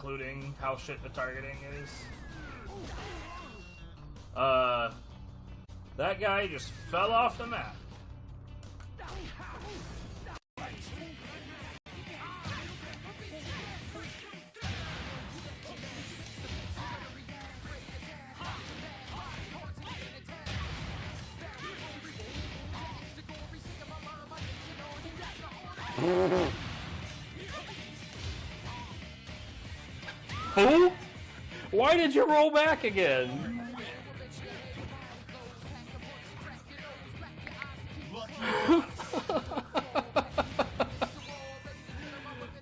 including how shit the targeting is. That guy just fell off the map. Who? Why did you roll back again?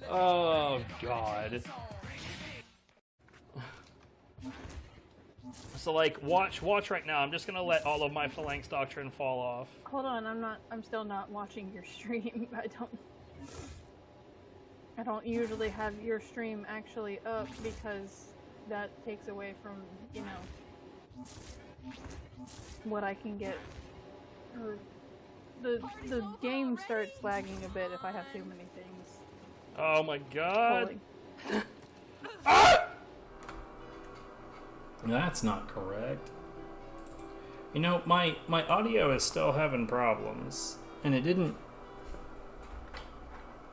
Oh God. So like, watch right now. I'm just gonna let all of my Phalanx Doctrine fall off. Hold on, I'm still not watching your stream. I don't usually have your stream actually up because that takes away from, you know, what I can get. Or the game starts lagging a bit if I have too many things. Oh my God. Ah! That's not correct. You know, my audio is still having problems, and it didn't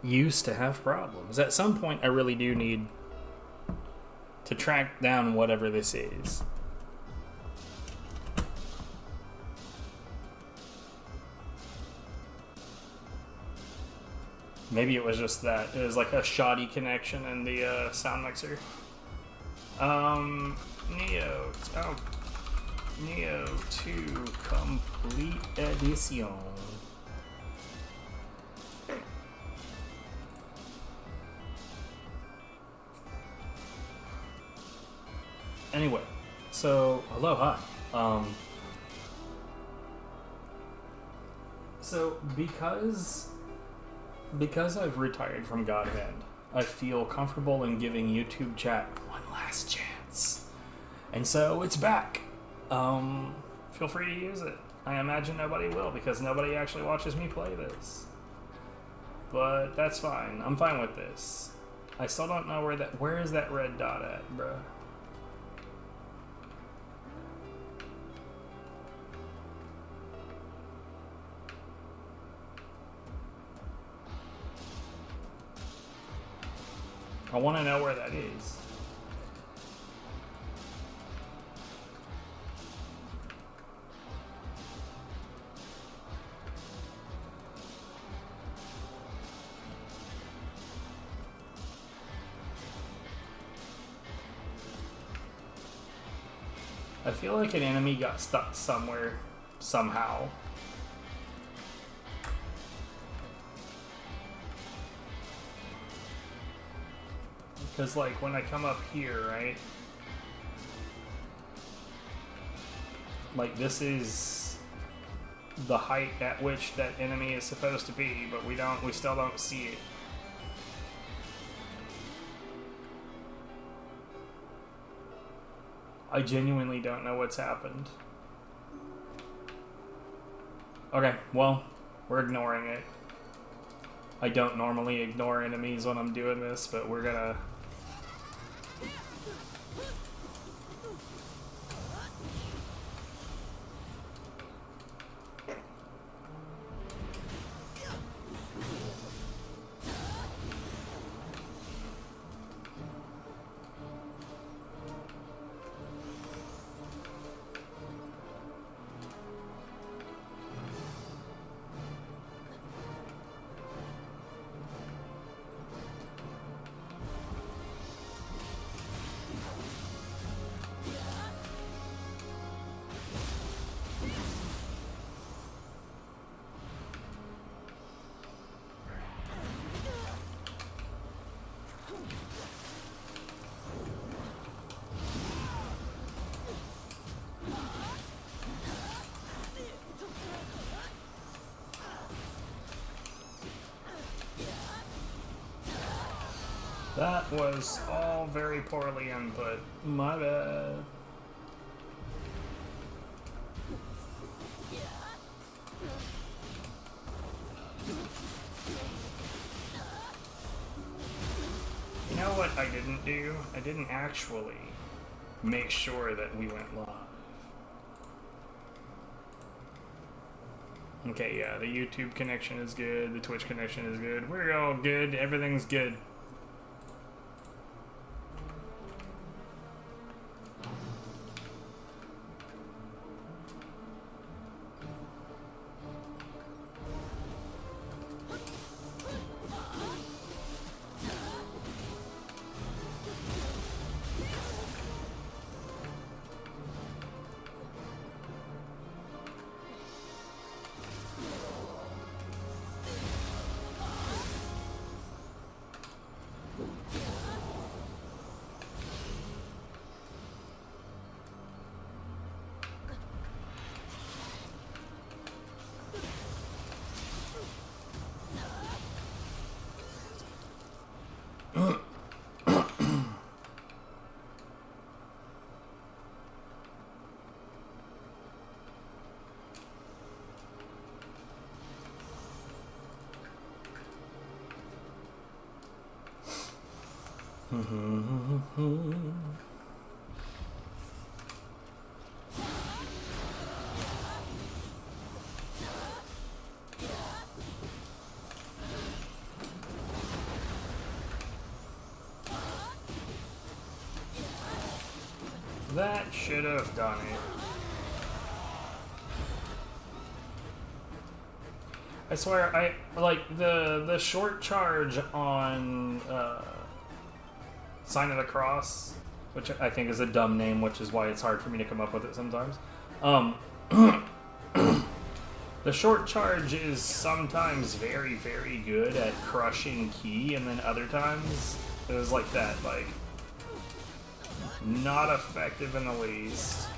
used to have problems. At some point, I really do need to track down whatever this is. Maybe it was just that. It was like a shoddy connection in the sound mixer. Nioh. Oh. Nioh 2 Complete Edition. Anyway, so aloha. So because I've retired from Godhead, I feel comfortable in giving YouTube chat one last chance, and so it's back. Feel free to use it. I imagine nobody will because nobody actually watches me play this, but that's fine. I'm fine with this. I still don't know where is that red dot at, bruh? I want to know where that is. I feel like an enemy got stuck somewhere, somehow. Because, like, when I come up here, right? Like, this is the height at which that enemy is supposed to be, but we still don't see it. I genuinely don't know what's happened. Okay, well, we're ignoring it. I don't normally ignore enemies when I'm doing this, but we're gonna... That was all very poorly input. My bad. You know what I didn't do? I didn't actually make sure that we went live. Okay, yeah, the YouTube connection is good, the Twitch connection is good, we're all good, everything's good. That should have done it. I swear, I like the short charge on Sign of the Cross, which I think is a dumb name, which is why it's hard for me to come up with it sometimes. The short charge is sometimes very, very good at crushing ki, and then other times it was like that, like not effective in the least.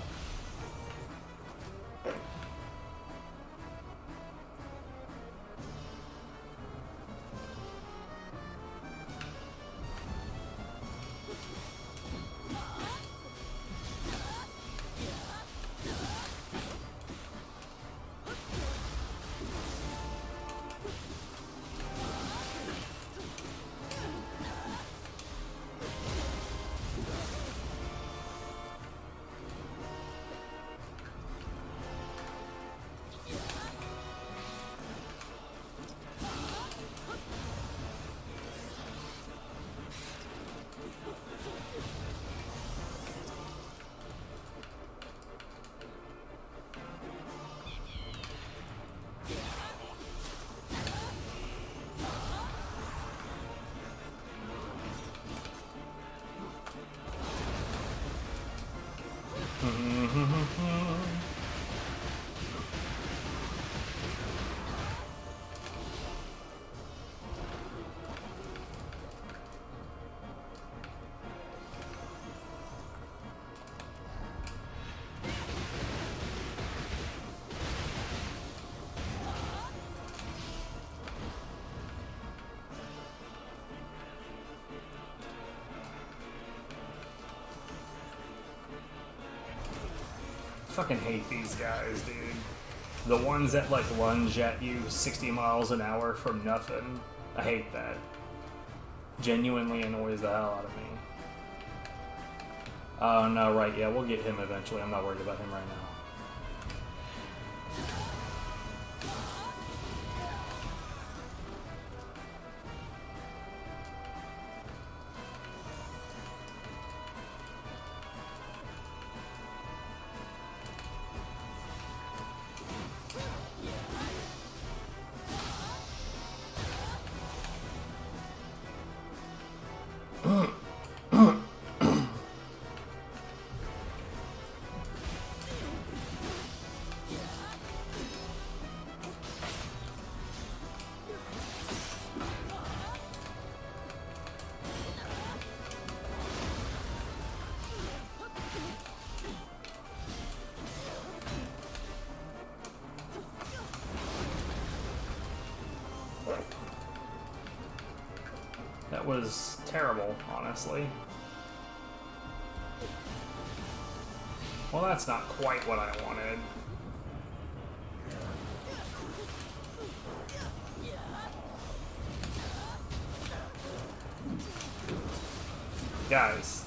Fucking hate these guys, dude. The ones that like lunge at you 60 miles an hour from nothing. I hate that. Genuinely annoys the hell out of me. Oh no, right, yeah, we'll get him eventually. I'm not worried about him right now. That was terrible, honestly. Well, that's not quite what I wanted. Guys.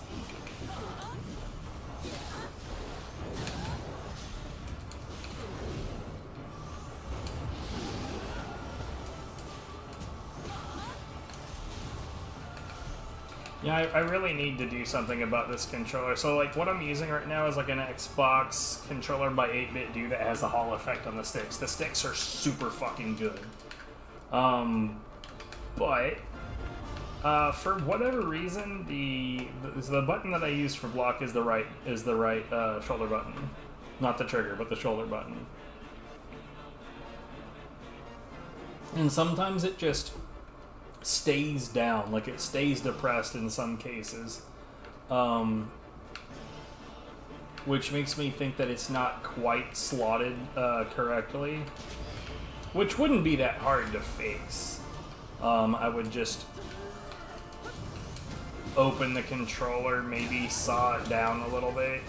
Yeah, I really need to do something about this controller. So, like, what I'm using right now is, like, an Xbox controller by 8-bit dude that has a Hall effect on the sticks. The sticks are super fucking good. But, for whatever reason, the button that I use for block is the right shoulder button. Not the trigger, but the shoulder button. And sometimes it just stays down, like it stays depressed in some cases, which makes me think that it's not quite slotted correctly, which wouldn't be that hard to fix. I would just open the controller, maybe saw it down a little bit.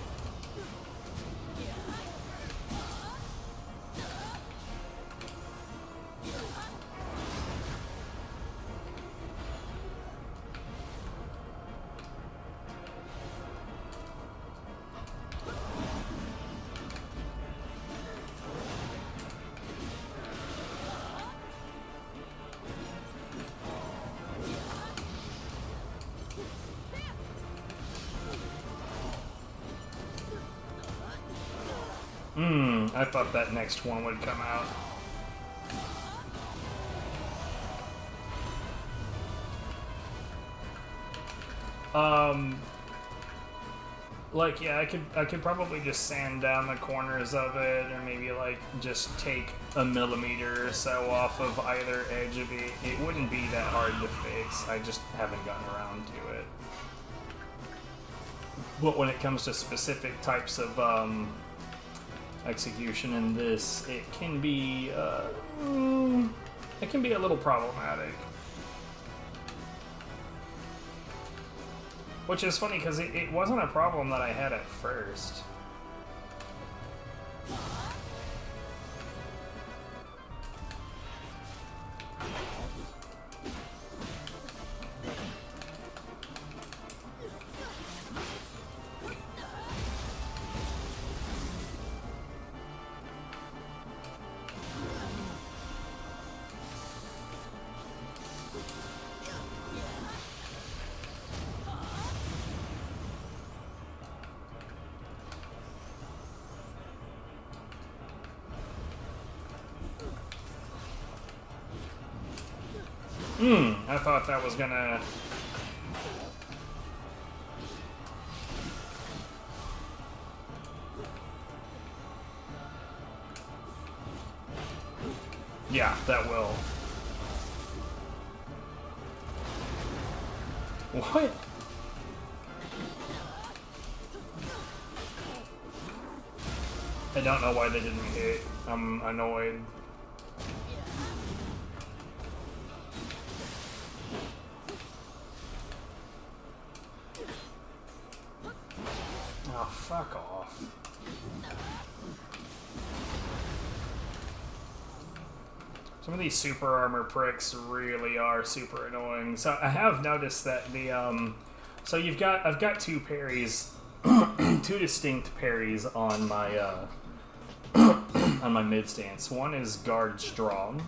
I thought that next one would come out. Like, yeah, I could probably just sand down the corners of it, or maybe, like, just take a millimeter or so off of either edge of it. It wouldn't be that hard to fix. I just haven't gotten around to it. But when it comes to specific types of, execution in this, it can be a little problematic. Which is funny, because it wasn't a problem that I had at first. I thought that was gonna... Yeah, that will. What? I don't know why they didn't hit. I'm annoyed. Oh, fuck off. Some of these super armor pricks really are super annoying. So I have noticed that the so I've got two parries, two distinct parries on my on my mid stance. One is guard strong,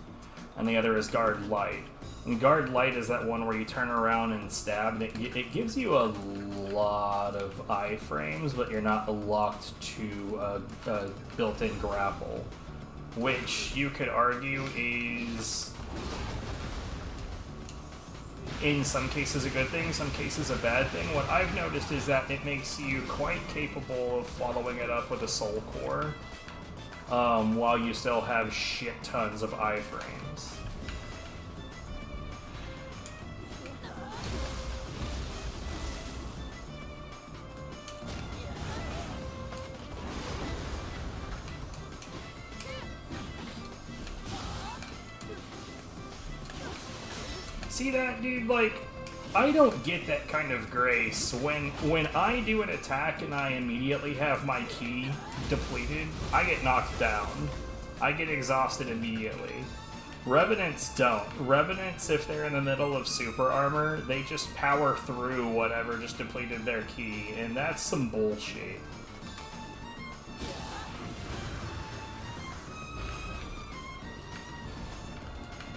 and the other is guard light. And guard light is that one where you turn around and stab, and it gives you a lot of iframes, but you're not locked to a built-in grapple, which you could argue is, in some cases, a good thing, some cases a bad thing. What I've noticed is that it makes you quite capable of following it up with a soul core, while you still have shit tons of iframes. See that, dude? Like, I don't get that kind of grace. When I do an attack and I immediately have my ki depleted, I get knocked down. I get exhausted immediately. Revenants don't. Revenants, if they're in the middle of super armor, they just power through whatever just depleted their key, and that's some bullshit.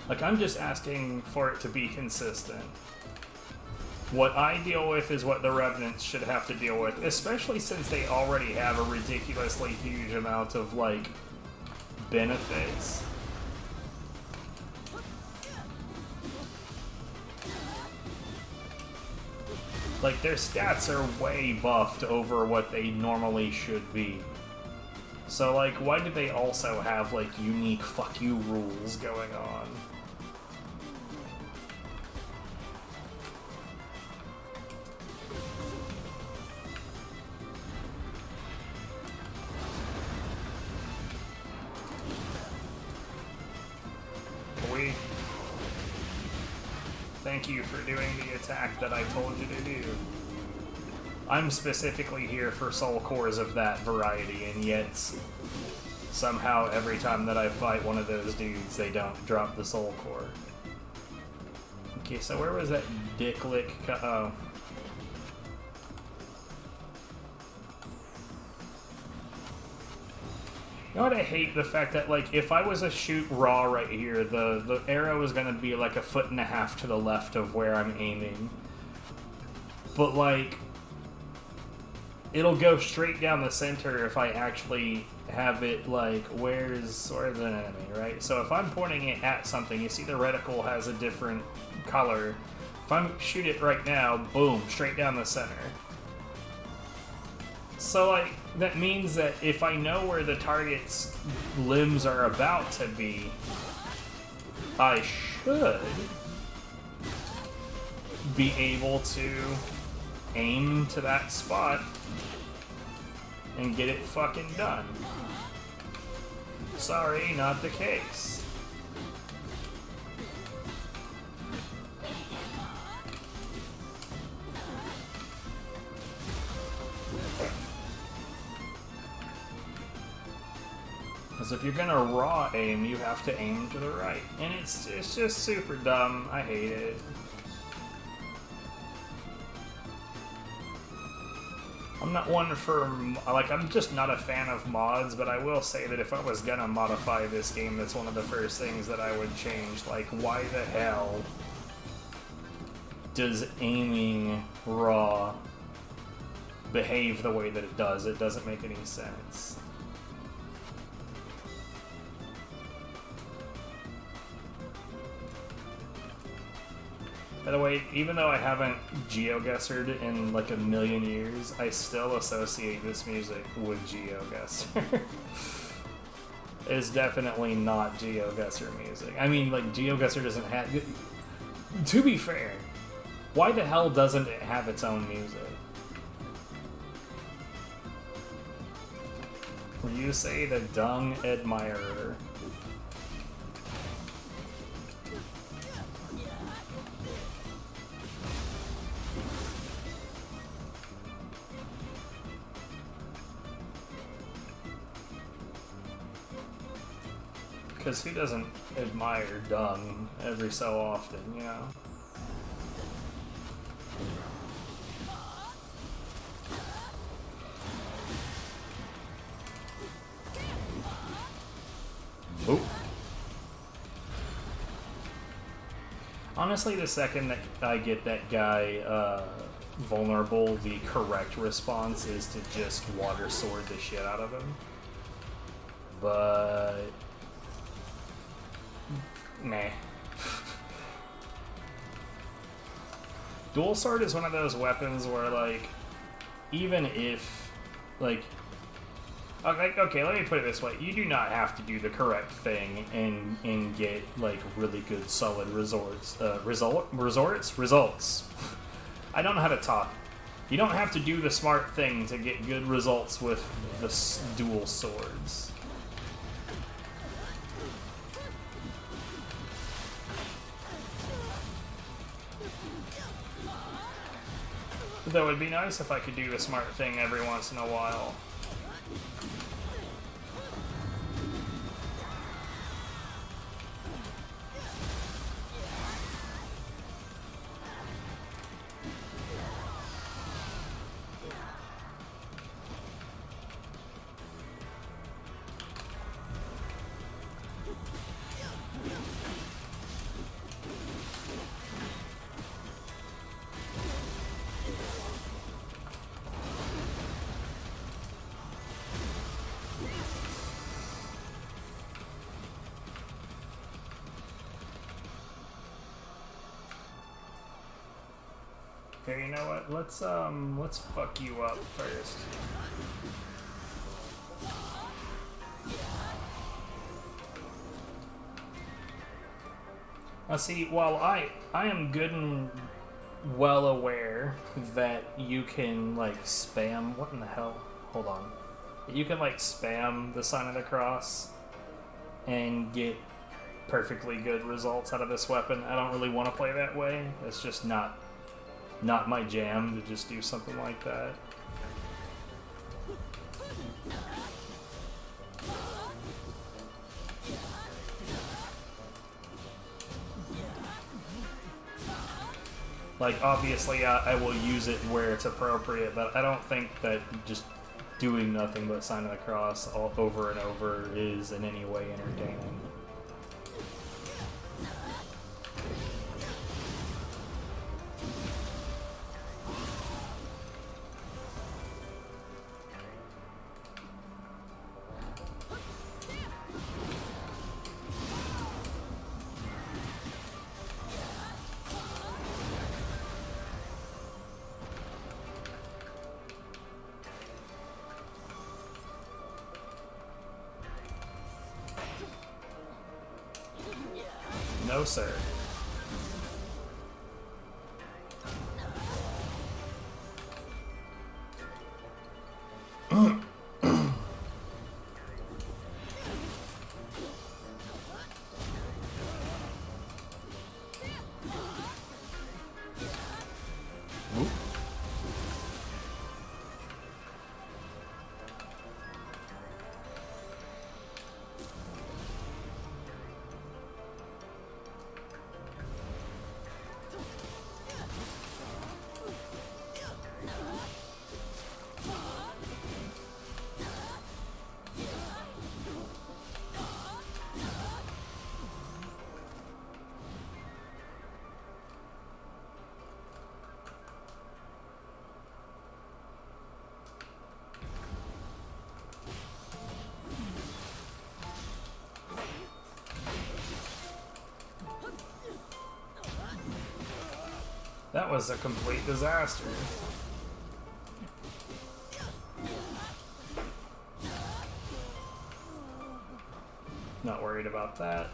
Like, I'm just asking for it to be consistent. What I deal with is what the Revenants should have to deal with, especially since they already have a ridiculously huge amount of, like, benefits. Like, their stats are way buffed over what they normally should be. So, like, why do they also have, like, unique fuck you rules going on? Thank you for doing the attack that I told you to do. I'm specifically here for soul cores of that variety, and yet somehow every time that I fight one of those dudes, they don't drop the soul core. Okay, so where was that dick lick? Oh. You know what I hate? The fact that, like, if I was to shoot raw right here, the arrow is going to be, like, 1.5 feet to the left of where I'm aiming. But, like, it'll go straight down the center if I actually have it, like, where's an enemy, right? So if I'm pointing it at something, you see the reticle has a different color. If I shoot it right now, boom, straight down the center. So, like, that means that if I know where the target's limbs are about to be, I should be able to aim to that spot and get it fucking done. Sorry, not the case. Because if you're gonna raw aim, you have to aim to the right. And it's just super dumb. I hate it. I'm not one for, like, I'm just not a fan of mods, but I will say that if I was gonna modify this game, that's one of the first things that I would change. Like, why the hell does aiming raw behave the way that it does? It doesn't make any sense. By the way, even though I haven't GeoGuessered in like a million years, I still associate this music with GeoGuessr. It's definitely not GeoGuessr music. I mean, like, GeoGuessr doesn't have... To be fair, why the hell doesn't it have its own music? You say the dung admirer. Because who doesn't admire dung every so often, you know? Oop. Honestly, the second that I get that guy vulnerable, the correct response is to just water sword the shit out of him. But... nah. Dual sword is one of those weapons where, like, even if, like, okay, let me put it this way: you do not have to do the correct thing and get like really good, solid results. I don't know how to talk. You don't have to do the smart thing to get good results with the dual swords. Though it'd be nice if I could do the smart thing every once in a while. Here, you know what? Let's fuck you up first. Now see, while I am good and well aware that you can, like, spam... What in the hell? Hold on. You can, like, spam the sign of the cross and get perfectly good results out of this weapon. I don't really want to play that way. It's just not my jam to just do something like that. Like, obviously, I will use it where it's appropriate, but I don't think that just doing nothing but sign of the cross all over and over is in any way entertaining. No, sir. That was a complete disaster. Not worried about that.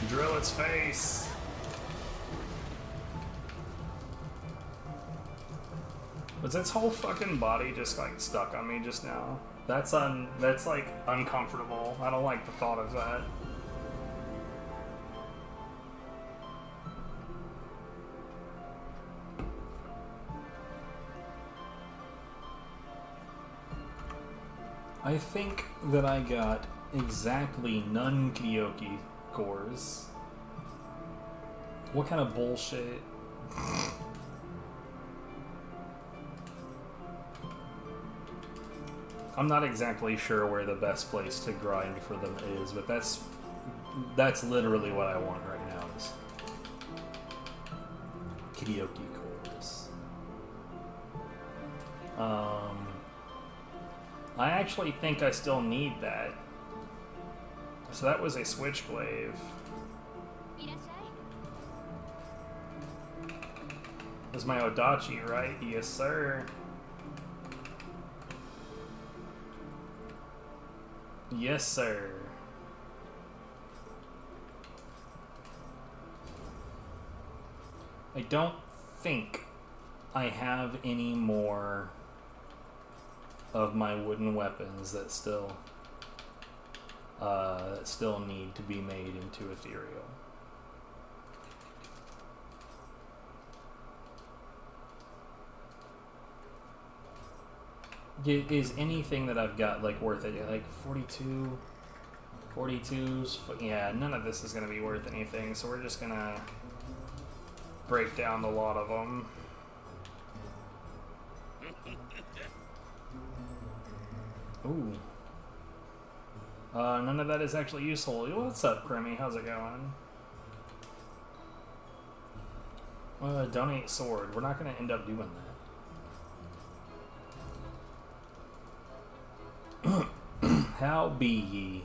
Drill its face. Was its whole fucking body just like stuck on me just now? That's like uncomfortable. I don't like the thought of that. I think that I got exactly none Kiryoki cores. What kind of bullshit? I'm not exactly sure where the best place to grind for them is, but that's literally what I want right now is Kiryoki cores. I actually think I still need that. So that was a Switchglaive. That's my Odachi, right? Yes, sir. Yes, sir. I don't think I have any more of my wooden weapons that still need to be made into ethereal. Is anything that I've got like worth it? Like 42s? Yeah, none of this is going to be worth anything, so we're just going to break down a lot of them. Ooh. None of that is actually useful. What's up, Grimmy? How's it going? Donate sword. We're not going to end up doing that. How be ye?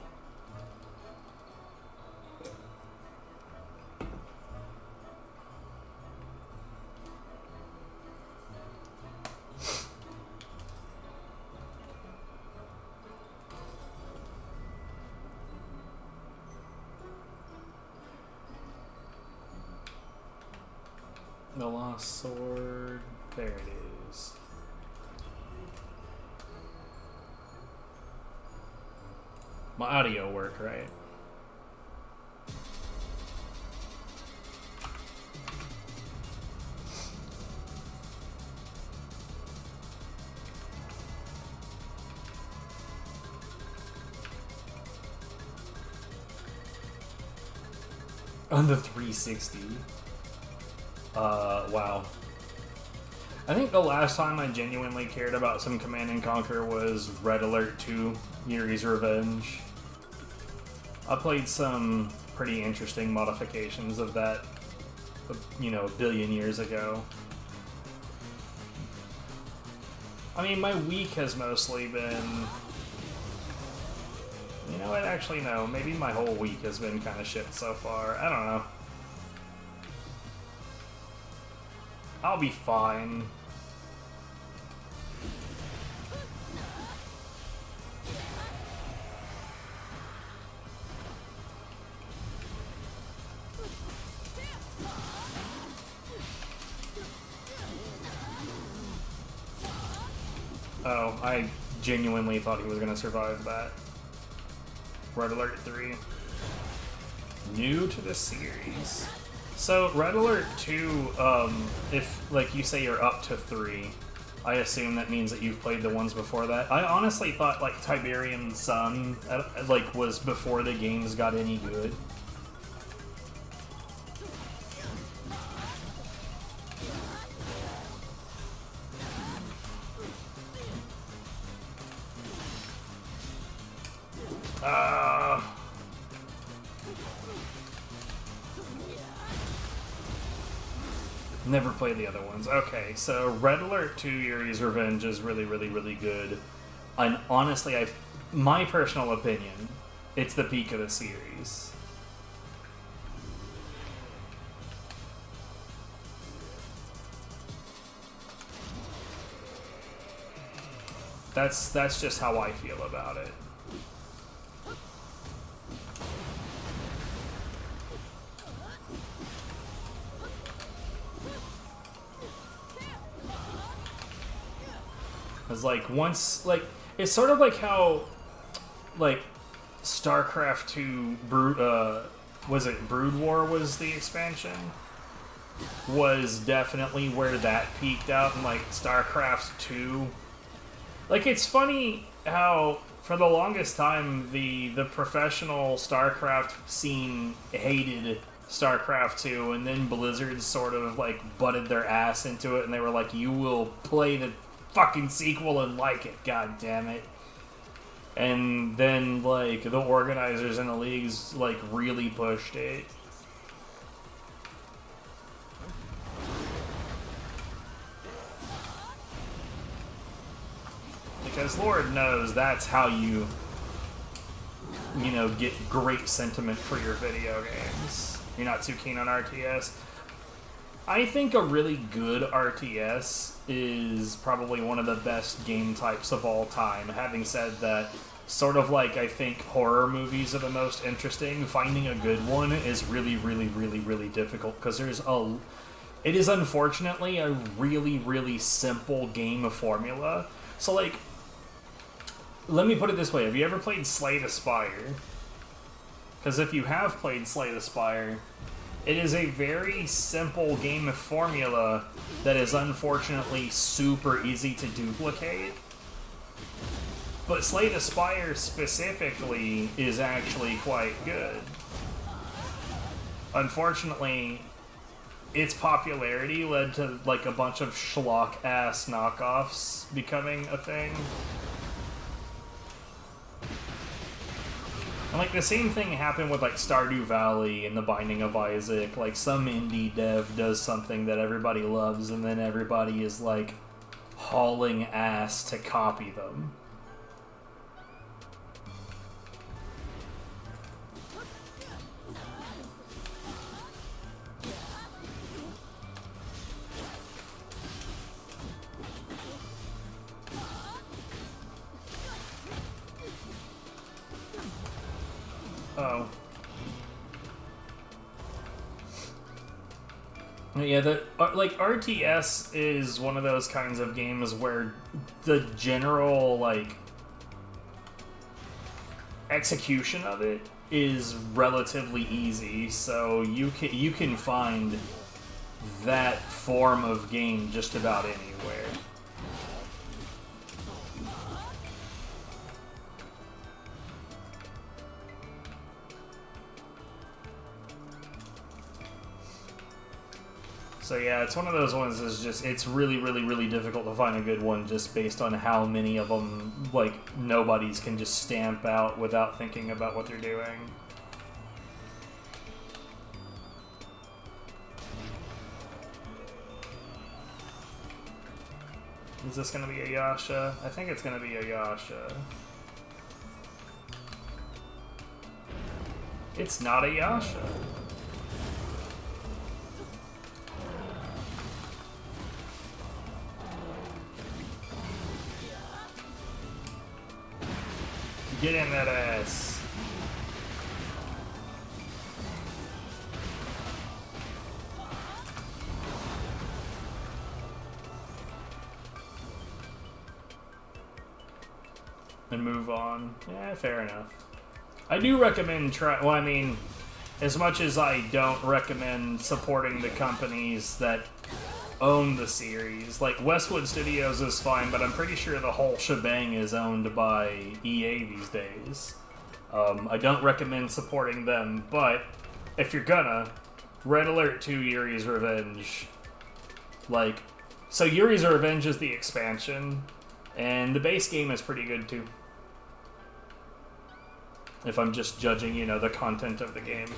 The lost sword. There it is. My audio work, right? On the 360. Wow. I think the last time I genuinely cared about some Command & Conquer was Red Alert 2, Yuri's Revenge. I played some pretty interesting modifications of that, you know, a billion years ago. I mean, my week has mostly been... You know what, actually no, maybe my whole week has been kind of shit so far. I don't know. I'll be fine. Oh, I genuinely thought he was going to survive that. Red Alert 3. New to the series. So, Red Alert 2, if, like, you say you're up to 3, I assume that means that you've played the ones before that. I honestly thought, like, Tiberian Sun, like, was before the games got any good. Never played the other ones. Okay, so Red Alert 2 Yuri's Revenge is really, really, really good. And honestly, my personal opinion, it's the peak of the series. That's just how I feel about it. Because, like, once, like, it's sort of like how, like, StarCraft 2, was it Brood War was the expansion? Was definitely where that peaked out, and, like, StarCraft 2. Like, it's funny how, for the longest time, the professional StarCraft scene hated StarCraft 2, and then Blizzard sort of, like, butted their ass into it, and they were like, you will play the fucking sequel and like it, god damn it. And then, like, the organizers and the leagues, like, really pushed it. Because Lord knows that's how you know, get great sentiment for your video games. You're not too keen on RTS. I think a really good RTS is probably one of the best game types of all time. Having said that, sort of like I think horror movies are the most interesting, finding a good one is really, really, really, really difficult because there's it is unfortunately a really, really simple game of formula. So, like, let me put it this way. Have you ever played Slay the Spire? Because if you have played Slay the Spire, it is a very simple game of formula that is unfortunately super easy to duplicate. But Slay the Spire specifically is actually quite good. Unfortunately, its popularity led to like a bunch of schlock-ass knockoffs becoming a thing. And like the same thing happened with like Stardew Valley and The Binding of Isaac. Like some indie dev does something that everybody loves and then everybody is like hauling ass to copy them. Oh. Yeah, like RTS is one of those kinds of games where the general like execution of it is relatively easy, so you can find that form of game just about anywhere. So yeah, it's one of those ones that's just, it's really, really, really difficult to find a good one just based on how many of them, like, nobodies can just stamp out without thinking about what they're doing. Is this gonna be a Yasha? I think it's gonna be a Yasha. It's not a Yasha. Get in that ass. And move on. Yeah, fair enough. I do recommend well, I mean, as much as I don't recommend supporting the companies that own the series. Like, Westwood Studios is fine, but I'm pretty sure the whole shebang is owned by EA these days. I don't recommend supporting them, but if you're gonna, Red Alert 2 Yuri's Revenge. Like, so Yuri's Revenge is the expansion, and the base game is pretty good too. If I'm just judging, you know, the content of the game.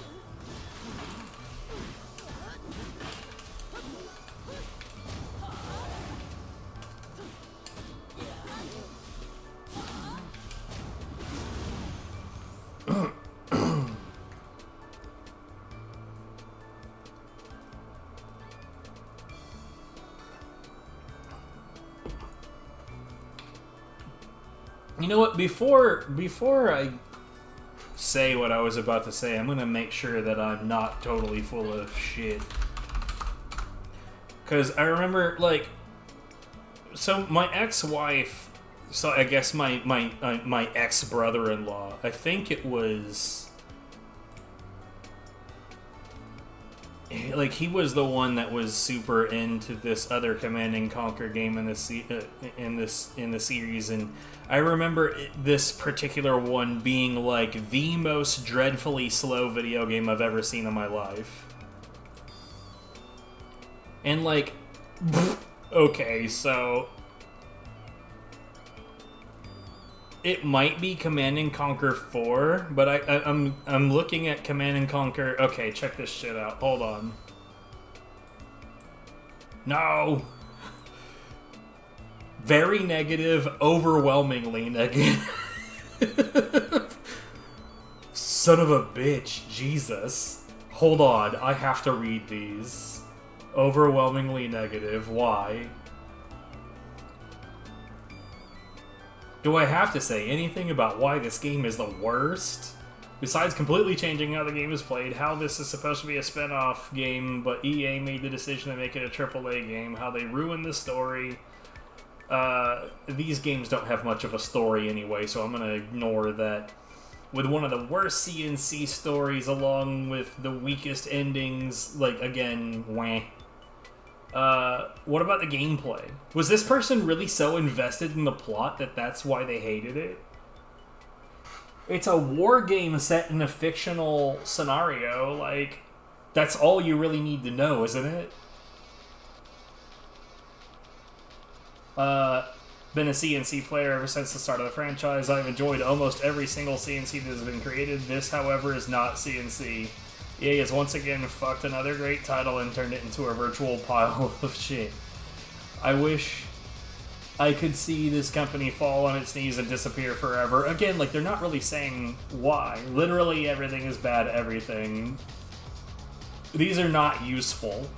You know what? Before I say what I was about to say, I'm gonna make sure that I'm not totally full of shit. Because I remember, like, so my ex-wife, so I guess my ex-brother-in-law, I think it was, like, he was the one that was super into this other Command and Conquer game in the series, and I remember this particular one being like the most dreadfully slow video game I've ever seen in my life. And like, okay, so it might be Command and Conquer 4, but I'm looking at Command and Conquer. Okay, check this shit out. Hold on. No. Very negative, overwhelmingly negative. Son of a bitch, Jesus. Hold on, I have to read these. Overwhelmingly negative, why? Do I have to say anything about why this game is the worst? Besides completely changing how the game is played, how this is supposed to be a spin-off game, but EA made the decision to make it a AAA game, how they ruined the story. These games don't have much of a story anyway, so I'm going to ignore that. With one of the worst CNC stories, along with the weakest endings, like, again, wah. What about the gameplay? Was this person really so invested in the plot that that's why they hated it? It's a war game set in a fictional scenario, like, that's all you really need to know, isn't it? Been a CNC player ever since the start of the franchise. I've enjoyed almost every single CNC that has been created. This, however, is not CNC. EA has once again fucked another great title and turned it into a virtual pile of shit. I wish I could see this company fall on its knees and disappear forever. Again, like, they're not really saying why. Literally everything is bad, everything. These are not useful.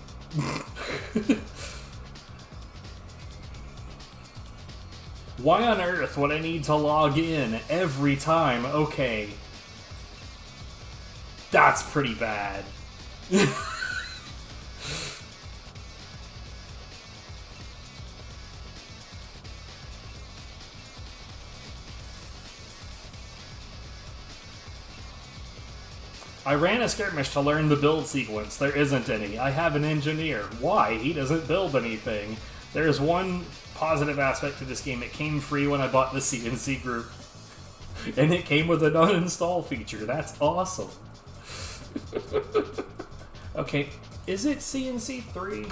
Why on earth would I need to log in every time? Okay. That's pretty bad. I ran a skirmish to learn the build sequence. There isn't any. I have an engineer. Why? He doesn't build anything. There is one positive aspect to this game. It came free when I bought the CNC group. And it came with an uninstall feature. That's awesome. Okay, is it CNC 3?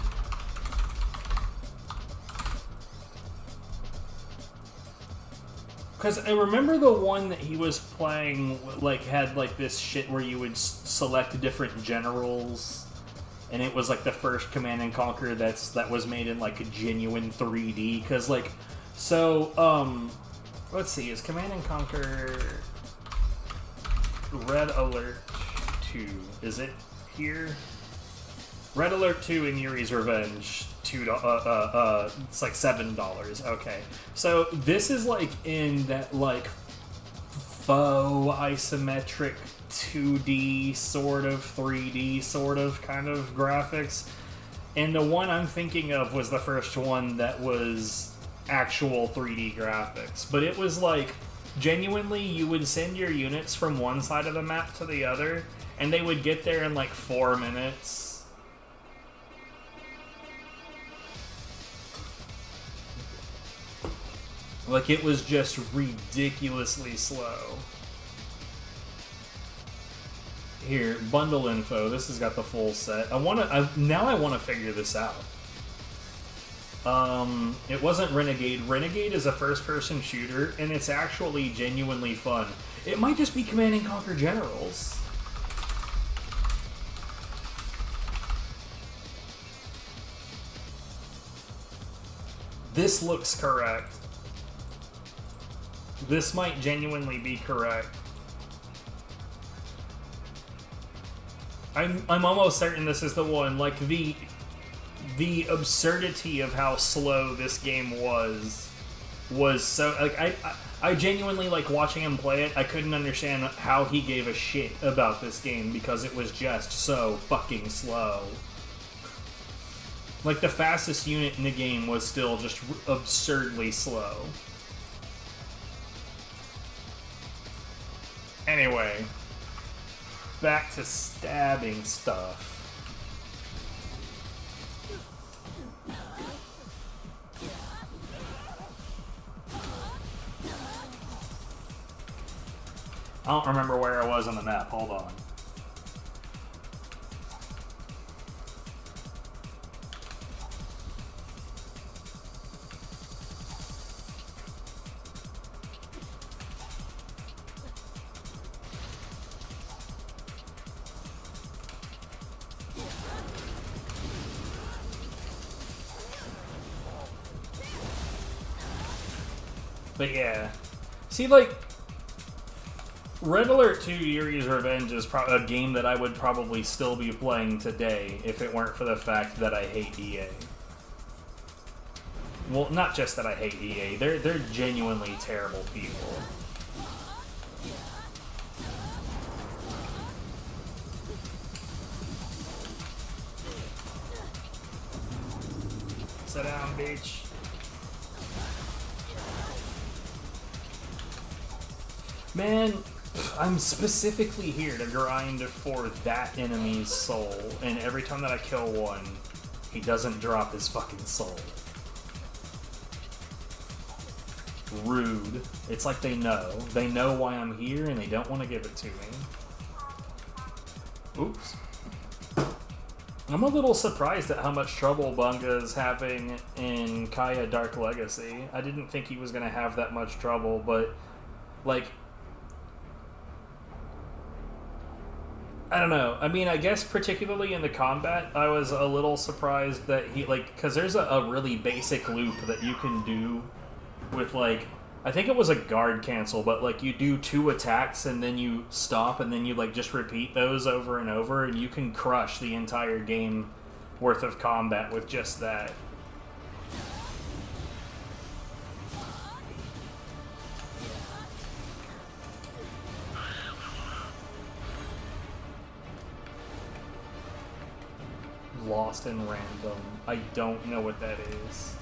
Because I remember the one that he was playing, like, had, like, this shit where you would select different generals, and it was, like, the first Command & Conquer that was made in, like, a genuine 3D, because, like, so, let's see, is Command & Conquer Red Alert 2, is it here? Red Alert 2 and Yuri's Revenge, it's like $7. Okay, so this is like in that like faux isometric 2D sort of 3D sort of kind of graphics, and the one I'm thinking of was the first one that was actual 3D graphics, but it was like genuinely you would send your units from one side of the map to the other, and they would get there in like 4 minutes. Like, it was just ridiculously slow. Here, bundle info. This has got the full set. Now I want to figure this out. It wasn't Renegade. Renegade is a first-person shooter, and it's actually genuinely fun. It might just be Command & Conquer Generals. This looks correct. This might genuinely be correct. I'm almost certain this is the one. Like, the absurdity of how slow this game was so, like, I genuinely like watching him play it. I couldn't understand how he gave a shit about this game because it was just so fucking slow. Like, the fastest unit in the game was still just absurdly slow. Anyway, back to stabbing stuff. I don't remember where I was on the map. Hold on. But yeah. See, like, Red Alert 2 Yuri's Revenge is a game that I would probably still be playing today if it weren't for the fact that I hate EA. Well, not just that I hate EA, they're genuinely terrible people. Sit down, bitch. Man, I'm specifically here to grind for that enemy's soul, and every time that I kill one, he doesn't drop his fucking soul. Rude. It's like they know. They know why I'm here, and they don't want to give it to me. Oops. I'm a little surprised at how much trouble Bunga's having in Kaya Dark Legacy. I didn't think he was going to have that much trouble, but, like, I don't know. I mean, I guess particularly in the combat, I was a little surprised that he, like, because there's a really basic loop that you can do with, like, I think it was a guard cancel, but, like, you do 2 attacks and then you stop and then you, like, just repeat those over and over, and you can crush the entire game worth of combat with just that. Lost in random. I don't know what that is.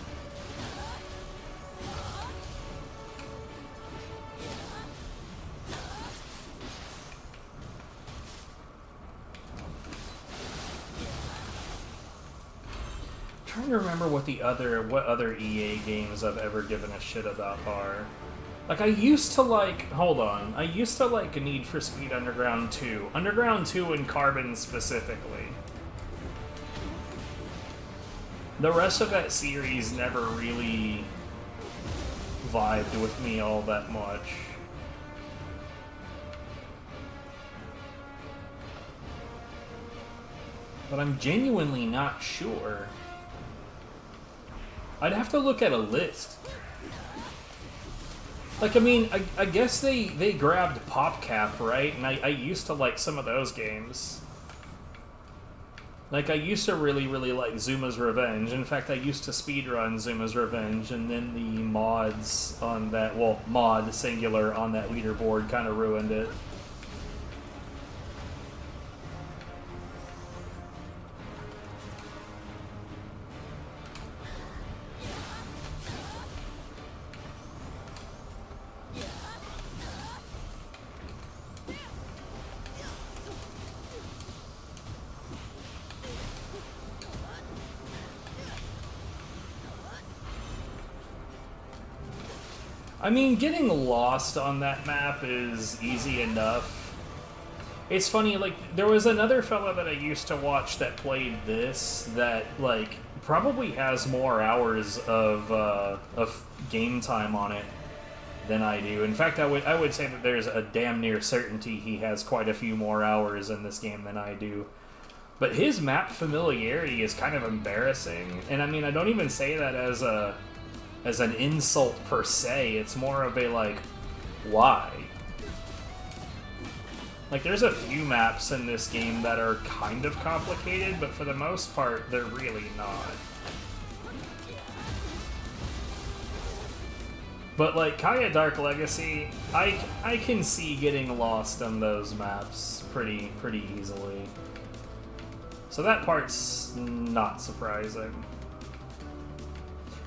I'm trying to remember what other EA games I've ever given a shit about are. Like, I used to like Need for Speed Underground 2. Underground 2 and Carbon specifically. The rest of that series never really vibed with me all that much. But I'm genuinely not sure. I'd have to look at a list. Like, I mean, I guess they grabbed PopCap, right? And I used to like some of those games. Like, I used to really, really like Zuma's Revenge. In fact, I used to speedrun Zuma's Revenge, and then the mods on that, well, mod, singular, on that leaderboard kind of ruined it. I mean, getting lost on that map is easy enough. It's funny, like, there was another fella that I used to watch that played this that, like, probably has more hours of game time on it than I do. In fact, I would say that there's a damn near certainty he has quite a few more hours in this game than I do. But his map familiarity is kind of embarrassing. And I mean, I don't even say that as an insult per se. It's more of a, like, why? Like, there's a few maps in this game that are kind of complicated, but for the most part, they're really not. But, like, Kaya Dark Legacy, I can see getting lost on those maps pretty easily. So that part's not surprising.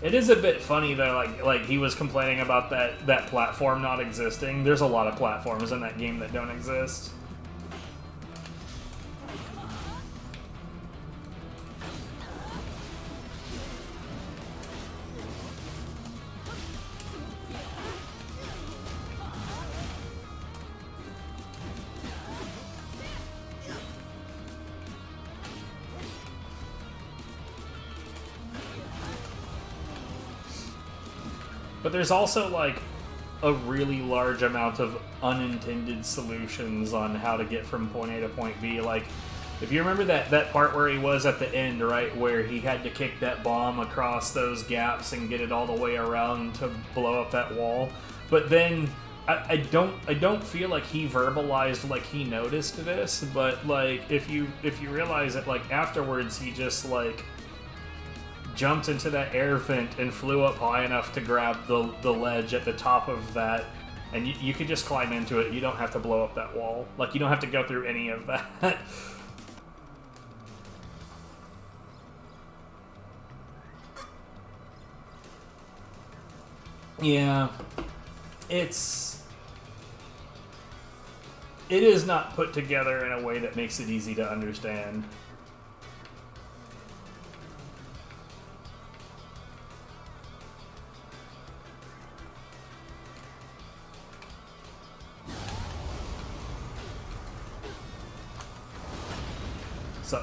It is a bit funny though, like he was complaining about that platform not existing. There's a lot of platforms in that game that don't exist. But there's also, like, a really large amount of unintended solutions on how to get from point A to point B. Like, if you remember that part where he was at the end, right, where he had to kick that bomb across those gaps and get it all the way around to blow up that wall. But then I don't feel like he verbalized like he noticed this, but like if you realize that, like, afterwards he just like jumped into that air vent and flew up high enough to grab the ledge at the top of that, and you could just climb into it. You don't have to blow up that wall. Like, you don't have to go through any of that. Yeah, it is not put together in a way that makes it easy to understand. So,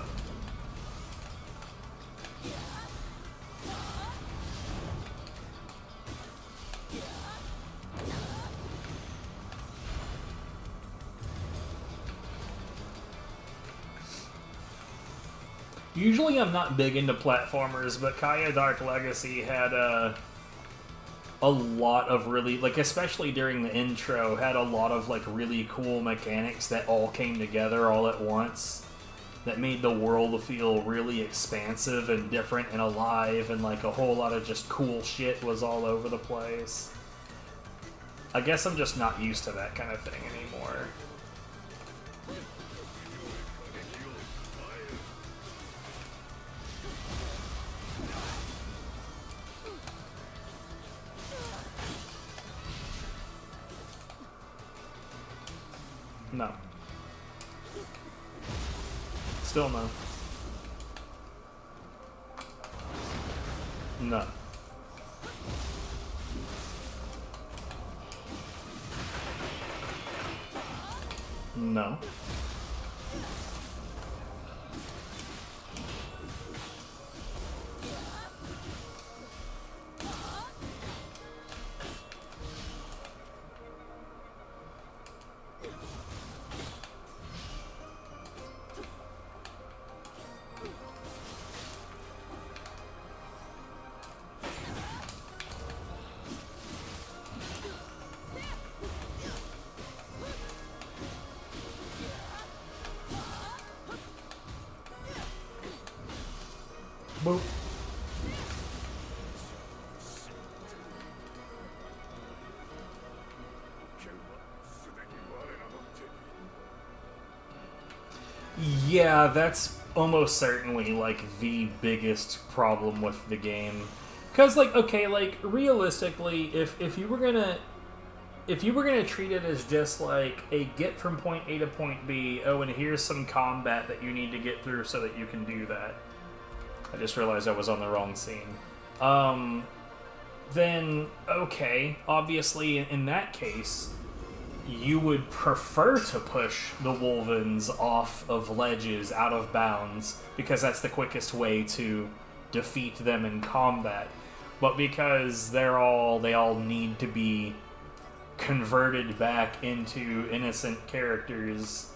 usually I'm not big into platformers, but Kaya Dark Legacy had a lot of really, like, especially during the intro, had a lot of, like, really cool mechanics that all came together all at once. That made the world feel really expansive and different and alive, and like a whole lot of just cool shit was all over the place. I guess I'm just not used to that kind of thing anymore. No. Still no. No. No. Boop. Yeah, that's almost certainly, like, the biggest problem with the game. Because, like, okay, like, realistically, if you were gonna treat it as just, like, a get from point A to point B, oh, and here's some combat that you need to get through so that you can do that. I just realized I was on the wrong scene. Then, okay, obviously, in that case, you would prefer to push the Wolvens off of ledges, out of bounds, because that's the quickest way to defeat them in combat. But because they all need to be converted back into innocent characters,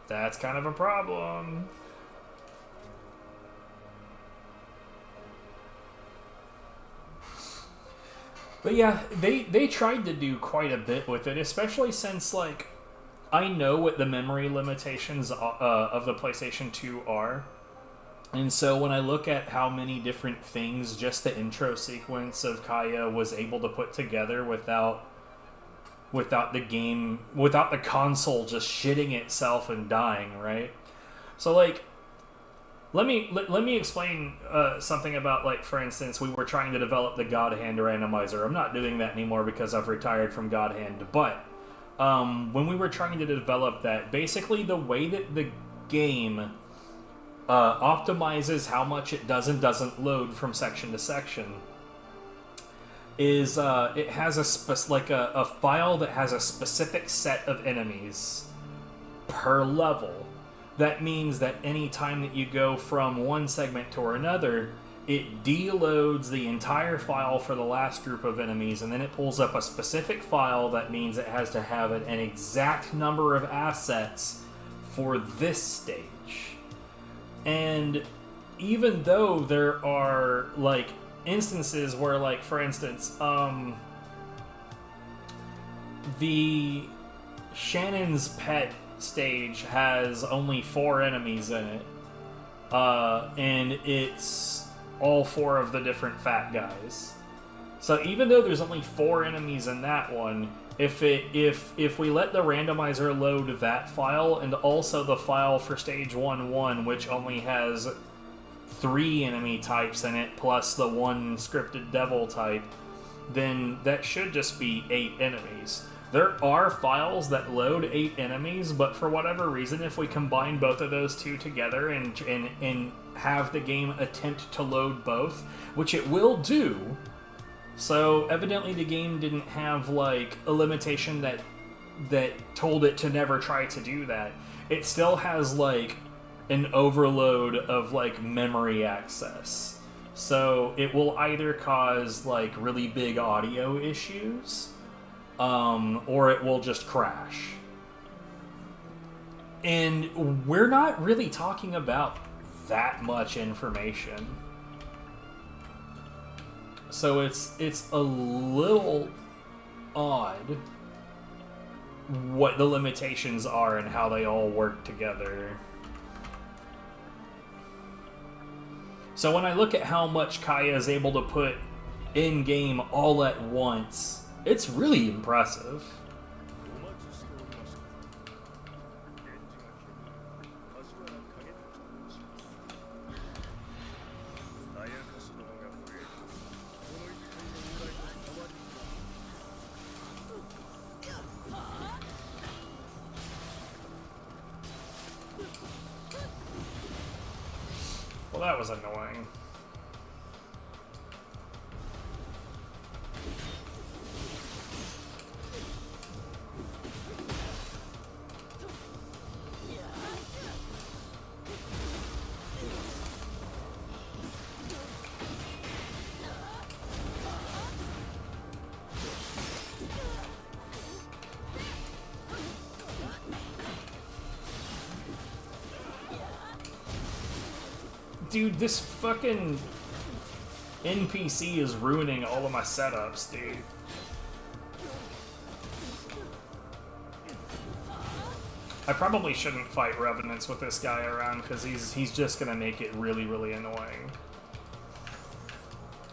that's kind of a problem. But yeah, they tried to do quite a bit with it, especially since, like, I know what the memory limitations of the PlayStation 2 are. And so when I look at how many different things just the intro sequence of Kaya was able to put together without the console just shitting itself and dying, right? So, like, let me explain something about, like, for instance, we were trying to develop the God Hand randomizer. I'm not doing that anymore because I've retired from God Hand, but when we were trying to develop that, basically the way that the game optimizes how much it does and doesn't load from section to section is it has a file that has a specific set of enemies per level. That means that any time that you go from one segment to another, it deloads the entire file for the last group of enemies, and then it pulls up a specific file that means it has to have an exact number of assets for this stage. And even though there are, like, instances where, like, for instance, the Shannon's Pet stage has only 4 enemies in it, and it's all 4 of the different fat guys. So even though there's only 4 enemies in that one, if we let the randomizer load that file and also the file for stage 1-1, which only has 3 enemy types in it, plus the 1 scripted devil type, then that should just be 8 enemies. There are files that load 8 enemies, but for whatever reason, if we combine both of those two together and have the game attempt to load both, which it will do, so evidently the game didn't have like a limitation that told it to never try to do that. It still has like an overload of like memory access. So it will either cause like really big audio issues, or it will just crash. And we're not really talking about that much information. So it's a little odd what the limitations are and how they all work together. So when I look at how much Kaya is able to put in-game all at once, it's really impressive. Well, that was annoying. Dude, this fucking NPC is ruining all of my setups, dude. I probably shouldn't fight Revenants with this guy around, because he's just gonna make it really, really annoying.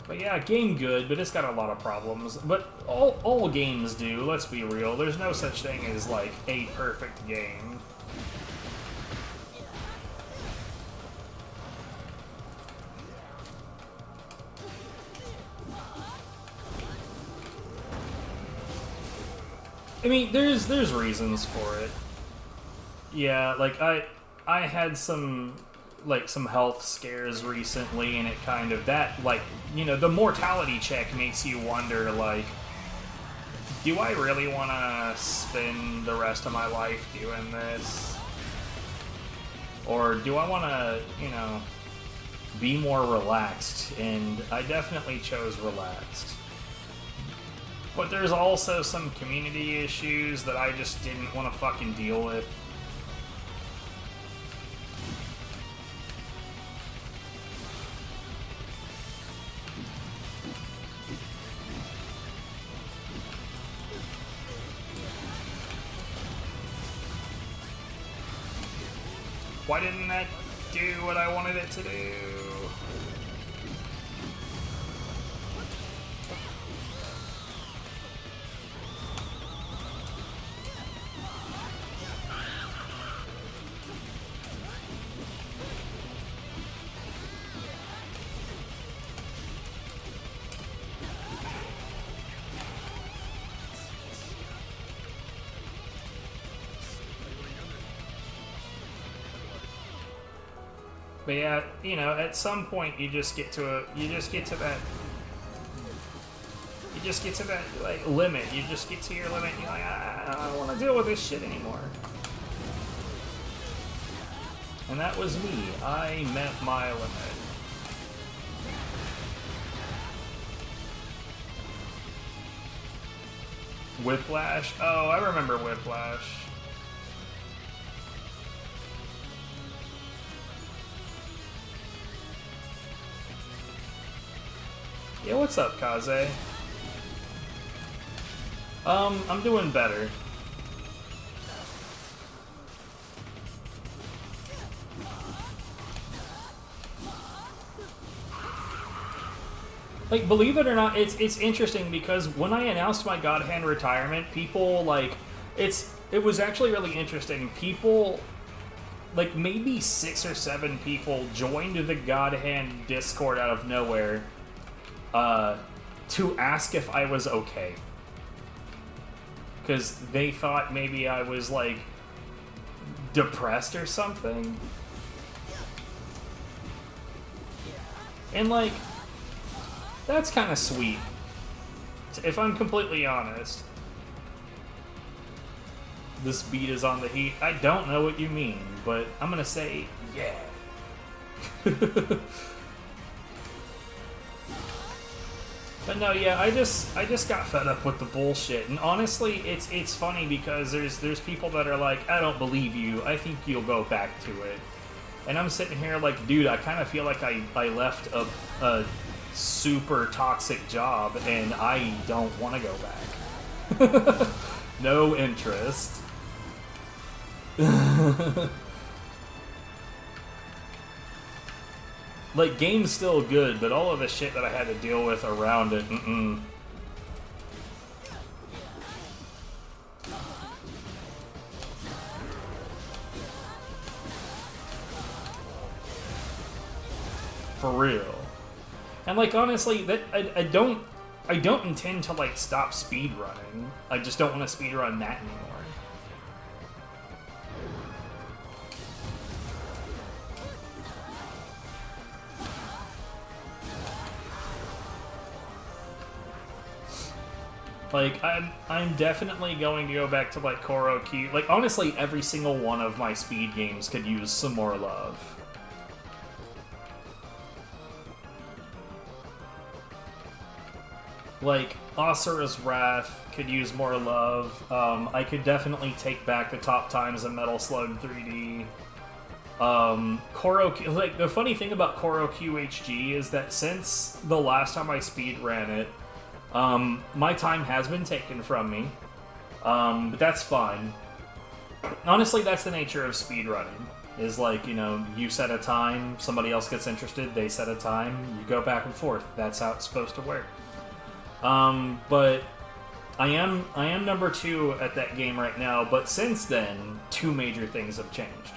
But yeah, game good, but it's got a lot of problems. But all games do, let's be real. There's no such thing as, like, a perfect game. I mean, there's reasons for it. Yeah, like I had some health scares recently, and it kind of that, like, you know, the mortality check makes you wonder, like, do I really want to spend the rest of my life doing this? Or do I want to, you know, be more relaxed? And I definitely chose relaxed. But there's also some community issues that I just didn't want to fucking deal with. Why didn't that do what I wanted it to do? But yeah, you know, at some point you just get to that like limit. You just get to your limit and you're like, I don't want to deal with this shit anymore. And that was me. I met my limit. Whiplash? Oh, I remember Whiplash. Yeah, what's up, Kaze? I'm doing better. Like, believe it or not, it's interesting because when I announced my God Hand retirement, people, like, it was actually really interesting. People like maybe 6 or 7 people joined the God Hand Discord out of nowhere to ask if I was okay. Because they thought maybe I was, like, depressed or something. And, like, that's kind of sweet, if I'm completely honest. This beat is on the heat. I don't know what you mean, but I'm gonna say, yeah. But no, yeah, I just got fed up with the bullshit. And honestly, it's funny because there's people that are like, I don't believe you. I think you'll go back to it. And I'm sitting here like, dude, I kind of feel like I left a super toxic job and I don't want to go back. No interest. Like, game's still good, but all of the shit that I had to deal with around it, For real. And, like, honestly, that I don't intend to, like, stop speedrunning. I just don't want to speedrun that anymore. Like, I'm definitely going to go back to, like, Kiryoki. Like, honestly, every single one of my speed games could use some more love. Like, Asura's Wrath could use more love. I could definitely take back the top times in Metal Slug 3D. Kiryoki, like, the funny thing about Kiryoki HG is that since the last time I speedran it, my time has been taken from me, but that's fine. Honestly, that's the nature of speedrunning, is like, you know, you set a time, somebody else gets interested, they set a time, you go back and forth. That's how it's supposed to work. But I am number 2 at that game right now, but since then, 2 major things have changed.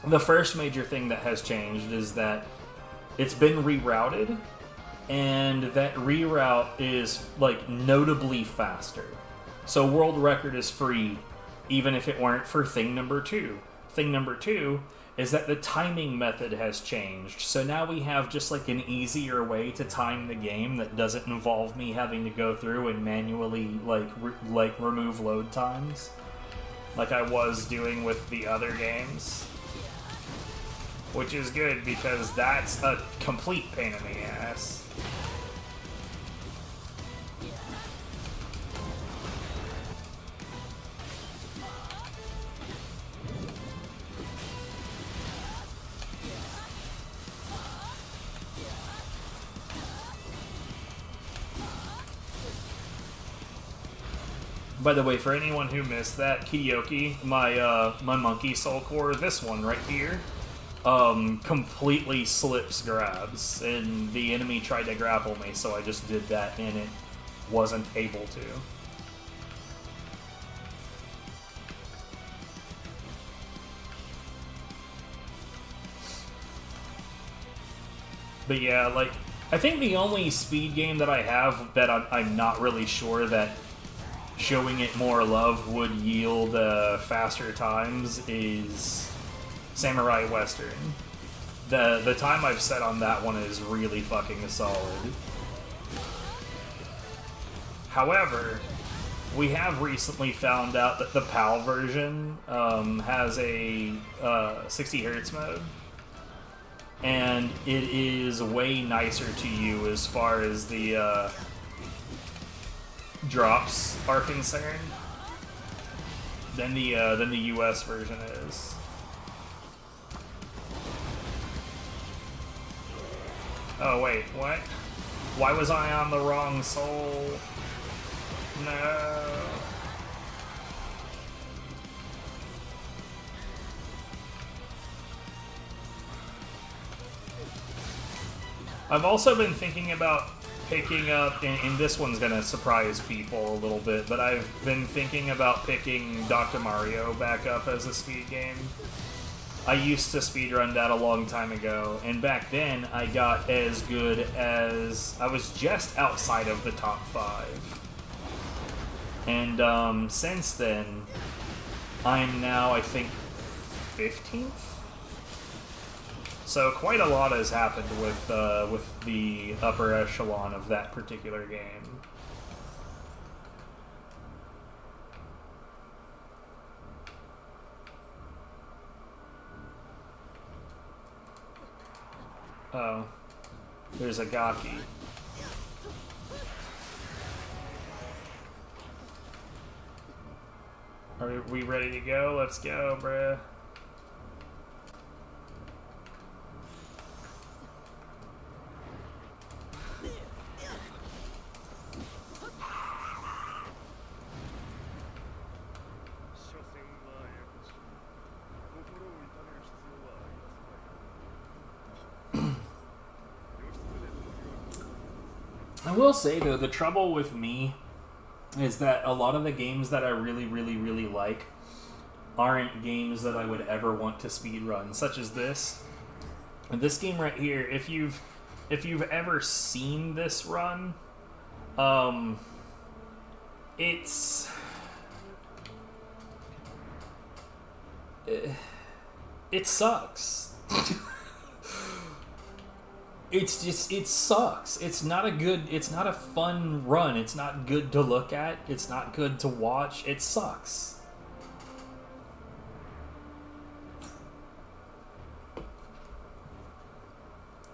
The first major thing that has changed is that it's been rerouted, and that reroute is, like, notably faster. So world record is free, even if it weren't for thing number 2. Thing number 2 is that the timing method has changed. So now we have just, like, an easier way to time the game that doesn't involve me having to go through and manually, like, remove load times, like I was doing with the other games. Which is good, because that's a complete pain in the ass. By the way, for anyone who missed that, Kiryoki, my monkey soul core, this one right here, completely slips grabs, and the enemy tried to grapple me, so I just did that, and it wasn't able to. But yeah, like, I think the only speed game that I have that I'm not really sure that showing it more love would yield faster times is Samurai Western. The time I've set on that one is really fucking solid. However, we have recently found out that the PAL version has a 60 Hz mode, and it is way nicer to you as far as the drops are concerned than the US version is. Oh wait, what? Why was I on the wrong soul? No. I've also been thinking about picking up, and this one's gonna surprise people a little bit, but I've been thinking about picking Dr. Mario back up as a speed game. I used to speedrun that a long time ago, and back then I got as good as... I was just outside of the top 5. And since then, I'm now, I think, 15th? So quite a lot has happened with the upper echelon of that particular game. Oh, there's a Gaki. Are we ready to go? Let's go, bruh. I will say, though, the trouble with me is that a lot of the games that I really, really, really like aren't games that I would ever want to speedrun, such as this. And this game right here, if you've ever seen this run, it sucks. It sucks. It's not a fun run. It's not good to look at. It's not good to watch. It sucks.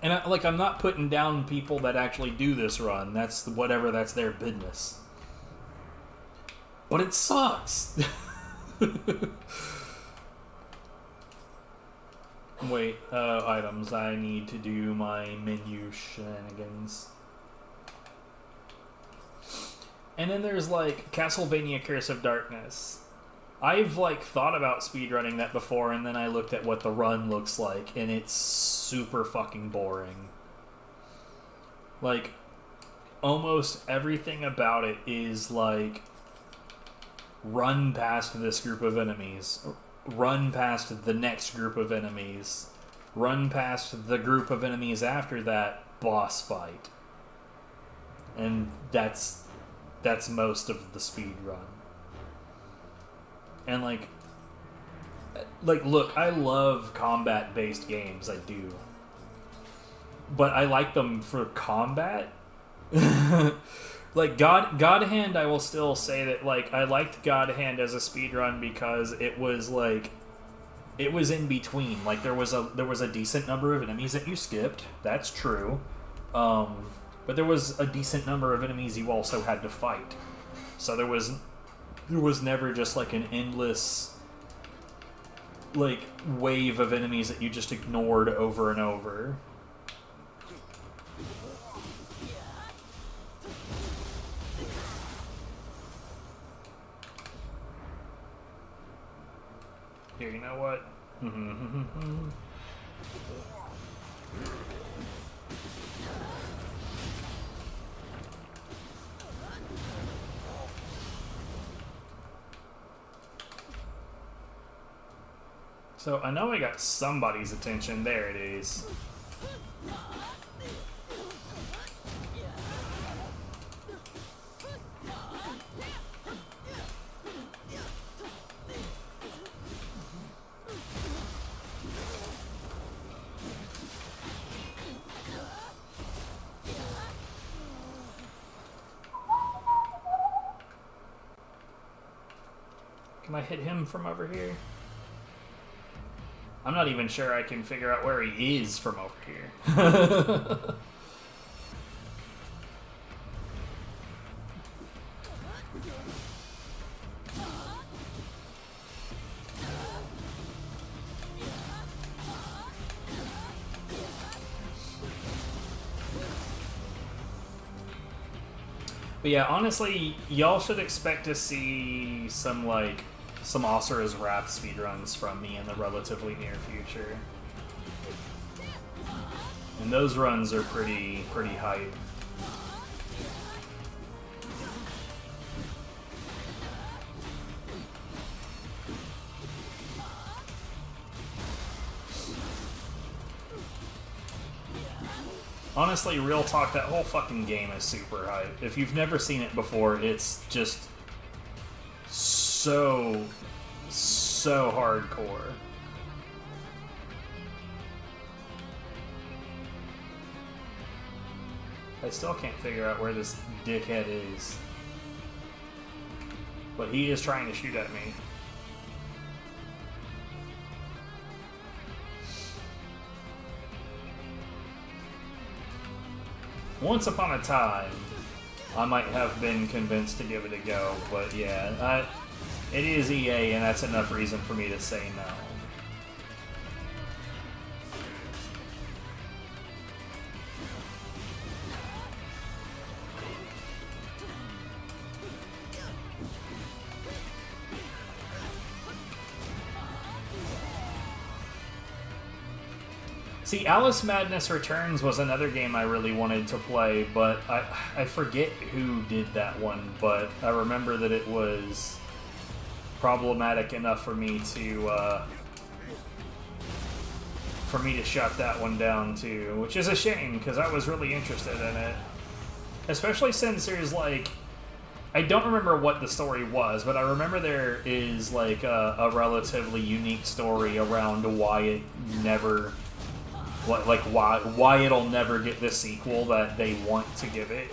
And I'm not putting down people that actually do this run. That's their business. But it sucks. Wait, items. I need to do my menu shenanigans. And then there's, like, Castlevania Curse of Darkness. I've, like, thought about speedrunning that before, and then I looked at what the run looks like, and it's super fucking boring. Like, almost everything about it is, like, run past this group of enemies, run past the next group of enemies, run past the group of enemies after that, boss fight. And that's most of the speed run. And like look, I love combat-based games, I do. But I like them for combat. Like, God Hand, I will still say that, like, I liked God Hand as a speedrun because it was, like, it was in between. Like, there was a decent number of enemies that you skipped. That's true. But there was a decent number of enemies you also had to fight. So there was never just, like, an endless, like, wave of enemies that you just ignored over and over. Here, you know what? So, I know I got somebody's attention. There it is. Can I hit him from over here? I'm not even sure I can figure out where he is from over here. But yeah, honestly, y'all should expect to see some Asura's Wrath speedruns from me in the relatively near future. And those runs are pretty hype. Honestly, real talk, that whole fucking game is super hype. If you've never seen it before, it's just so hardcore. I still can't figure out where this dickhead is. But he is trying to shoot at me. Once upon a time, I might have been convinced to give it a go, but yeah, it is EA, and that's enough reason for me to say no. See, Alice Madness Returns was another game I really wanted to play, but I forget who did that one, but I remember that it was problematic enough for me to shut that one down too, which is a shame, because I was really interested in it. Especially since there's, like, I don't remember what the story was, but I remember there is, like, a relatively unique story around why it never... like why it'll never get the sequel that they want to give it.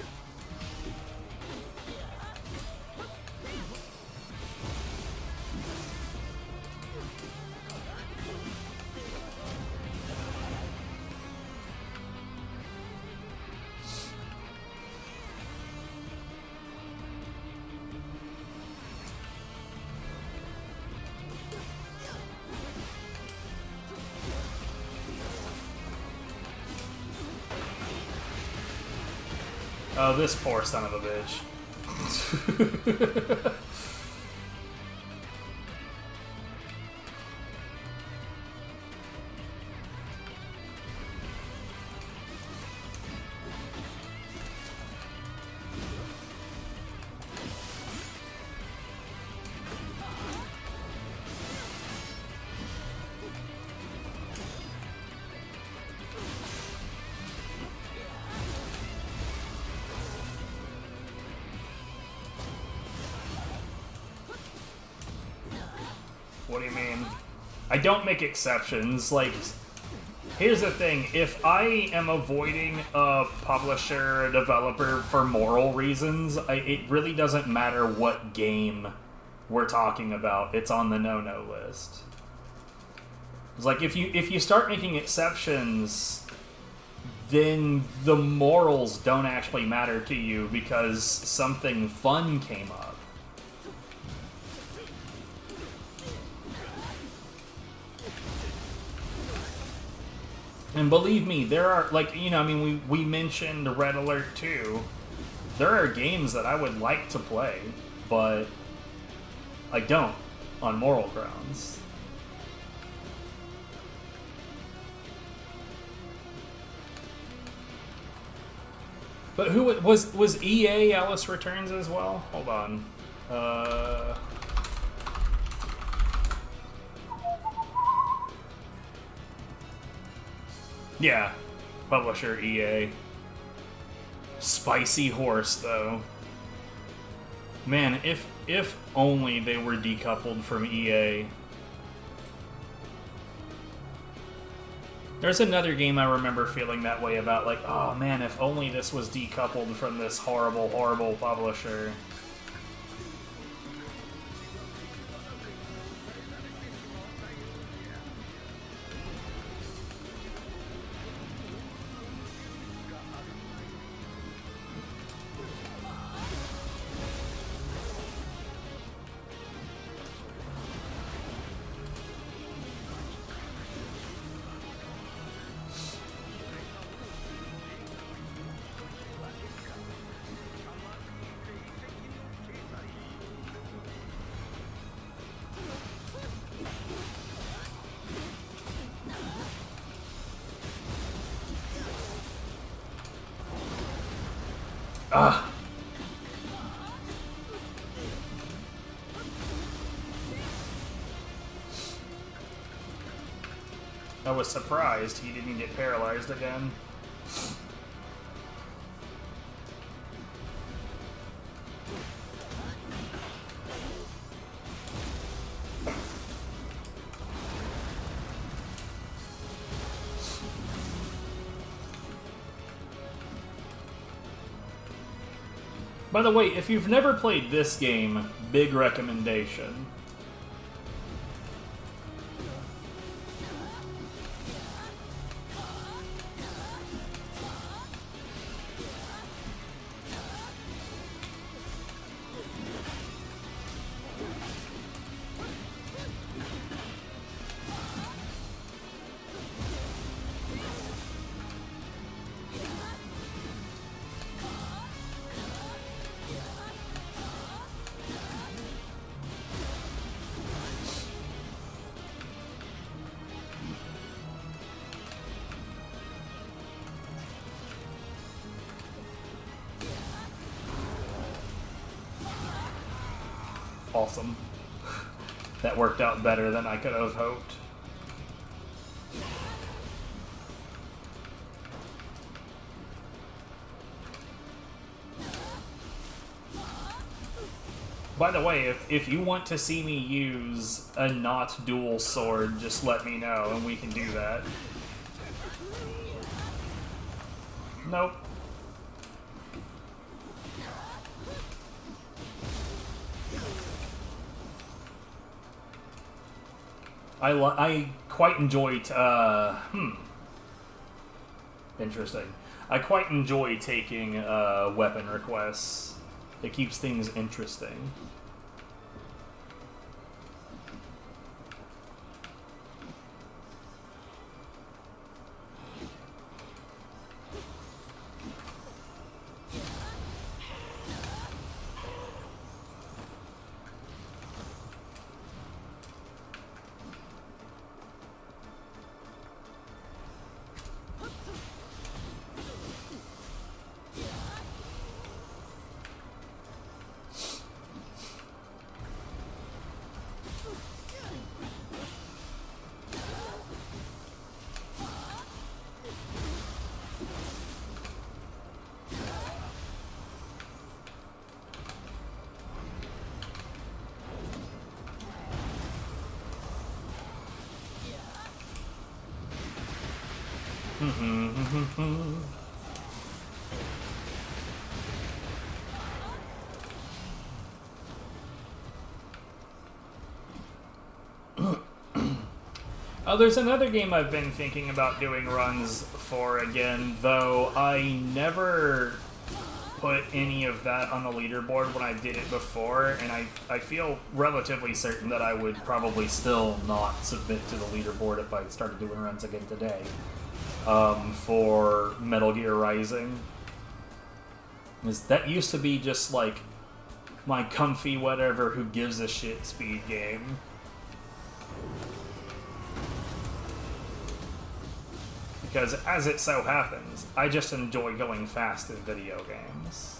Oh, this poor son of a bitch. What do you mean? I don't make exceptions. Like, here's the thing. If I am avoiding a publisher or a developer for moral reasons, it really doesn't matter what game we're talking about. It's on the no-no list. It's like, if you start making exceptions, then the morals don't actually matter to you because something fun came up. And believe me, there are, like, you know, I mean, we mentioned Red Alert 2. There are games that I would like to play, but I don't, on moral grounds. But who was EA Alice Returns as well? Hold on. Yeah, publisher EA. Spicy Horse, though. Man, if only they were decoupled from EA. There's another game I remember feeling that way about, like, oh man, if only this was decoupled from this horrible, horrible publisher. Ah. I was surprised he didn't get paralyzed again. By the way, if you've never played this game, big recommendation. Awesome. That worked out better than I could have hoped. By the way, if you want to see me use a not dual sword, just let me know and we can do that. Nope. I quite enjoy interesting. I quite enjoy taking weapon requests. It keeps things interesting. Oh, there's another game I've been thinking about doing runs for again, though I never put any of that on the leaderboard when I did it before, and I feel relatively certain that I would probably still not submit to the leaderboard if I started doing runs again today. For Metal Gear Rising. That used to be just like my comfy whatever who gives a shit speed game. Because as it so happens, I just enjoy going fast in video games.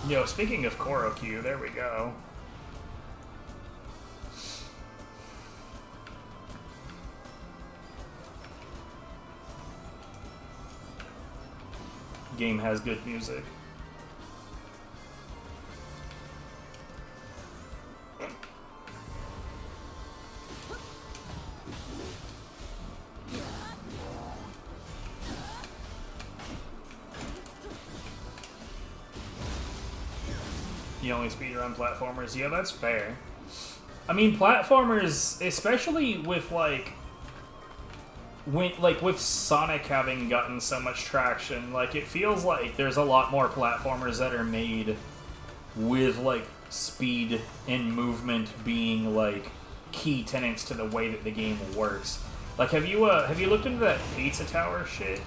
Yo, speaking of Kiryoki, there we go. Game has good music. You only speedrun platformers? Yeah, that's fair. I mean, platformers, especially with with Sonic having gotten so much traction, like, it feels like there's a lot more platformers that are made with, like, speed and movement being, like, key tenets to the way that the game works. Like, have you looked into that Pizza Tower shit?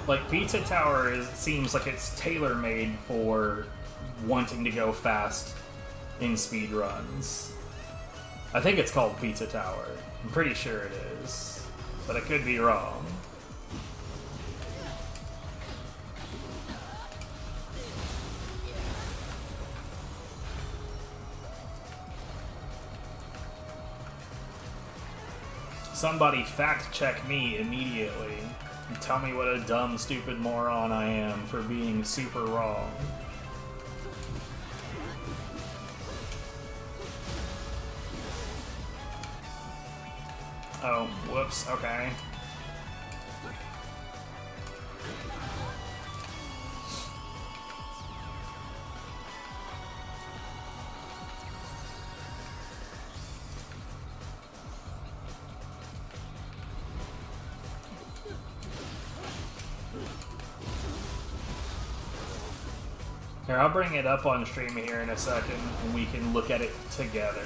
Like, Pizza Tower seems like it's tailor-made for wanting to go fast in speedruns. I think it's called Pizza Tower. I'm pretty sure it is, but I could be wrong. Somebody fact check me immediately and tell me what a dumb, stupid moron I am for being super wrong. Oh, whoops, okay. Here, I'll bring it up on stream here in a second, and we can look at it together.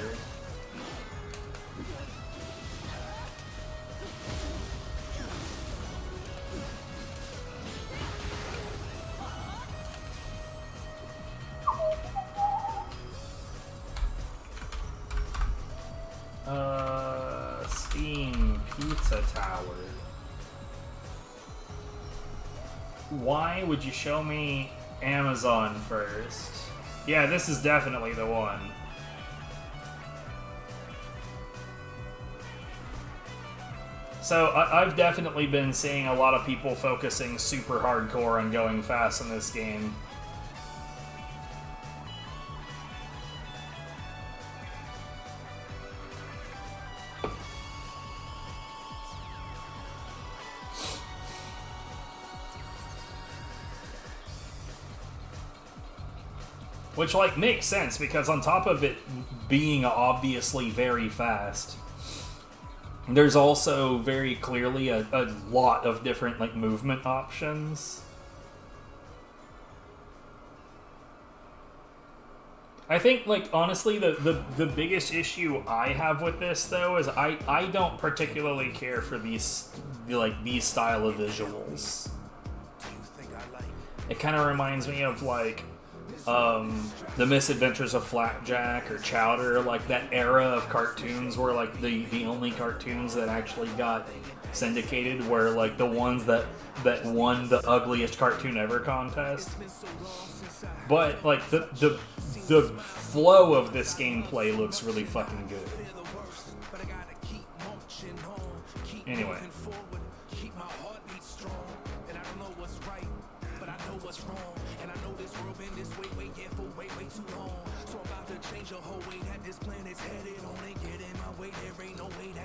Steam Pizza Tower. Why would you show me Amazon first? Yeah, this is definitely the one. So, I've definitely been seeing a lot of people focusing super hardcore on going fast in this game. Which, like, makes sense, because on top of it being obviously very fast, there's also very clearly a lot of different, like, movement options. I think, like, honestly, the biggest issue I have with this, though, is I don't particularly care for these style of visuals. It kind of reminds me of, like, The Misadventures of Flapjack or Chowder, like that era of cartoons where like the only cartoons that actually got syndicated were like the ones that won the ugliest cartoon ever contest. But like the flow of this gameplay looks really fucking good. Anyway.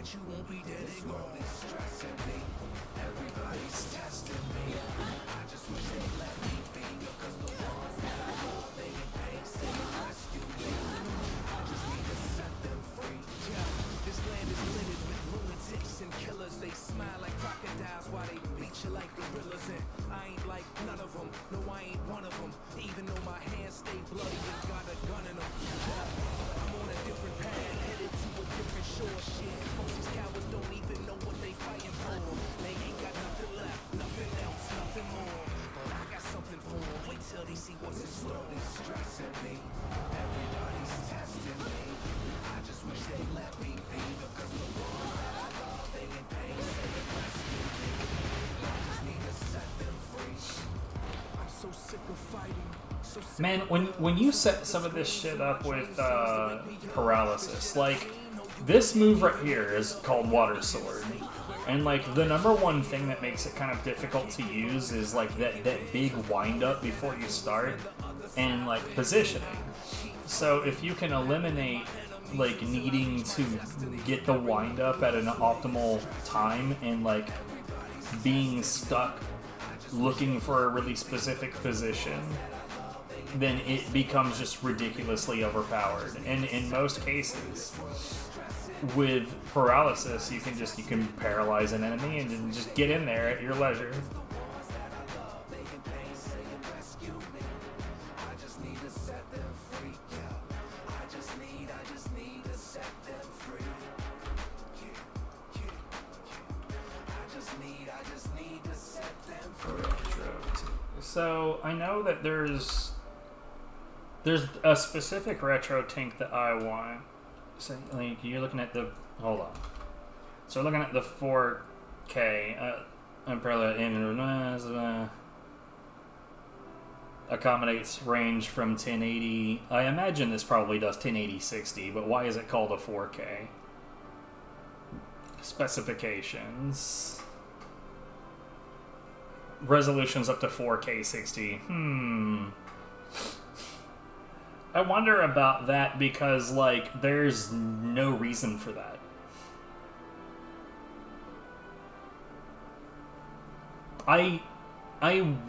You won't be dead and gone. Stressing me. Everybody's testing me. I just wish they let me be, because the ones that I love, they in pain, say rescue me. I just need to set them free. Yeah, this land is littered with lunatics and killers. They smile like crocodiles while they beat you like gorillas. And I ain't like none of them. No, I ain't one of them. Even though my hands stay bloody and got a gun in them. I'm on a different path, headed to a different shore. Shit. These cowards don't even know what they fighting for. They ain't got nothing left, nothing else, nothing more. But I got something for them. Wait till they see what's in store. It's stressing me. Everybody's testing me. I just wish they let me be, because the ones that I love, they in pain, say rescue me. I just need to set them free. I'm so sick of fighting. Man, when you set some of this shit up with paralysis, like this move right here is called Water Sword, and like the number one thing that makes it kind of difficult to use is like that big wind up before you start, and like positioning. So if you can eliminate like needing to get the wind up at an optimal time and like being stuck looking for a really specific position, then it becomes just ridiculously overpowered. And in most cases, with paralysis, you can paralyze an enemy and then just get in there at your leisure. So I know that there's a specific retro tank that I want. So like you're looking at the So we're looking at the 4K. Accommodates range from 1080. I imagine this probably does 1080 60, but why is it called a 4K? Specifications. Resolutions up to 4K 60. I wonder about that because, like, there's no reason for that. I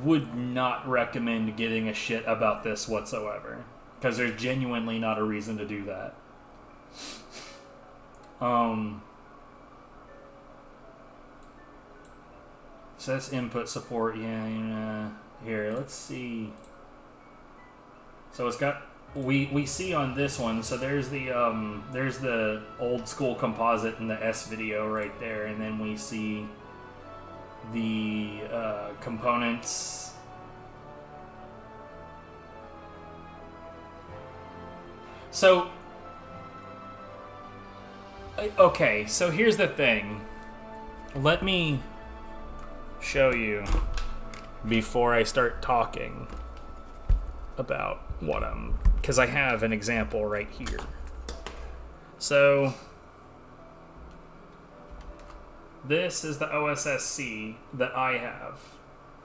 would not recommend giving a shit about this whatsoever. Because there's genuinely not a reason to do that. So that's input support, yeah. Here, let's see. So it's got we see on this one. So there's the old school composite and the S video right there, and then we see the components. So okay, so here's the thing. Let me show you before I start talking about what because I have an example right here. So this is the OSSC that I have.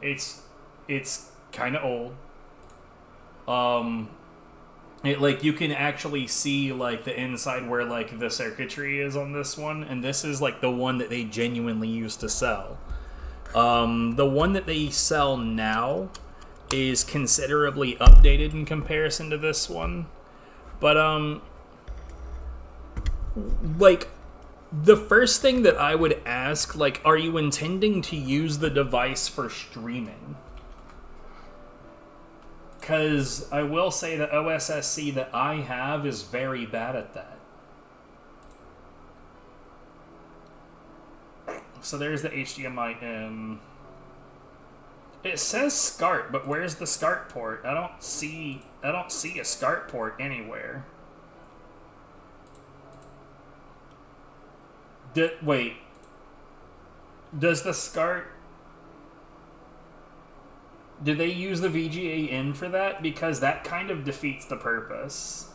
It's kind of old. It, like, you can actually see, like, the inside where, like, the circuitry is on this one, and this is, like, the one that they genuinely used to sell. The one that they sell now is considerably updated in comparison to this one. But, like, the first thing that I would ask, like, are you intending to use the device for streaming? Because I will say the OSSC that I have is very bad at that. So there's the HDMI in. It says SCART, but where's the SCART port? I don't see a SCART port anywhere. Wait. Does the SCART... Do they use the VGA in for that? Because that kind of defeats the purpose.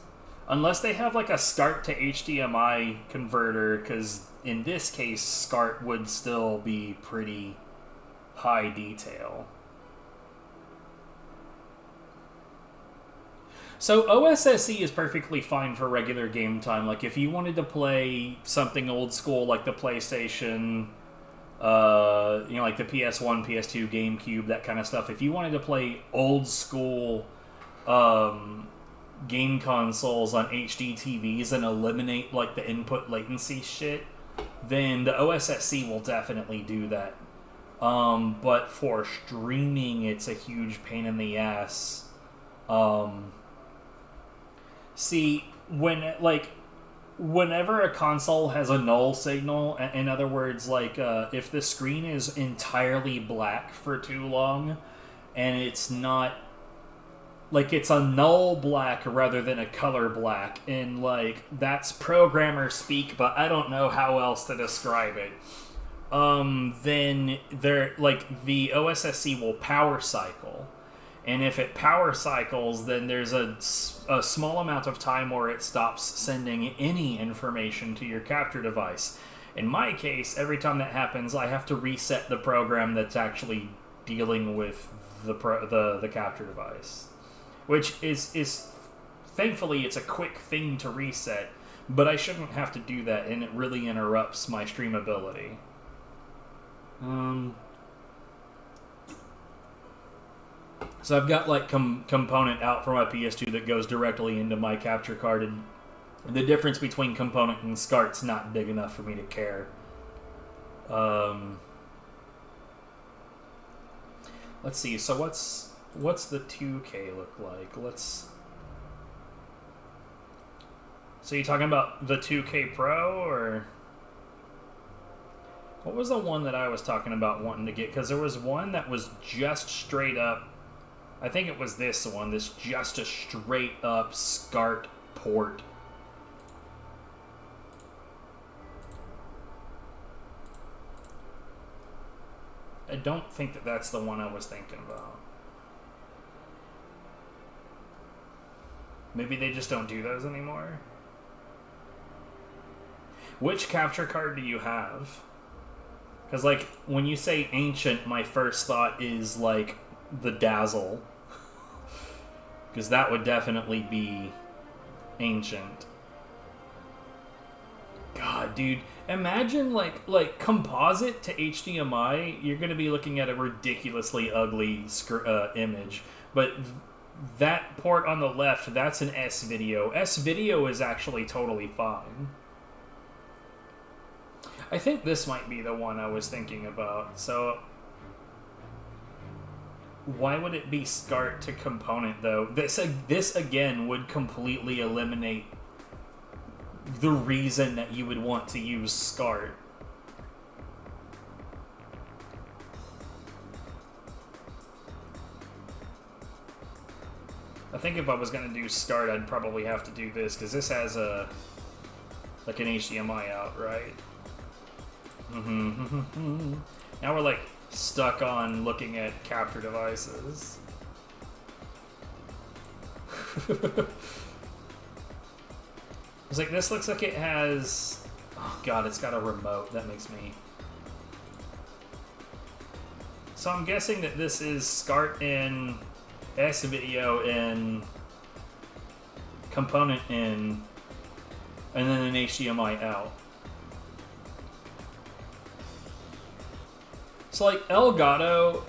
Unless they have like a SCART to HDMI converter, because in this case, SCART would still be pretty high detail. So OSSC is perfectly fine for regular game time. Like if you wanted to play something old school like the PlayStation, like the PS1, PS2, GameCube, that kind of stuff. If you wanted to play old school game consoles on HD TVs and eliminate like the input latency shit, then the OSSC will definitely do that. But for streaming, it's a huge pain in the ass. See, whenever a console has a null signal, in other words, like, if the screen is entirely black for too long, and it's not, like, it's a null black rather than a color black, and, like, that's programmer speak, but I don't know how else to describe it, then the OSSC will power cycle. And if it power cycles, then there's a small amount of time where it stops sending any information to your capture device. In my case, every time that happens, I have to reset the program that's actually dealing with the capture device. Which is thankfully, it's a quick thing to reset, but I shouldn't have to do that, and it really interrupts my streamability. So I've got like component out for my PS2 that goes directly into my capture card, and the difference between component and SCART's not big enough for me to care. Let's see. So what's the 2K look like? So you talking about the 2K Pro, or what was the one that I was talking about wanting to get? Because there was one that was just straight up. I think it was this one. This just a straight up SCART port. I don't think that that's the one I was thinking about. Maybe they just don't do those anymore. Which capture card do you have? Because, like, when you say ancient, my first thought is, like, the Dazzle. Because that would definitely be ancient. God, dude. Imagine, like composite to HDMI, you're going to be looking at a ridiculously ugly image. But that port on the left, that's an S-Video. S-Video is actually totally fine. I think this might be the one I was thinking about. So, why would it be SCART to component, though? This again, would completely eliminate the reason that you would want to use SCART. I think if I was going to do SCART, I'd probably have to do this, because this has a, like, an HDMI out, right? Now we're, like, stuck on looking at capture devices. It's like, this looks like it has... Oh god, it's got a remote. That makes me... So I'm guessing that this is SCART in, S-Video in, component in, and then an HDMI out. So, like, Elgato,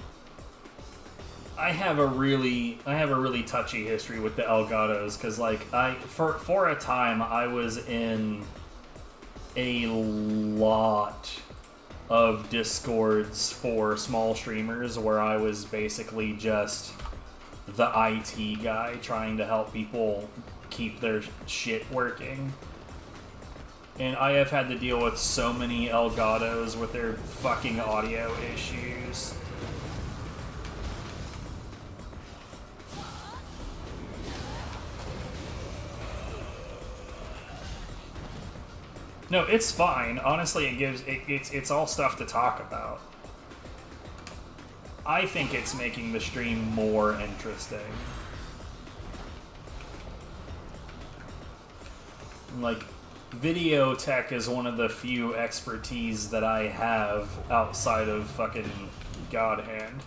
I have a really touchy history with the Elgatos, because, like, for a time I was in a lot of Discords for small streamers where I was basically just the IT guy trying to help people keep their shit working. And I have had to deal with so many Elgatos with their fucking audio issues. No, it's fine. Honestly, it's all stuff to talk about. I think it's making the stream more interesting. Like, video tech is one of the few expertise that I have outside of fucking God Hand.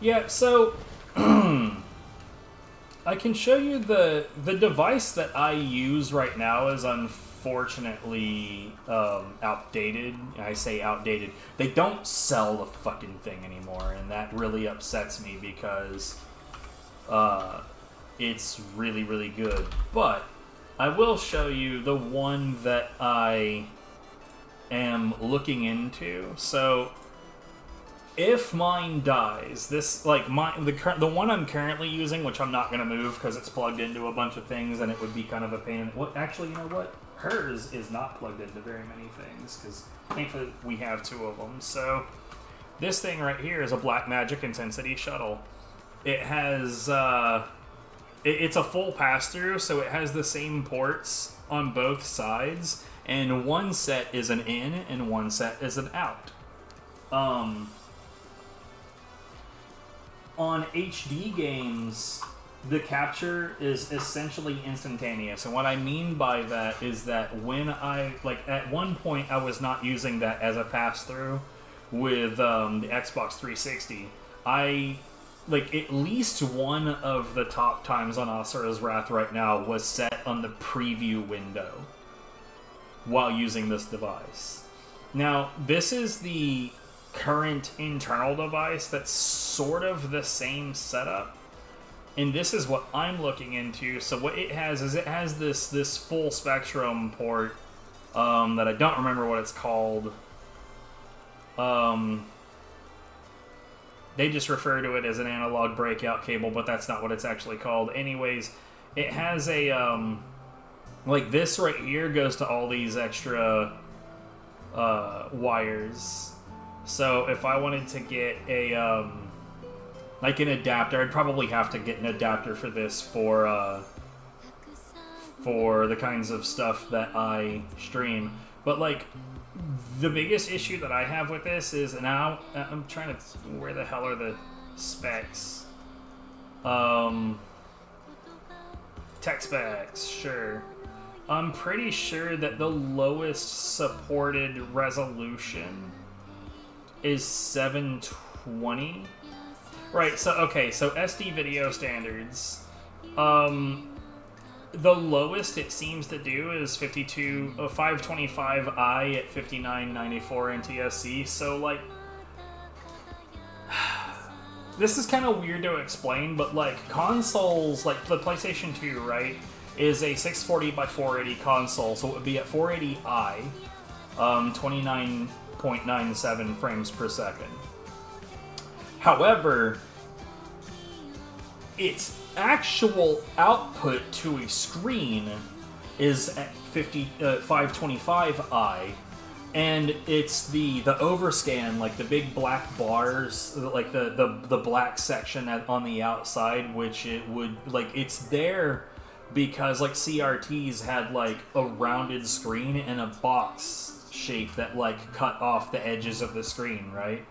Yeah, so I can show you the device that I use right now is unfortunately outdated. I say outdated. They don't sell the fucking thing anymore, and that really upsets me because it's really, really good. But I will show you the one that I am looking into. So if mine dies, this, like, the one I'm currently using, which I'm not going to move because it's plugged into a bunch of things and it would be kind of a pain in... Well, actually, you know what? Hers is not plugged into very many things because thankfully we have two of them. So this thing right here is a Blackmagic Intensity Shuttle. It has... it's a full pass-through, so it has the same ports on both sides, and one set is an in and one set is an out. On HD games, the capture is essentially instantaneous. And what I mean by that is that when at one point I was not using that as a pass-through with the Xbox 360. At least one of the top times on Asura's Wrath right now was set on the preview window while using this device. Now, this is the current internal device that's sort of the same setup, and this is what I'm looking into. So what it has is this full spectrum port that I don't remember what it's called. They just refer to it as an analog breakout cable, but that's not what it's actually called. Anyways, it has a like this right here goes to all these extra wires. So if I wanted to get a Like an adapter. I'd probably have to get an adapter for this for the kinds of stuff that I stream. But like, the biggest issue that I have with this is now I'm trying to, where the hell are the specs? Tech specs, sure. I'm pretty sure that the lowest supported resolution is 720. Right, so okay, so SD video standards. The lowest it seems to do is 525i at 5994 NTSC, so like this is kind of weird to explain, but like consoles, like the PlayStation 2, right, is a 640 by 480 console, so it would be at 480i, 29.97 frames per second. However, its actual output to a screen is at 525i, and it's the overscan, like the big black bars, like the black section on the outside, which it would, like, it's there because like CRTs had like a rounded screen and a box shape that like cut off the edges of the screen, right?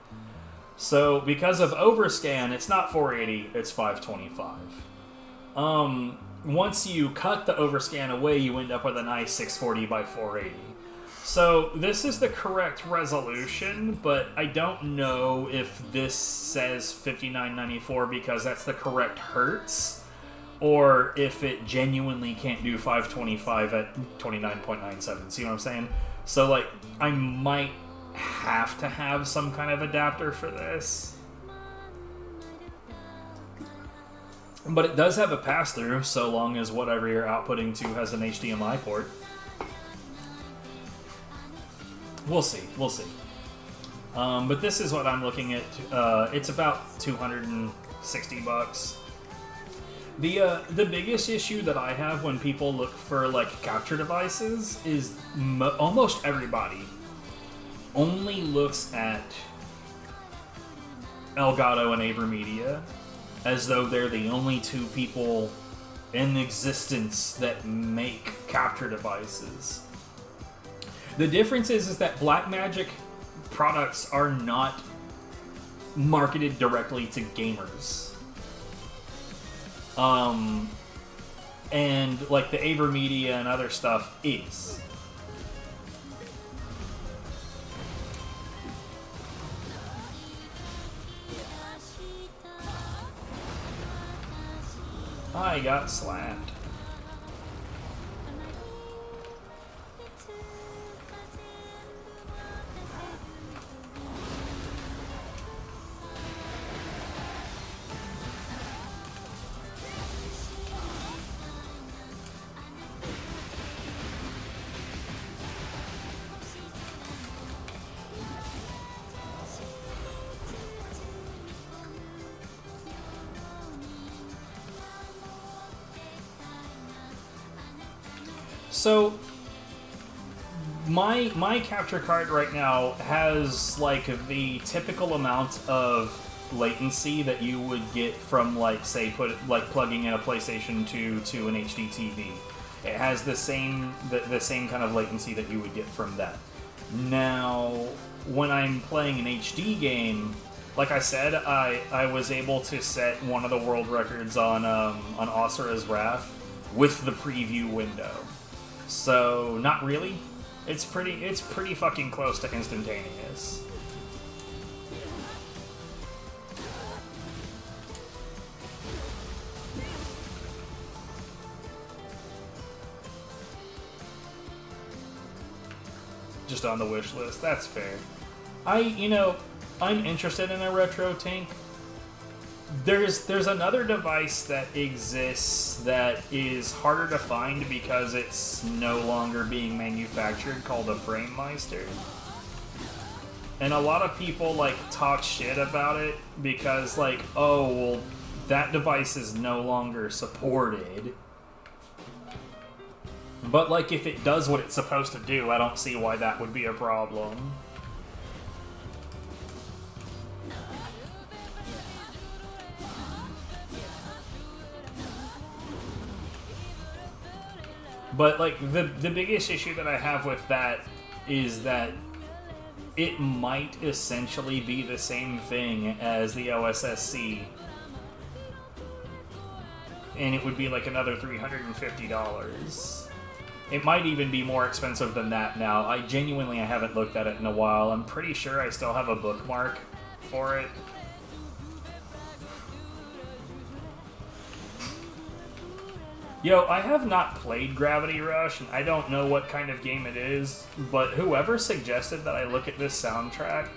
So because of overscan, it's not 480, it's 525. Once you cut the overscan away, you end up with a nice 640 by 480. So this is the correct resolution, but I don't know if this says 5994 because that's the correct hertz, or if it genuinely can't do 525 at 29.97. See what I'm saying? So like, I might have to have some kind of adapter for this. But it does have a pass-through, so long as whatever you're outputting to has an HDMI port. We'll see, we'll see. But this is what I'm looking at. It's about 260 bucks. The biggest issue that I have when people look for like capture devices is almost everybody only looks at Elgato and AverMedia as though they're the only two people in existence that make capture devices. The difference is that Blackmagic products are not marketed directly to gamers. And like the AverMedia and other stuff is. I got slapped. So my capture card right now has like the typical amount of latency that you would get from like say plugging in a PlayStation 2 to an HD TV. It has the same kind of latency that you would get from that. Now, when I'm playing an HD game, like I said, I was able to set one of the world records on Asura's Wrath with the preview window. So, not really. It's pretty fucking close to instantaneous. Just on the wish list. That's fair. I'm interested in a retro tank. There's another device that exists that is harder to find because it's no longer being manufactured, called a Framemeister. And a lot of people like talk shit about it because like, oh, well, that device is no longer supported. But like, if it does what it's supposed to do, I don't see why that would be a problem. But like the biggest issue that I have with that is that it might essentially be the same thing as the OSSC. And it would be like another $350. It might even be more expensive than that now. I haven't looked at it in a while. I'm pretty sure I still have a bookmark for it. Yo, I have not played Gravity Rush, and I don't know what kind of game it is, but whoever suggested that I look at this soundtrack,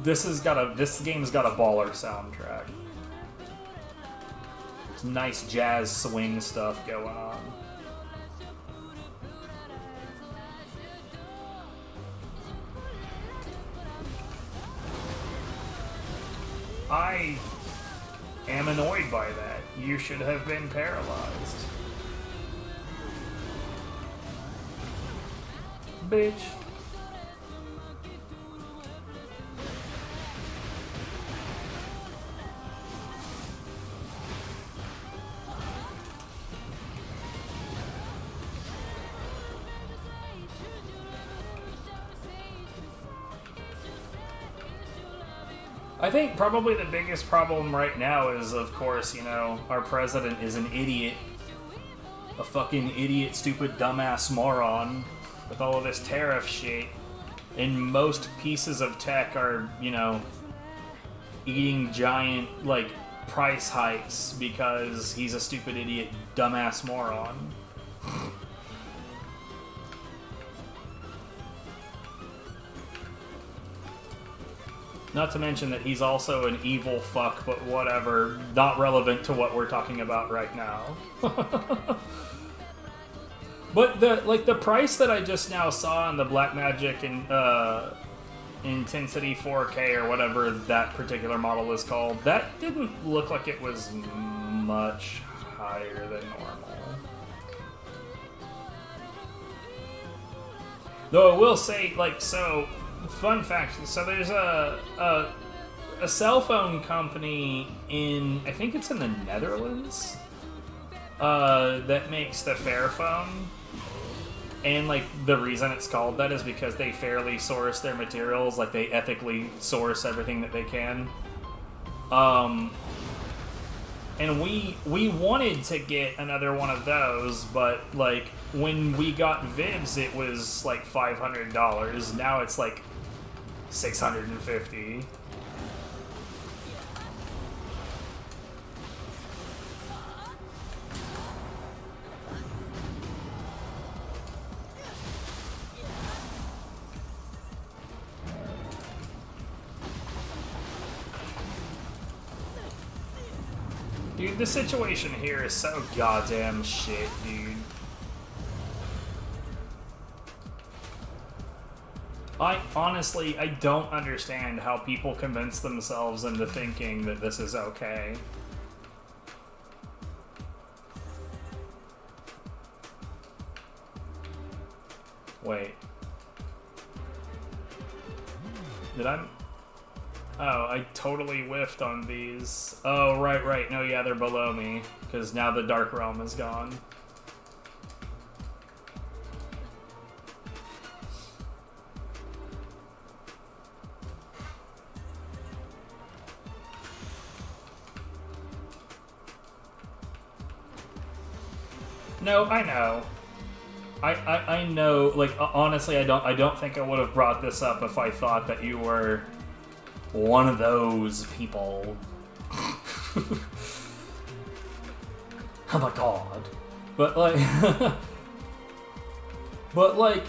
this game's got a baller soundtrack. It's nice jazz swing stuff going on. I am annoyed by that. You should have been paralyzed. Bitch. I think probably the biggest problem right now is, of course, you know, our president is an idiot. A fucking idiot, stupid, dumbass moron with all of this tariff shit. And most pieces of tech are, you know, eating giant, like, price hikes because he's a stupid, idiot, dumbass moron. Not to mention that he's also an evil fuck, but whatever. Not relevant to what we're talking about right now. But the price that I just now saw on the Blackmagic and Intensity 4K or whatever that particular model is called, that didn't look like it was much higher than normal. Though I will say, like, so, fun fact, so there's a cell phone company in, I think it's in the Netherlands, that makes the Fairphone. And, like, the reason it's called that is because they fairly source their materials, like, they ethically source everything that they can. And we wanted to get another one of those, but, like, when we got Vivs, it was, like, $500. Now it's, like, $650. Dude, the situation here is so goddamn shit, dude. I don't understand how people convince themselves into thinking that this is okay. Wait. Did I... Oh, I totally whiffed on these. Oh, right. No, yeah, they're below me, because now the Dark Realm is gone. No, I know. I know, like, honestly, I don't think I would have brought this up if I thought that you were one of those people. Oh my god. But, like,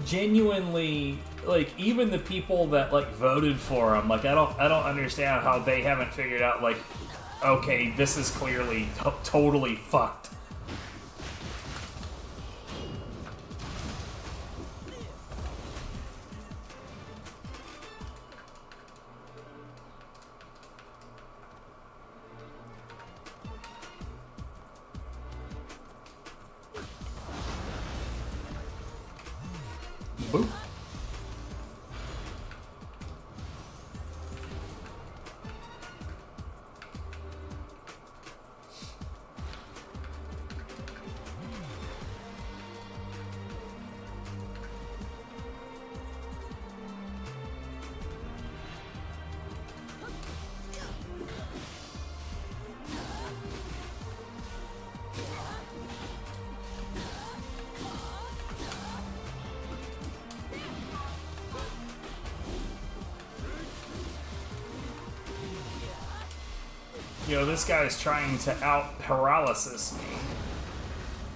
genuinely, like, even the people that, like, voted for him, like, I don't understand how they haven't figured out, like, okay, this is clearly totally fucked. Boop. Yo, this guy's trying to out-paralysis me.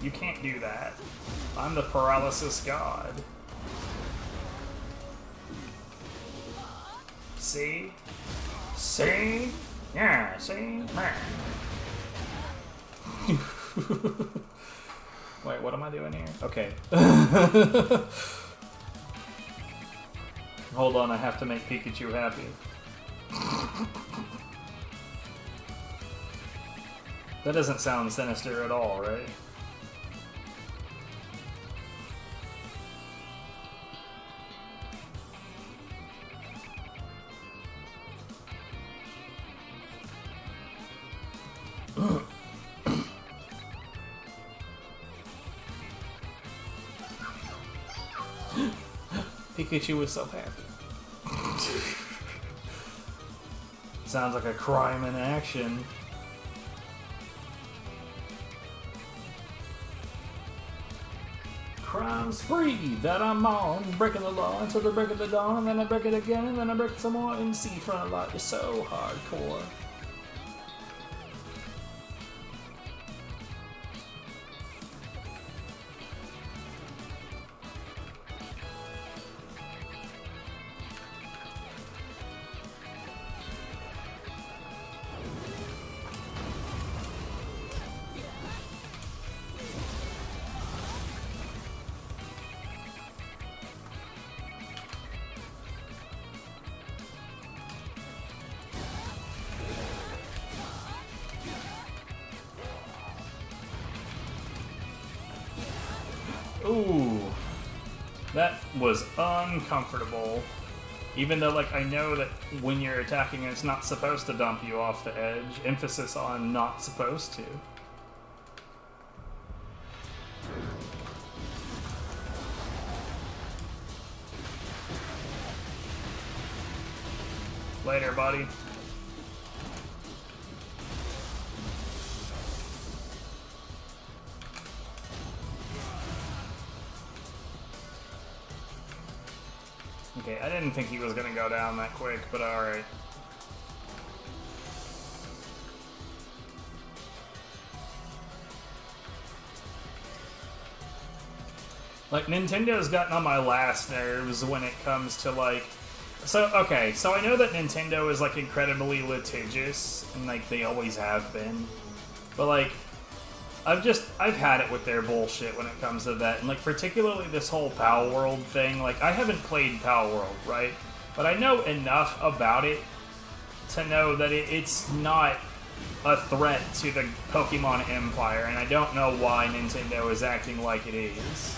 You can't do that. I'm the paralysis god. See? See? Yeah, see? Wait, what am I doing here? Okay. Hold on, I have to make Pikachu happy. That doesn't sound sinister at all, right? Pikachu was so happy. Sounds like a crime in action. Crime spree that I'm on, breaking the law until the break of the dawn, and then I break it again, and then I break it some more in seafront a lot. You're so hardcore. Ooh, that was uncomfortable. Even though, like, I know that when you're attacking, it's not supposed to dump you off the edge. Emphasis on not supposed to. Later, buddy. Okay, I didn't think he was gonna go down that quick, but alright. Like, Nintendo's gotten on my last nerves when it comes to, like... So, okay, so I know that Nintendo is, like, incredibly litigious, and, like, they always have been. But, like, I've had it with their bullshit when it comes to that, and, like, particularly this whole Pal World thing. Like, I haven't played Pal World, right? But I know enough about it to know that it's not a threat to the Pokemon Empire, and I don't know why Nintendo is acting like it is.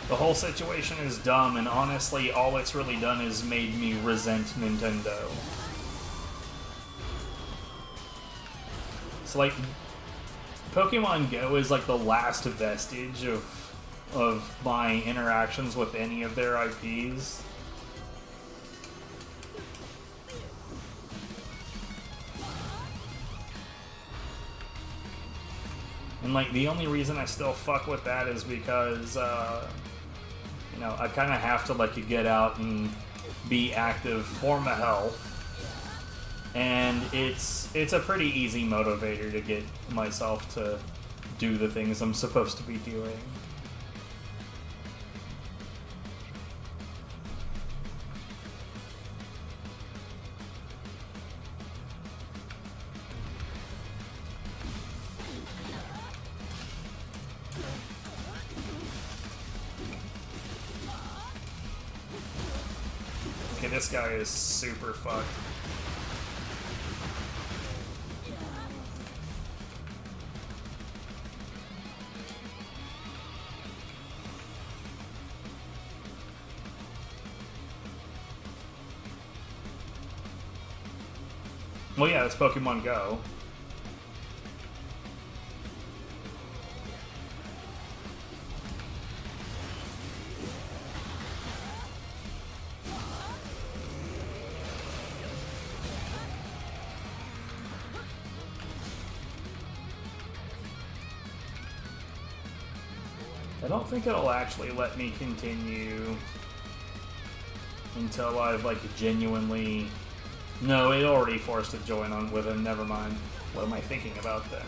The whole situation is dumb, and honestly, all it's really done is made me resent Nintendo. It's like, Pokemon Go is like the last vestige of my interactions with any of their IPs. And like, the only reason I still fuck with that is because, you know, I kind of have to let you get out and be active for my health. And it's a pretty easy motivator to get myself to do the things I'm supposed to be doing. Okay, this guy is super fucked. Well, yeah, it's Pokemon Go. I don't think it'll actually let me continue until I've like genuinely. No, it already forced a join on with him. Never mind. What am I thinking about then?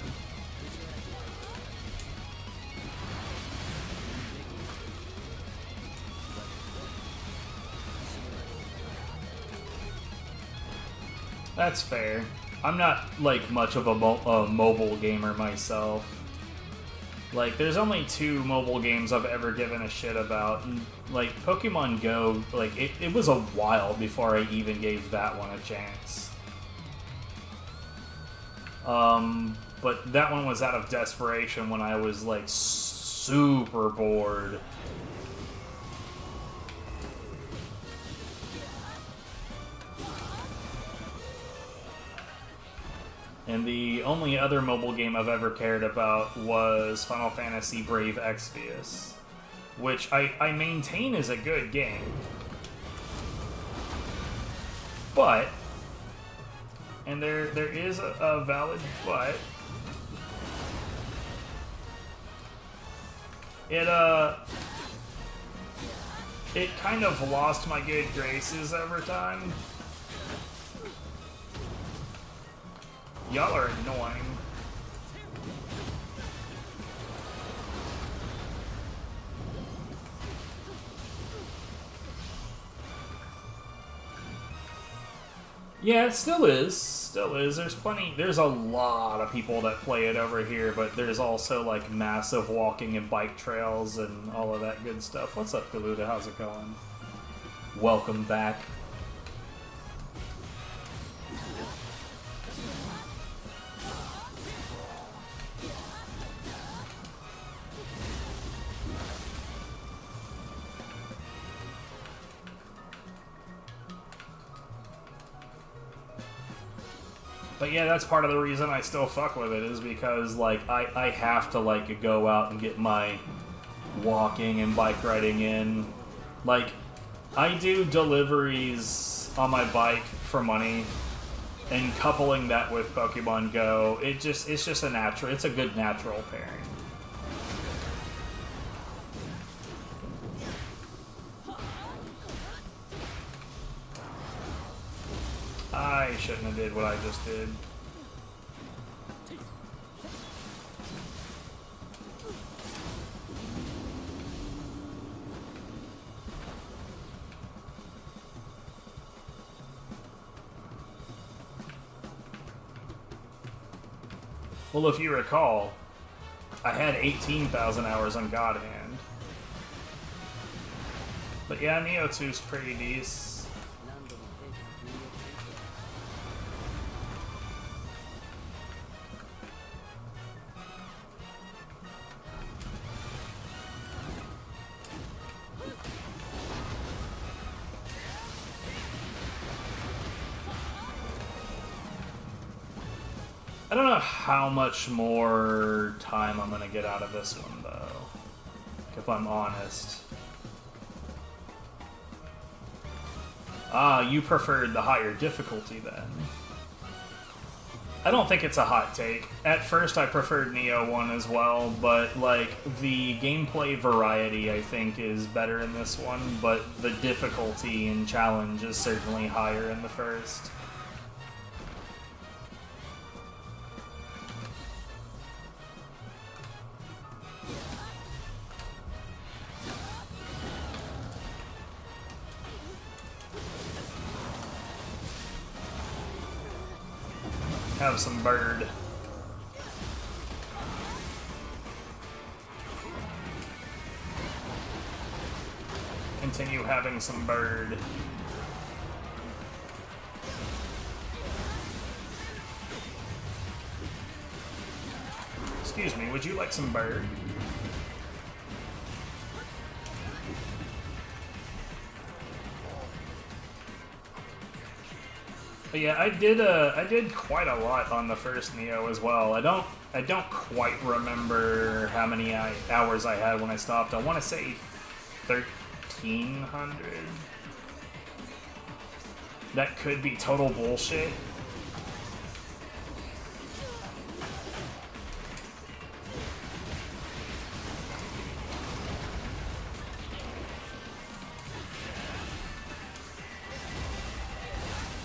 That's fair. I'm not like much of a mobile gamer myself. Like, there's only 2 mobile games I've ever given a shit about. And, like, Pokemon Go, like, it was a while before I even gave that one a chance. But that one was out of desperation when I was, like, super bored. And the only other mobile game I've ever cared about was Final Fantasy Brave Exvius, which I maintain is a good game. But, and there is a valid but, it kind of lost my good graces over time. Y'all are annoying. Yeah, it still is. Still is. There's a lot of people that play it over here, but there's also like massive walking and bike trails and all of that good stuff. What's up, Galuda? How's it going? Welcome back. But yeah, that's part of the reason I still fuck with it, is because, like, I have to, like, go out and get my walking and bike riding in. Like, I do deliveries on my bike for money, and coupling that with Pokemon Go, it's just it's a good natural pairing. I shouldn't have did what I just did. Well, if you recall, I had 18,000 hours on God Hand. But yeah, Nioh 2's pretty decent. I don't know how much more time I'm gonna get out of this one, though, if I'm honest. Ah, you preferred the higher difficulty, then. I don't think it's a hot take. At first, I preferred Nioh 1 as well, but, like, the gameplay variety, I think, is better in this one, but the difficulty and challenge is certainly higher in the first. Have some bird. Continue having some bird. Excuse me, would you like some bird? But yeah, I did quite a lot on the first Nioh as well. I don't quite remember how many hours I had when I stopped. I want to say 1,300. That could be total bullshit.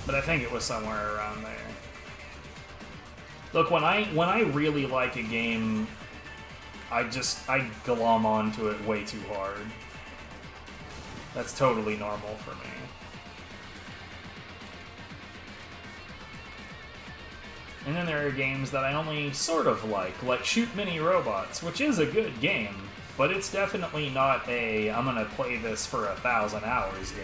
but I think it was somewhere around there. Look, when I really like a game, I glom onto it way too hard. That's totally normal for me. And then there are games that I only sort of like Shoot Mini Robots, which is a good game, but it's definitely not a I'm gonna play this for 1,000 hours game.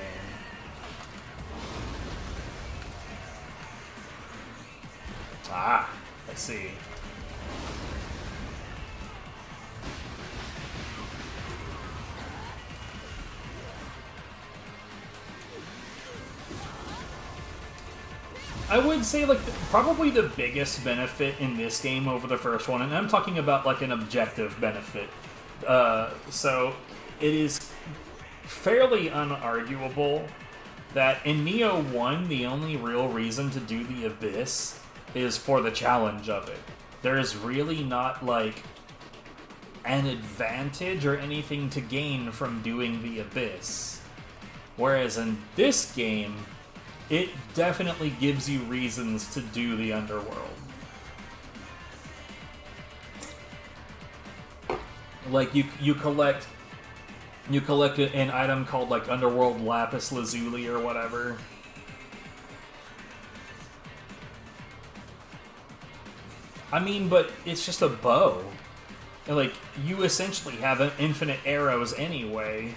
Ah, I see. I would say, like, probably the biggest benefit in this game over the first one, and I'm talking about, like, an objective benefit. So, it is fairly unarguable that in Nioh 1, the only real reason to do the Abyss is for the challenge of it. There is really not, like, an advantage or anything to gain from doing the Abyss. Whereas in this game, it definitely gives you reasons to do the Underworld. Like, you collect an item called, like, Underworld Lapis Lazuli or whatever. I mean, but it's just a bow. And, like, you essentially have infinite arrows anyway.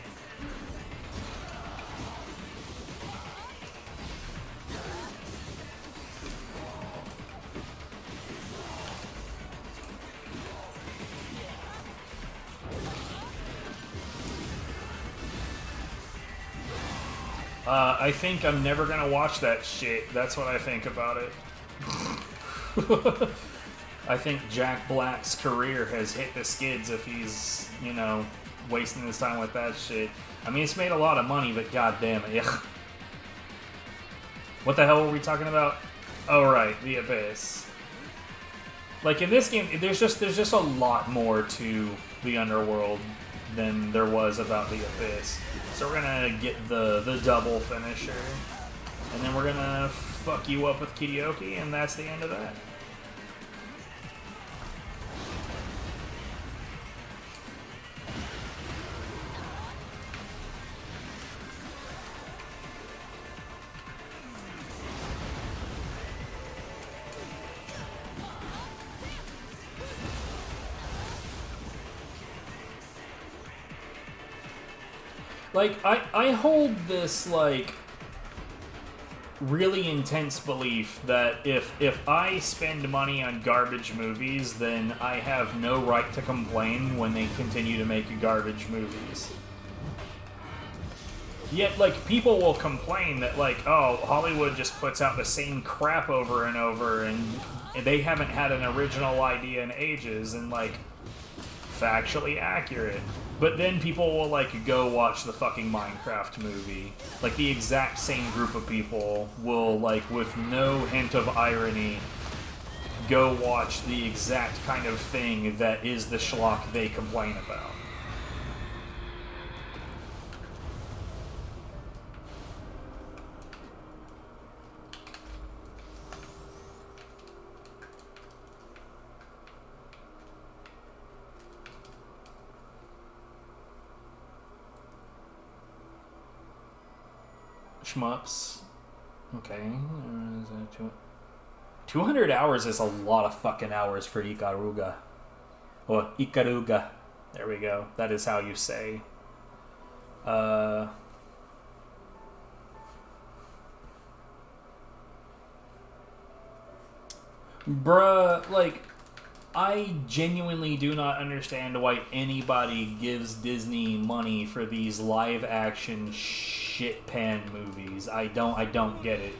I think I'm never gonna watch that shit. That's what I think about it. I think Jack Black's career has hit the skids if he's, you know, wasting his time with that shit. I mean, it's made a lot of money, but goddamn it. What the hell were we talking about? Oh, right, the Abyss. Like, in this game, there's just a lot more to the Underworld than there was about the Abyss. So we're gonna get the double finisher, and then we're gonna fuck you up with Kiryoki, and that's the end of that. Like, I hold this, like, really intense belief that if I spend money on garbage movies, then I have no right to complain when they continue to make garbage movies. Yet, like, people will complain that, like, oh, Hollywood just puts out the same crap over and over, and they haven't had an original idea in ages, and, like, factually accurate. But then people will, like, go watch the fucking Minecraft movie. Like, the exact same group of people will, like, with no hint of irony, go watch the exact kind of thing that is the schlock they complain about. Shmups. Okay. 200 hours is a lot of fucking hours for Ikaruga. Or Ikaruga. There we go. That is how you say. Bruh, like, I genuinely do not understand why anybody gives Disney money for these live-action shitpan movies. I don't get it.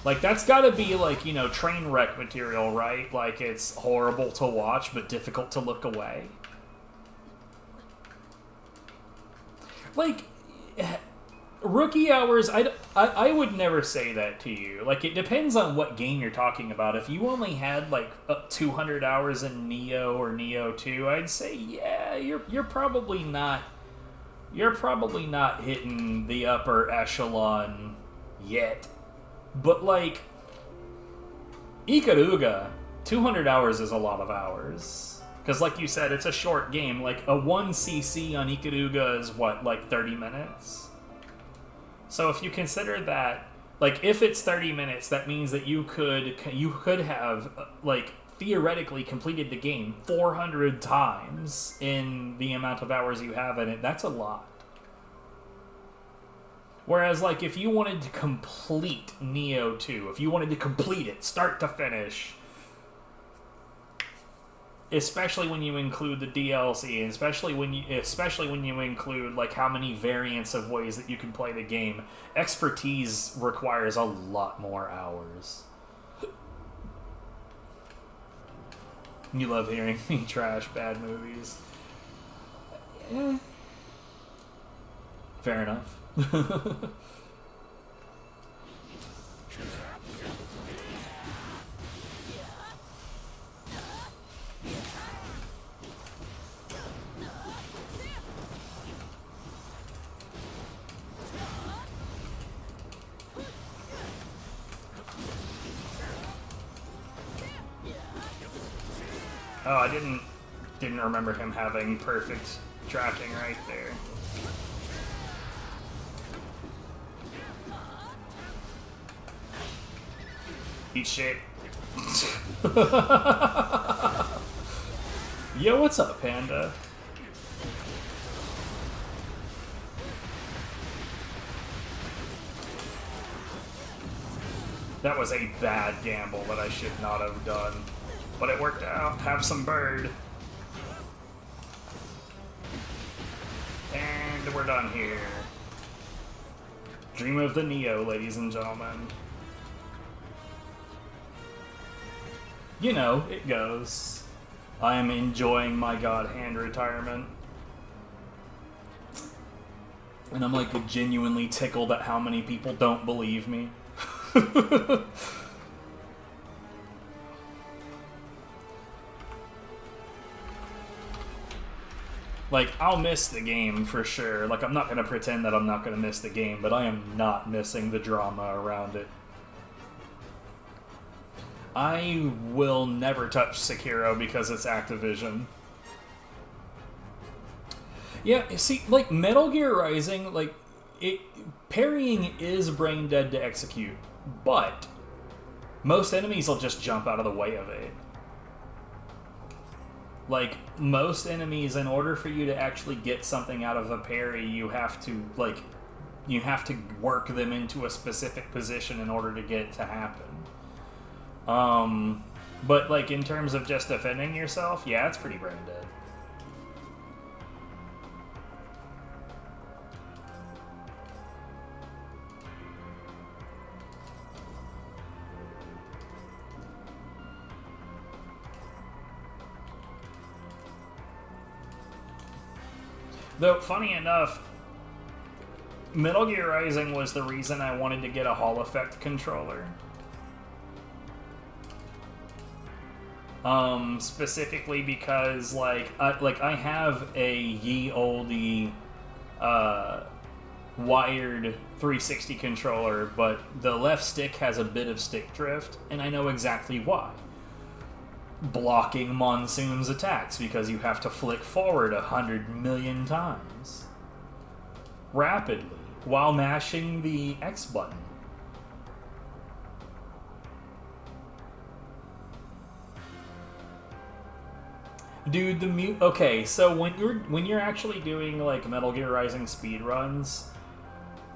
Like, that's gotta be, like, you know, train wreck material, right? Like, it's horrible to watch, but difficult to look away. Like, rookie hours, I would never say that to you. Like, it depends on what game you're talking about. If you only had, like, 200 hours in Nioh or Nioh 2, I'd say, yeah, you're probably not hitting the upper echelon yet. But, like, Ikaruga, 200 hours is a lot of hours. Because, like you said, it's a short game. Like, a 1cc on Ikaruga is, what, like 30 minutes? So if you consider that, like, if it's 30 minutes, that means that you could have, like, theoretically completed the game 400 times in the amount of hours you have in it. That's a lot. Whereas, like, if you wanted to complete Nioh 2, if you wanted to complete it, start to finish, especially when you include the DLC, and especially when you include, like, how many variants of ways that you can play the game, expertise requires a lot more hours. You love hearing me trash bad movies. Fair enough. Oh, I didn't remember him having perfect tracking right there. Eat shit. Yo, what's up, Panda? That was a bad gamble that I should not have done. But it worked out. Have some bird. And we're done here. Dream of the Nioh, ladies and gentlemen. You know, it goes. I am enjoying my God Hand retirement. And I'm like genuinely tickled at how many people don't believe me. Like, I'll miss the game for sure. Like, I'm not going to pretend that I'm not going to miss the game, but I am not missing the drama around it. I will never touch Sekiro because it's Activision. Yeah, see, like, Metal Gear Rising, like, parrying is brain dead to execute, but most enemies will just jump out of the way of it. Like, most enemies, in order for you to actually get something out of a parry, you have to work them into a specific position in order to get it to happen. But, like, in terms of just defending yourself, yeah, it's pretty brain dead. Though, funny enough, Metal Gear Rising was the reason I wanted to get a Hall Effect controller. Specifically because, I have a ye olde wired 360 controller, but the left stick has a bit of stick drift, and I know exactly why. Blocking Monsoon's attacks, because you have to flick forward 100 million times rapidly while mashing the X button. Dude, okay, so when you're actually doing, like, Metal Gear Rising speedruns,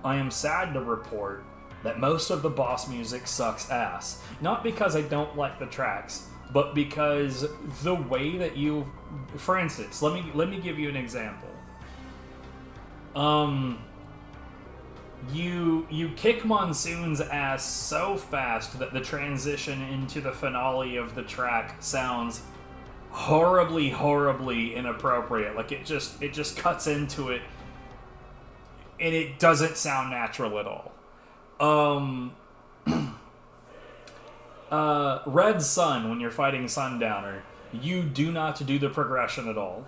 I am sad to report that most of the boss music sucks ass. Not because I don't like the tracks, but because the way that you... For instance, let me give you an example. You kick Monsoon's ass so fast that the transition into the finale of the track sounds horribly, horribly inappropriate. Like, it just cuts into it, and it doesn't sound natural at all. Red Sun, when you're fighting Sundowner, you do not do the progression at all.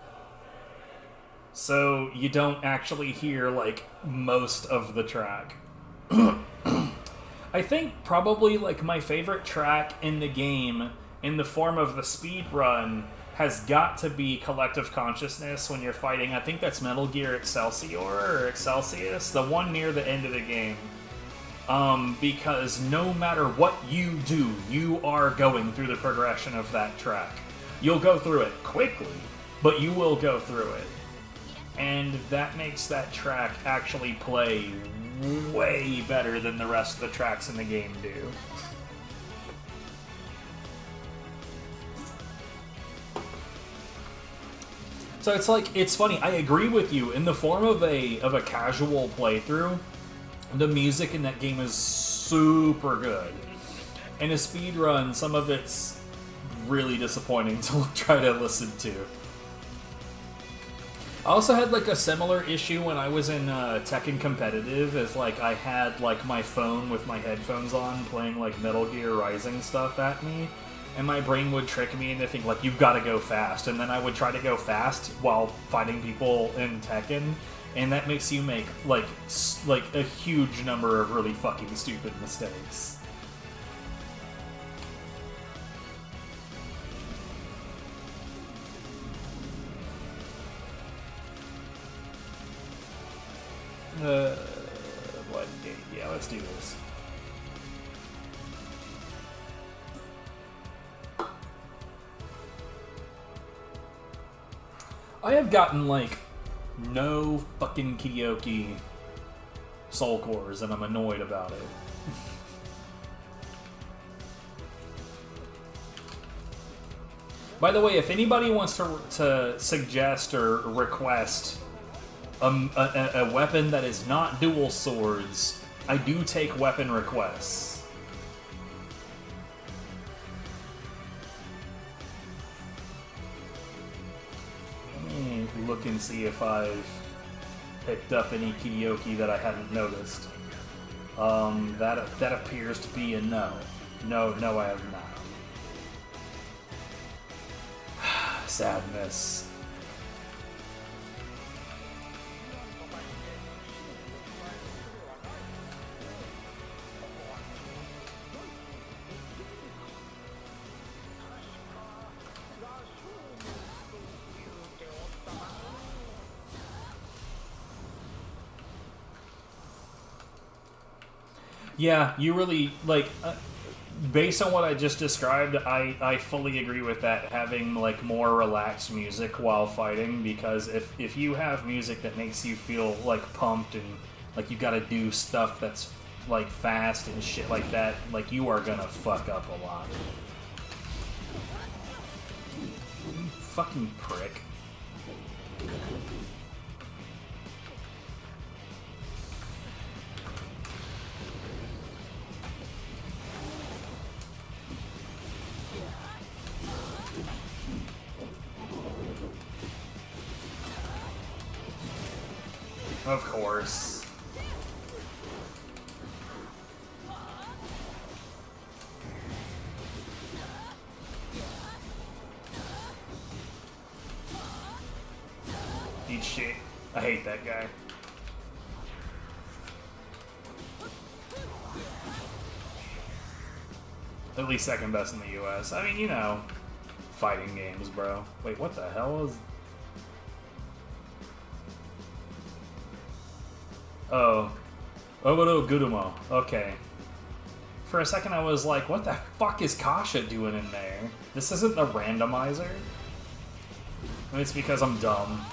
So you don't actually hear, like, most of the track. I think probably like my favorite track in the game, in the form of the speed run, has got to be Collective Consciousness when you're fighting. I think that's Metal Gear Excelsior or Excelsius, the one near the end of the game. Because no matter what you do, you are going through the progression of that track. You'll go through it quickly, but you will go through it. And that makes that track actually play way better than the rest of the tracks in the game do. So it's like, it's funny, I agree with you. In the form of a casual playthrough, the music in that game is super good. In a speedrun, some of it's really disappointing to try to listen to. I also had like a similar issue when I was in Tekken Competitive, as like I had like my phone with my headphones on playing like Metal Gear Rising stuff at me, and my brain would trick me into thinking like, you've got to go fast, and then I would try to go fast while fighting people in Tekken, and that makes you make like a huge number of really fucking stupid mistakes. What game? Yeah, let's do this. I have gotten, like, no fucking Kiryoki soul cores, and I'm annoyed about it. By the way, if anybody wants to suggest or request a weapon that is not dual swords, I do take weapon requests. Let me look and see if I've picked up any Kiryoki that I hadn't noticed. That appears to be a no. No, I have not. Sadness. Yeah, you really, like, based on what I just described, I fully agree with that, having, like, more relaxed music while fighting, because if you have music that makes you feel, like, pumped and, like, you gotta do stuff that's, like, fast and shit like that, like, you are gonna fuck up a lot. You fucking prick. Of course. Eat shit. I hate that guy. At least second best in the US. I mean, you know, fighting games, bro. Wait, what the hell is... Oh. Oboro Gurumo. Okay. For a second I was like, what the fuck is Kasha doing in there? This isn't the randomizer? I mean, it's because I'm dumb.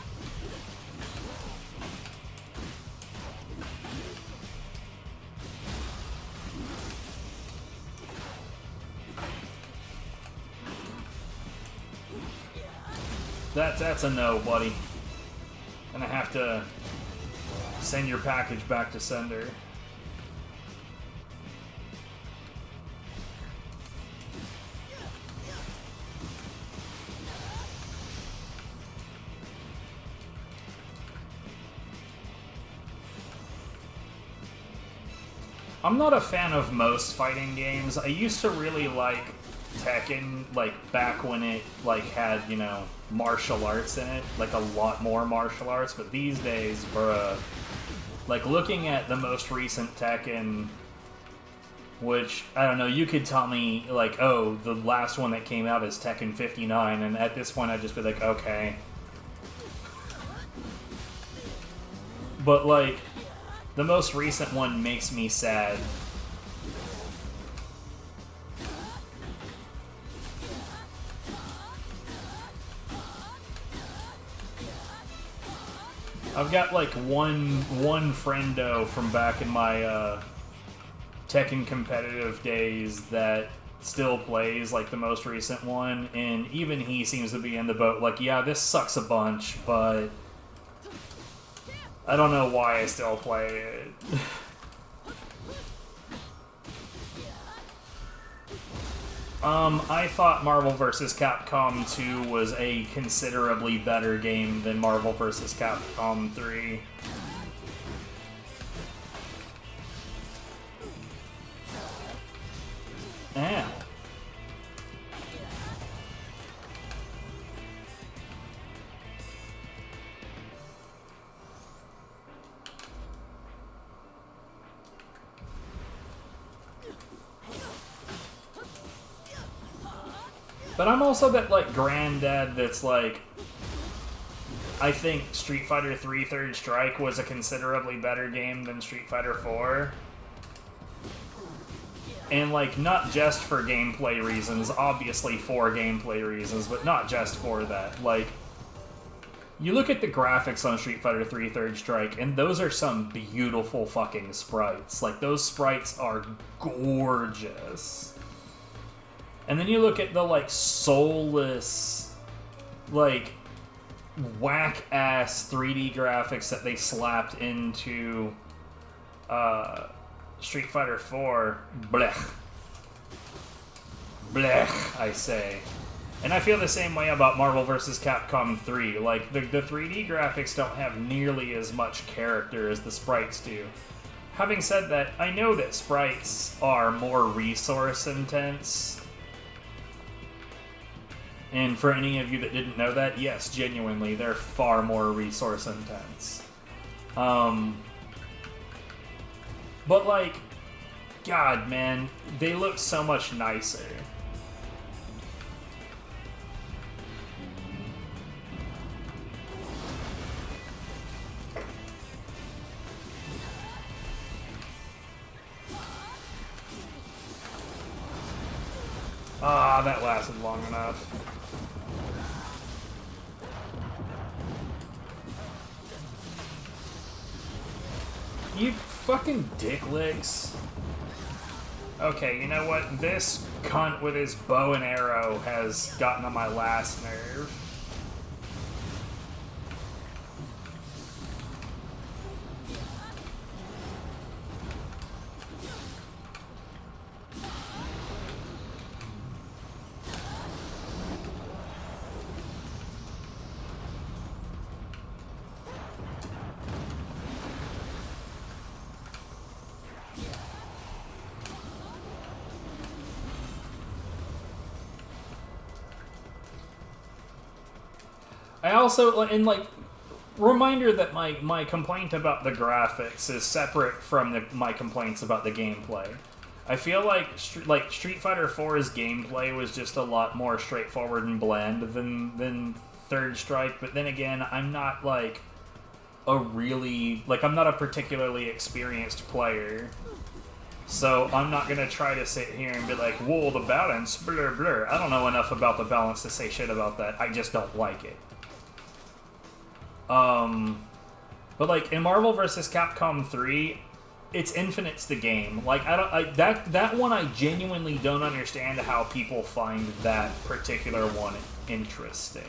That's a no, buddy. And I have to send your package back to sender. I'm not a fan of most fighting games. I used to really like Tekken, like back when it like had, you know, martial arts in it, like a lot more martial arts, but these days, bruh, like looking at the most recent Tekken, Which, I don't know, you could tell me, like, oh, the last one that came out is Tekken 59, and at this point I'd just be like, okay. But, like, the most recent one makes me sad. I've got, like, one friendo from back in my, Tekken competitive days that still plays, like, the most recent one, and even he seems to be in the boat, like, yeah, this sucks a bunch, but I don't know why I still play it. I thought Marvel vs. Capcom 2 was a considerably better game than Marvel vs. Capcom 3. Ow. But I'm also that, like, granddad that's like, I think Street Fighter 3 Third Strike was a considerably better game than Street Fighter 4. And, like, not just for gameplay reasons, obviously for gameplay reasons, but not just for that. Like, you look at the graphics on Street Fighter 3 Third Strike, and those are some beautiful fucking sprites. Like, those sprites are gorgeous. And then you look at the, like, soulless, like, whack-ass 3D graphics that they slapped into, Street Fighter 4, blech. Blech, I say. And I feel the same way about Marvel vs. Capcom 3. Like, the 3D graphics don't have nearly as much character as the sprites do. Having said that, I know that sprites are more resource intense. And for any of you that didn't know that, yes, genuinely, they're far more resource intense. But, like, God, man, they look so much nicer. Ah, that lasted long enough. You fucking dick licks. Okay, you know what? This cunt with his bow and arrow has gotten on my last nerve. I also, and like, reminder that my complaint about the graphics is separate from my complaints about the gameplay. I feel like Street Fighter 4's gameplay was just a lot more straightforward and bland than Third Strike, but then again, I'm not like I'm not a particularly experienced player. So I'm not going to try to sit here and be like, whoa, the balance, blur, blur. I don't know enough about the balance to say shit about that. I just don't like it. But like in Marvel vs. Capcom 3, it's Infinite's the game. Like that one I genuinely don't understand how people find that particular one interesting.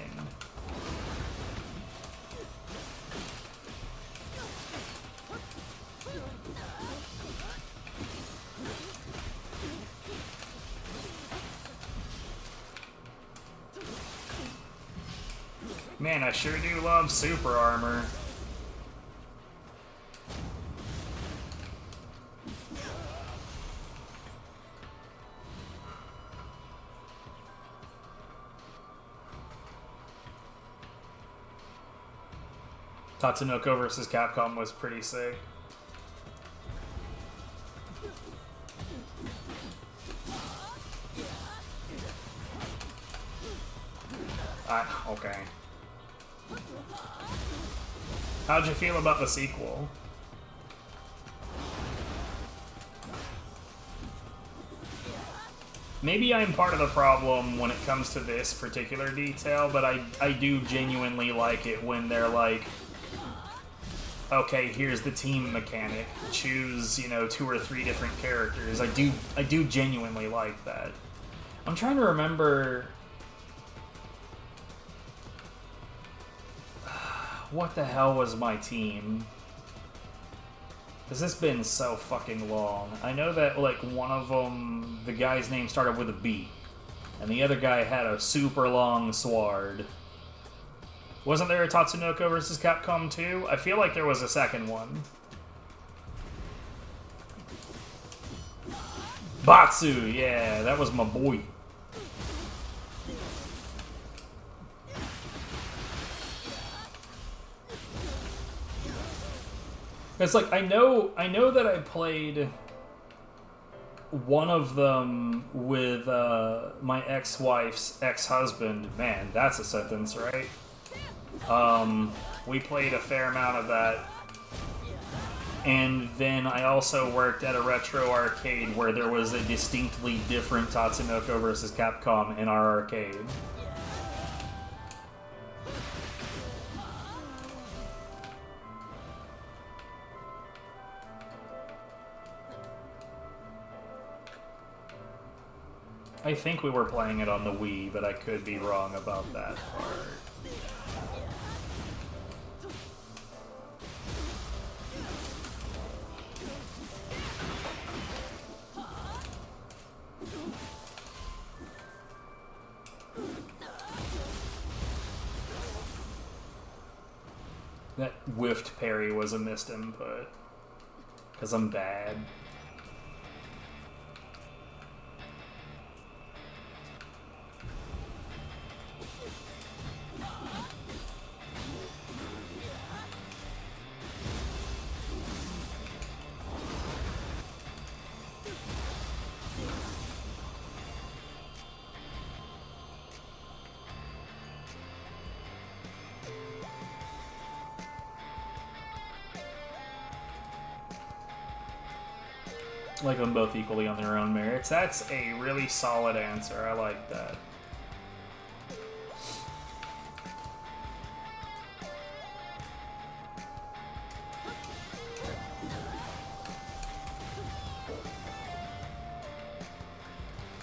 Man, I sure do love super armor. Tatsunoko vs. Capcom was pretty sick. Okay. How'd you feel about the sequel? Maybe I'm part of the problem when it comes to this particular detail, but I do genuinely like it when they're like, okay, here's the team mechanic. Choose, you know, 2 or 3 different characters. I do genuinely like that. I'm trying to remember what the hell was my team? Because it's been so fucking long. I know that, like, one of them, the guy's name started with a B. And the other guy had a super long sword. Wasn't there a Tatsunoko vs. Capcom 2? I feel like there was a second one. Batsu, yeah, that was my boy. It's like, I know that I played one of them with my ex-wife's ex-husband. Man, that's a sentence, right? We played a fair amount of that. And then I also worked at a retro arcade where there was a distinctly different Tatsunoko vs. Capcom in our arcade. I think we were playing it on the Wii, but I could be wrong about that part. That whiffed parry was a missed input. Because I'm bad. Like them both equally on their own merits. That's a really solid answer. I like that.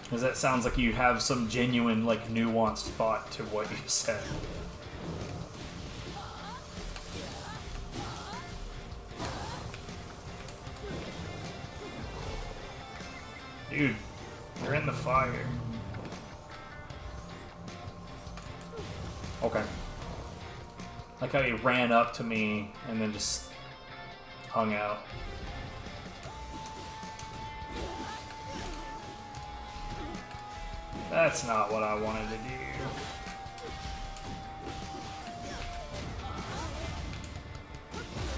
Because that sounds like you have some genuine, like, nuanced thought to what you said. Dude, you're in the fire. Okay. Like how he ran up to me and then just hung out. That's not what I wanted to do.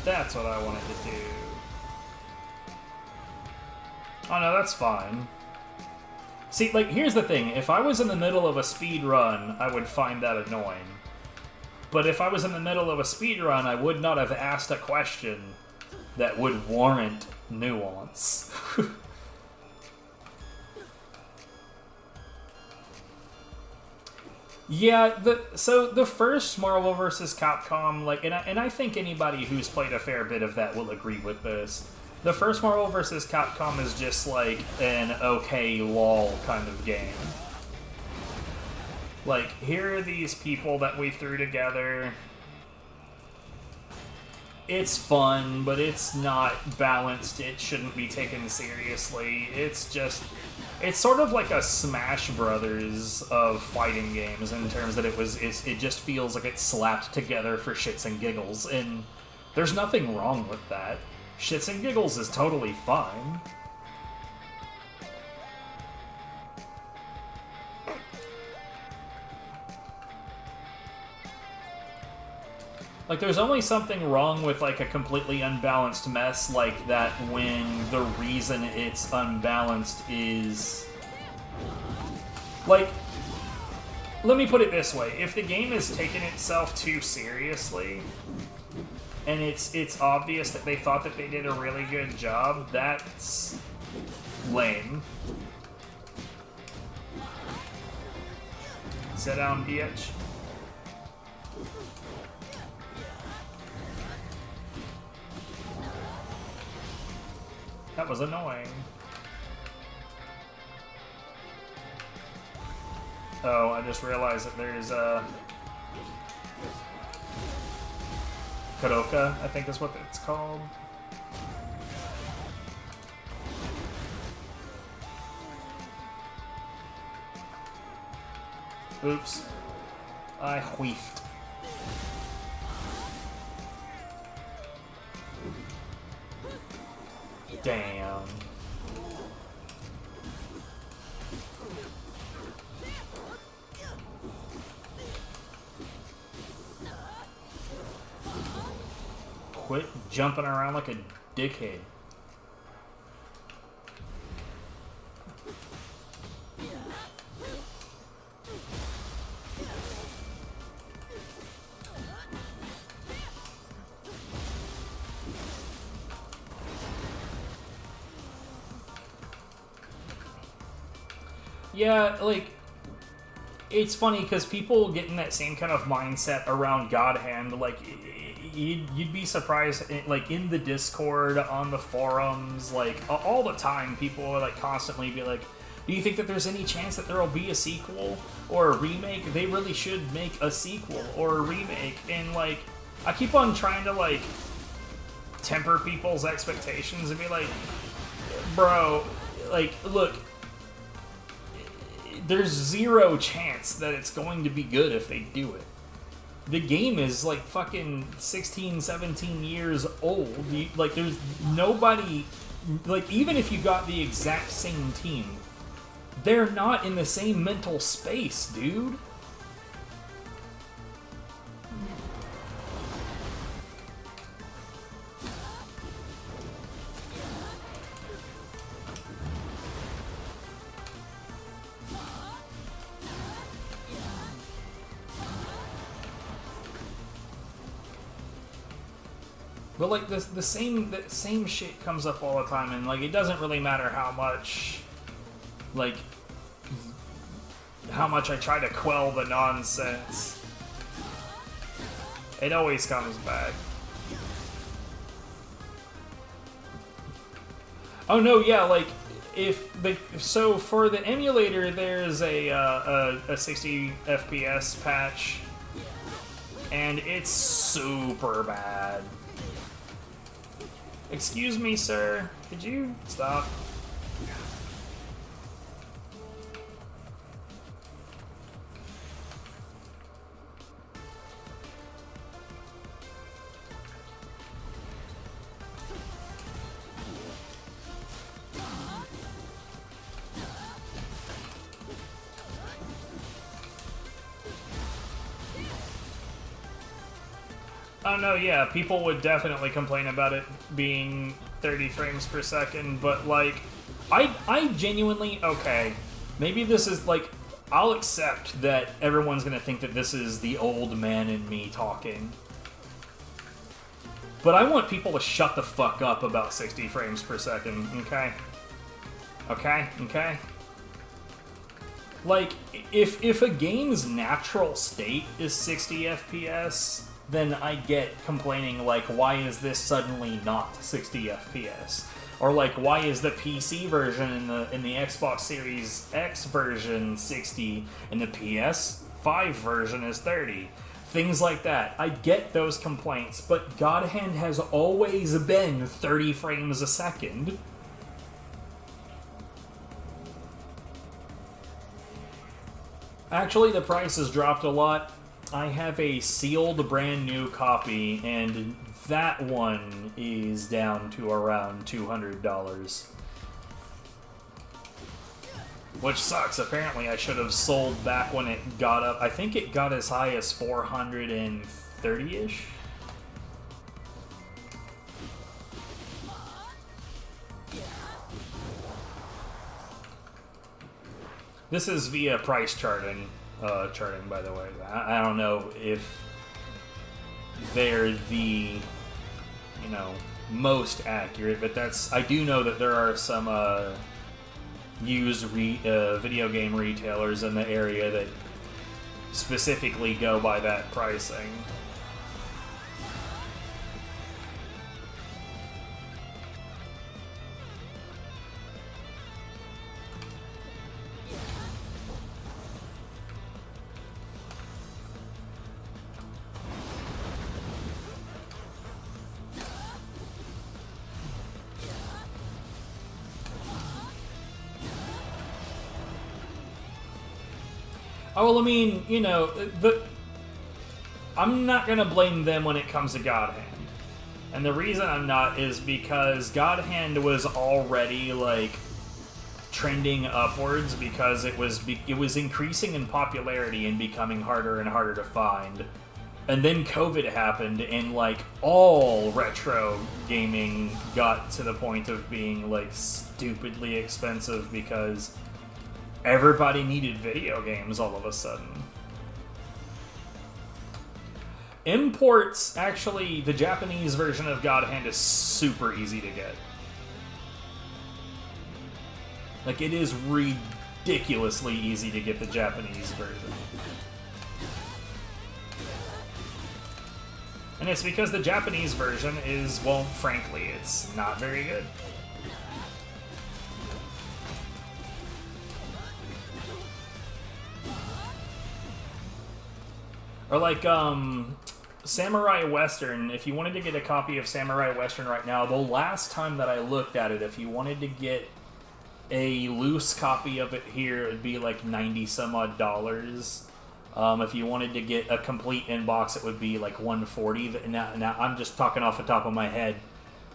That's what I wanted to do. Oh no, that's fine. See, like, here's the thing. If I was in the middle of a speed run, I would find that annoying. But if I was in the middle of a speed run, I would not have asked a question that would warrant nuance. Yeah, so the first Marvel vs. Capcom, like, and I think anybody who's played a fair bit of that will agree with this. The first Marvel vs. Capcom is just like an okay lol kind of game. Like, here are these people that we threw together. It's fun, but it's not balanced. It shouldn't be taken seriously. It's just... It's sort of like a Smash Brothers of fighting games in terms that it just feels like it's slapped together for shits and giggles, and there's nothing wrong with that. Shits and giggles is totally fine. Like, there's only something wrong with, like, a completely unbalanced mess like that when the reason it's unbalanced is... Like, let me put it this way: if the game is taking itself too seriously, and it's obvious that they thought that they did a really good job, that's lame. Sit down, bitch. That was annoying. Oh, I just realized that there's a Karoka, I think is what it's called. Oops. I whiffed. Damn. Quit jumping around like a dickhead. Yeah, like, it's funny because people get in that same kind of mindset around God Hand. Like, you'd be surprised, like, in the Discord, on the forums, like, all the time, people will, like, constantly be like, do you think that there's any chance that there will be a sequel or a remake? They really should make a sequel or a remake. And, like, I keep on trying to, like, temper people's expectations and be like, bro, like, look, there's zero chance that it's going to be good if they do it. The game is like fucking 16, 17 years old. Like, there's nobody, like, even if you got the exact same team, they're not in the same mental space, dude. But like the same shit comes up all the time, and like it doesn't really matter how much I try to quell the nonsense. It always comes back. Oh no, yeah, like so for the emulator, there's a 60 FPS patch, and it's super bad. Excuse me, sir. Could you stop? Oh no, yeah, people would definitely complain about it being 30 frames per second, but like, I genuinely, okay, maybe this is like, I'll accept that everyone's gonna think that this is the old man in me talking. But I want people to shut the fuck up about 60 frames per second, okay? Okay? Okay? Like, if a game's natural state is 60 FPS, then I get complaining, like, why is this suddenly not 60 FPS? Or, like, why is the PC version in the Xbox Series X version 60 and the PS5 version is 30? Things like that. I get those complaints, but God Hand has always been 30 frames a second. Actually, the price has dropped a lot. I have a sealed brand new copy, and that one is down to around $200. Which sucks. Apparently I should have sold back when it got up. I think it got as high as 430-ish. This is via price charting. charting, by the way. I don't know if they're the, most accurate, but I do know that there are some used video game retailers in the area that specifically go by that pricing. Oh, well, I mean, I'm not going to blame them when it comes to God Hand. And the reason I'm not is because God Hand was already, trending upwards because it was increasing in popularity and becoming harder and harder to find. And then COVID happened, and, all retro gaming got to the point of being, stupidly expensive because everybody needed video games all of a sudden. Imports, actually, the Japanese version of God Hand is super easy to get. It is ridiculously easy to get the Japanese version. And it's because the Japanese version is, well, frankly, it's not very good. Or Samurai Western, if you wanted to get a copy of Samurai Western right now, the last time that I looked at it, if you wanted to get a loose copy of it here, it'd be like $90 some odd. If you wanted to get a complete inbox, it would be like $140. Now I'm just talking off the top of my head,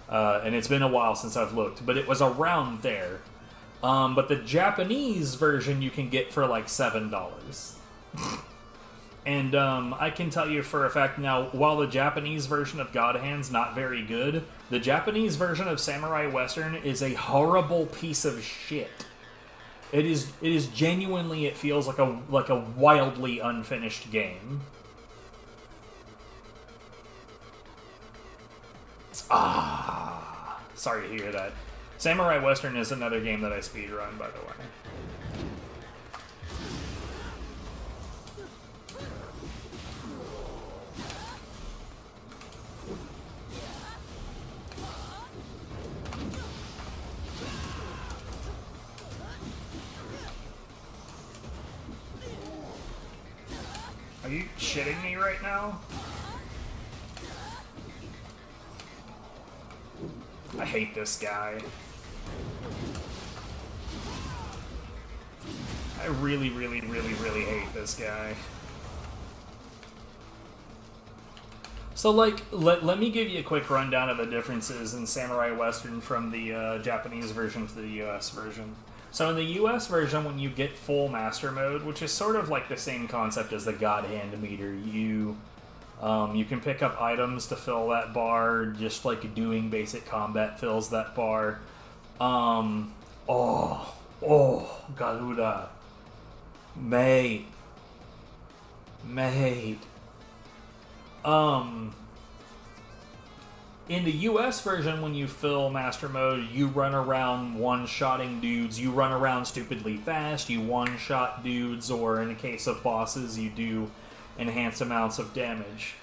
and it's been a while since I've looked, but it was around there. But the Japanese version you can get for like $7. And I can tell you for a fact now, while the Japanese version of God Hand's not very good, the Japanese version of Samurai Western is a horrible piece of shit. It is genuinely, it feels like a wildly unfinished game. Sorry to hear that. Samurai Western is another game that I speedrun, by the way. Are you shitting me right now? I hate this guy. I really, really, really, really hate this guy. So, let me give you a quick rundown of the differences in Samurai Western from the Japanese version to the US version. So in the US version, when you get full master mode, which is sort of like the same concept as the God Hand meter, you can pick up items to fill that bar, just like doing basic combat fills that bar. Garuda. Mate. In the US version, when you fill Master Mode, you run around one-shotting dudes, you run around stupidly fast, you one-shot dudes, or in the case of bosses, you do enhanced amounts of damage.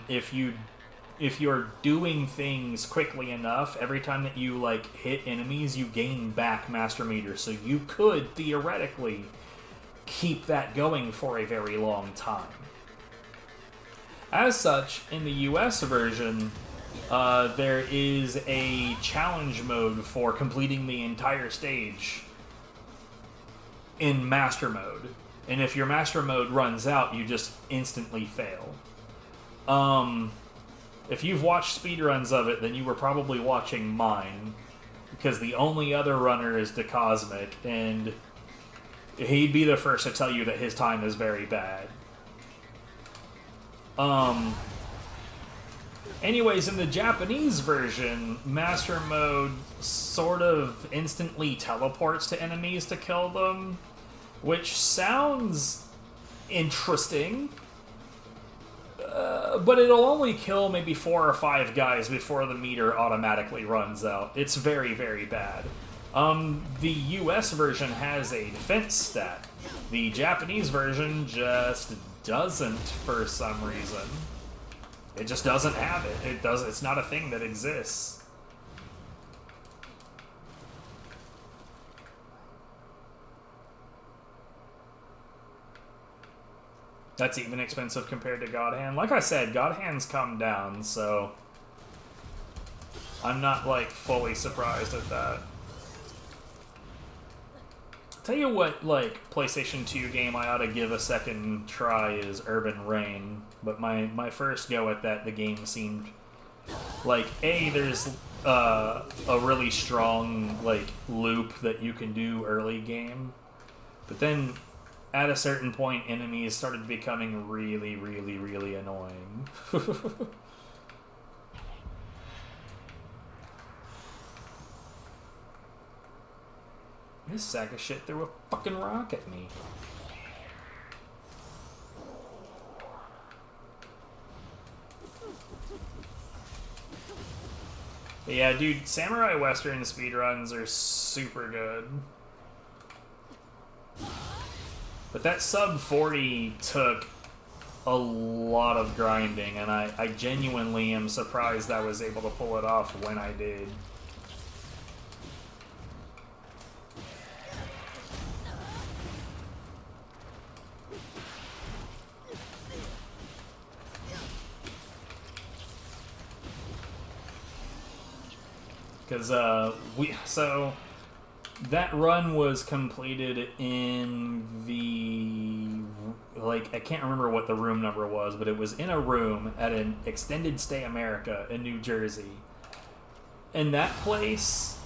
If you're doing things quickly enough, every time that you, hit enemies, you gain back Master Meter, so you could, theoretically, keep that going for a very long time. As such, in the US version, there is a challenge mode for completing the entire stage in Master Mode. And if your Master Mode runs out, you just instantly fail. If you've watched speedruns of it, then you were probably watching mine, because the only other runner is DeCosmic, and he'd be the first to tell you that his time is very bad. Anyways, in the Japanese version, Master Mode sort of instantly teleports to enemies to kill them, which sounds interesting. But it'll only kill maybe 4 or 5 guys before the meter automatically runs out. It's very, very bad. The US version has a defense stat. The Japanese version just doesn't for some reason. It just doesn't have it. It's not a thing that exists. That's even expensive compared to God Hand. Like I said, God Hand's come down, so I'm not, like, fully surprised at that. Tell you what, like, PlayStation 2 game I ought to give a second try is Urban Reign. But my first go at that, the game seemed like, there's a really strong, like, loop that you can do early game. But then at a certain point, enemies started becoming really, really, really annoying. This sack of shit threw a fucking rock at me. But yeah, dude, Samurai Western speedruns are super good. But that sub 40 took a lot of grinding, and I genuinely am surprised I was able to pull it off when I did. Because, so that run was completed in the, like, I can't remember what the room number was, but it was in a room at an Extended Stay America in New Jersey. And that place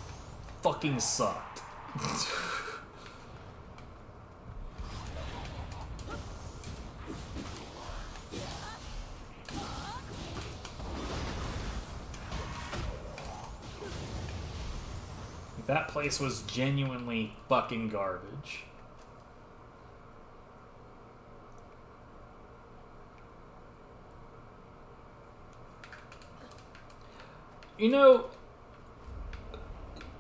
fucking sucked. That place was genuinely fucking garbage. You know,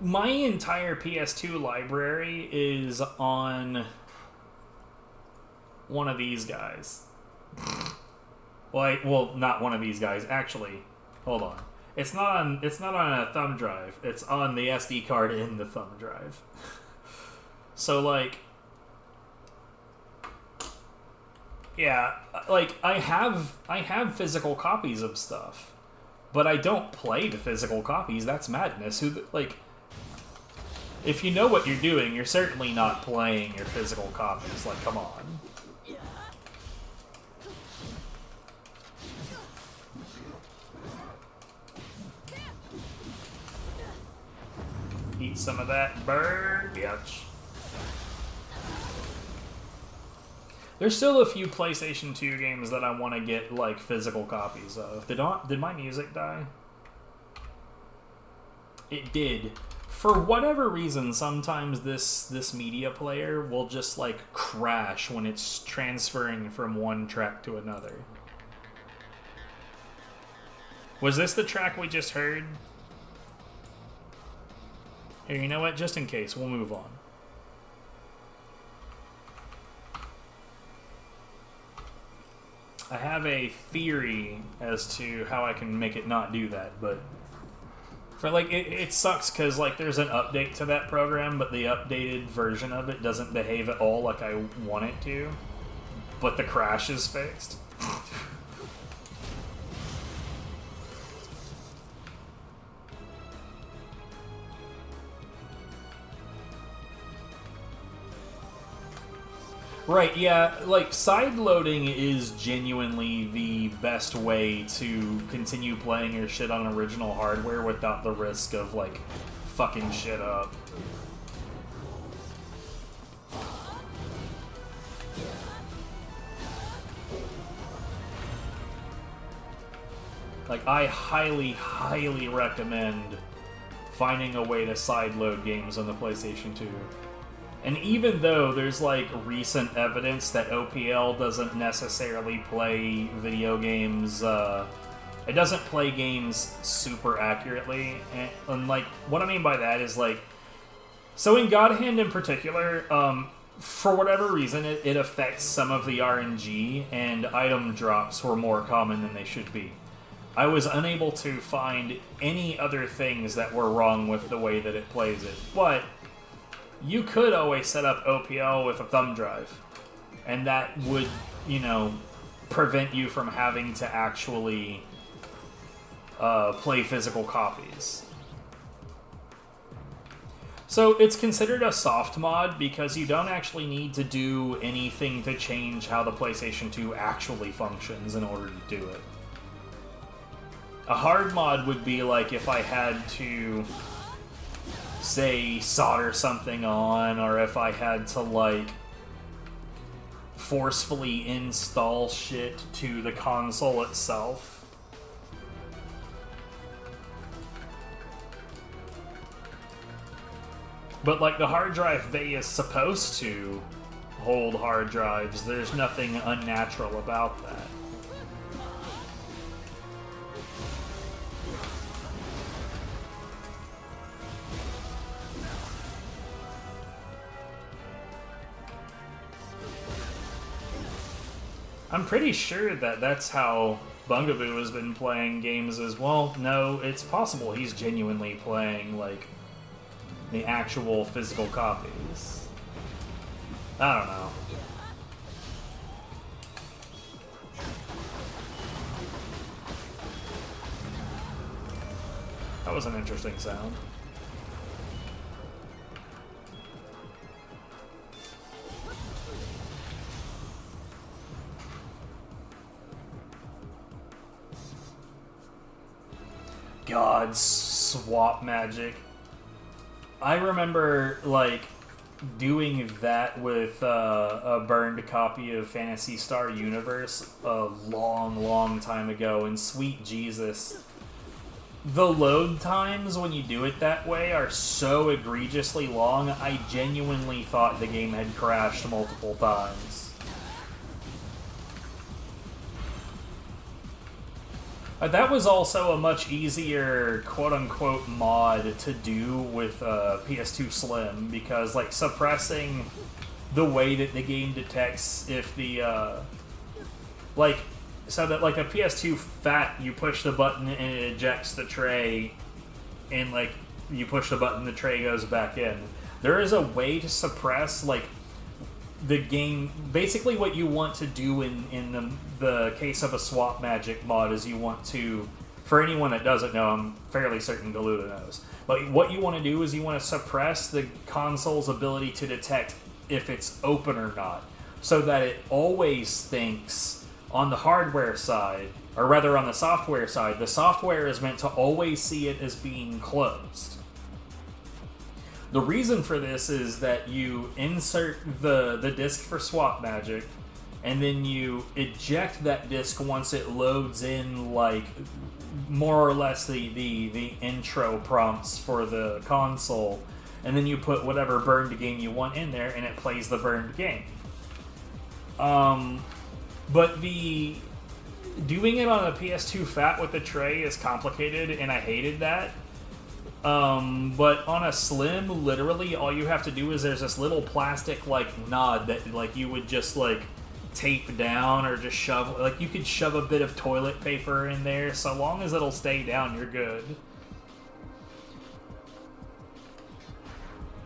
my entire PS2 library is on one of these guys. Well, not one of these guys. Actually, hold on. It's not on a thumb drive. It's on the SD card in the thumb drive. So, like, yeah, like I have physical copies of stuff, but I don't play the physical copies. That's madness. If you know what you're doing, you're certainly not playing your physical copies. Like, come on. Eat some of that bird, bitch. There's still a few PlayStation 2 games that I want to get, like, physical copies of. Did my music die? It did. For whatever reason, sometimes this media player will just, like, crash when it's transferring from one track to another. Was this the track we just heard? Here, you know what? Just in case, we'll move on. I have a theory as to how I can make it not do that, but for like it sucks because like there's an update to that program, but the updated version of it doesn't behave at all like I want it to. But the crash is fixed. Right, yeah, like, sideloading is genuinely the best way to continue playing your shit on original hardware without the risk of, like, fucking shit up. Like, I highly, highly recommend finding a way to sideload games on the PlayStation 2. And even though there's like recent evidence that OPL doesn't necessarily play video games, it doesn't play games super accurately. And like, what I mean by that is like, so in God Hand in particular, for whatever reason, it affects some of the RNG, and item drops were more common than they should be. I was unable to find any other things that were wrong with the way that it plays it, but you could always set up OPL with a thumb drive, and that would, you know, prevent you from having to actually play physical copies. So it's considered a soft mod because you don't actually need to do anything to change how the PlayStation 2 actually functions in order to do it. A hard mod would be like if I had to, say, solder something on, or if I had to, like, forcefully install shit to the console itself. But, like, the hard drive bay is supposed to hold hard drives. There's nothing unnatural about that. I'm pretty sure that that's how Bungaboo has been playing games as well. No, it's possible he's genuinely playing, like, the actual physical copies. I don't know. That was an interesting sound. God, swap magic. I remember, like, doing that with a burned copy of Phantasy Star Universe a long, long time ago, and sweet Jesus, the load times when you do it that way are so egregiously long, I genuinely thought the game had crashed multiple times. That was also a much easier quote-unquote mod to do with PS2 Slim, because, like, suppressing the way that the game detects if the, like, so that, like, a PS2 Fat, you push the button and it ejects the tray, and, like, you push the button, the tray goes back in. There is a way to suppress, like, the game. Basically what you want to do in the case of a swap magic mod is you want to, for anyone that doesn't know, I'm fairly certain Galuda knows, but what you want to do is you want to suppress the console's ability to detect if it's open or not, so that it always thinks on the hardware side, or rather on the software side, the software is meant to always see it as being closed. The reason for this is that you insert the disc for swap magic, and then you eject that disc once it loads in, like, more or less the intro prompts for the console, and then you put whatever burned game you want in there, and it plays the burned game. But doing it on a PS2 Fat with the tray is complicated, and I hated that. But on a Slim, literally all you have to do is there's this little plastic, like, nod that, like, you would just, like, tape down or just shove, like, you could shove a bit of toilet paper in there. So long as it'll stay down, you're good.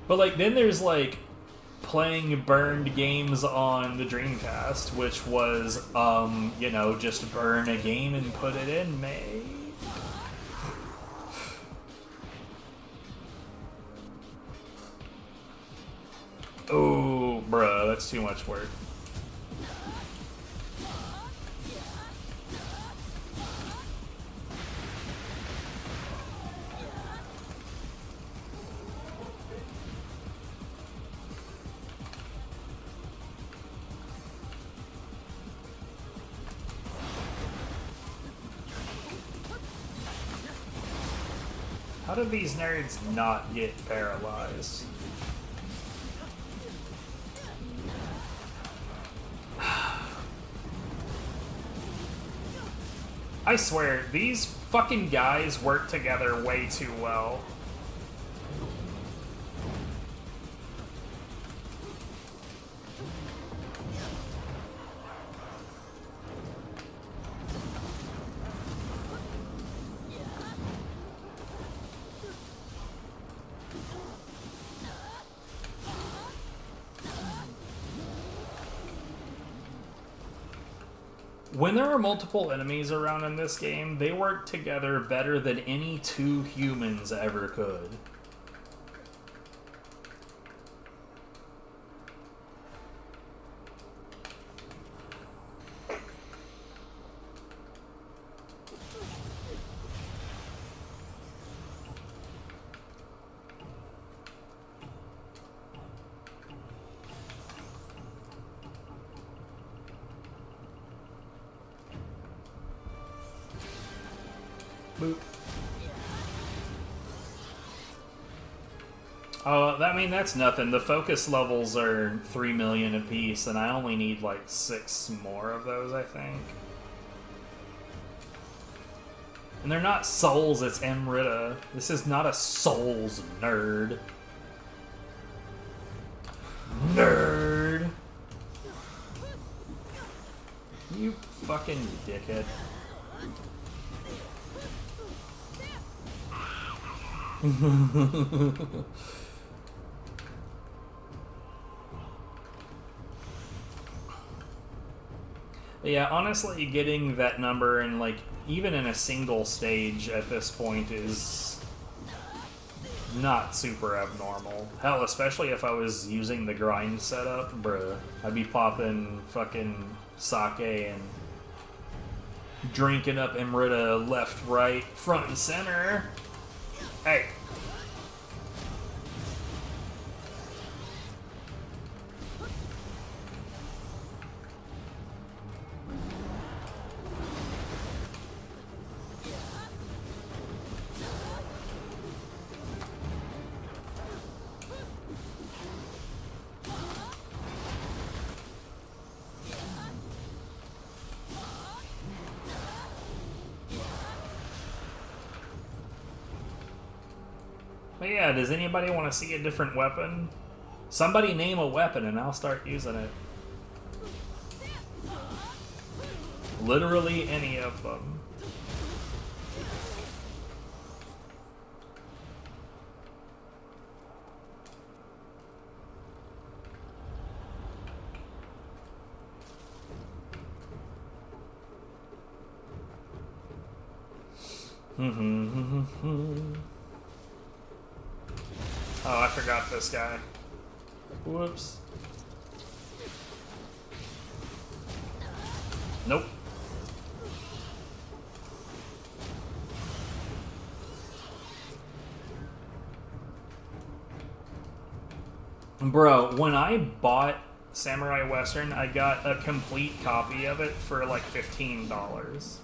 But, like, then there's, like, playing burned games on the Dreamcast, which was, you know, just burn a game and put it in, May. Oh, bruh, that's too much work. How do these nerds not get paralyzed? I swear, these fucking guys work together way too well. When there are multiple enemies around in this game, they work together better than any two humans ever could. Boop. Oh, I mean, that's nothing. The focus levels are 3 million apiece, and I only need like 6 more of those, I think. And they're not souls, it's Emrita. This is not a souls, nerd. Nerd! You fucking dickhead. Yeah, honestly, getting that number in, like, even in a single stage at this point is not super abnormal. Hell, especially if I was using the grind setup, bruh. I'd be popping fucking sake and drinking up Emrita left, right, front, and center. Hey. But yeah, does anybody want to see a different weapon? Somebody name a weapon and I'll start using it. Literally any of them. Oh, I forgot this guy. Whoops. Nope. Bro, when I bought Samurai Western, I got a complete copy of it for like $15.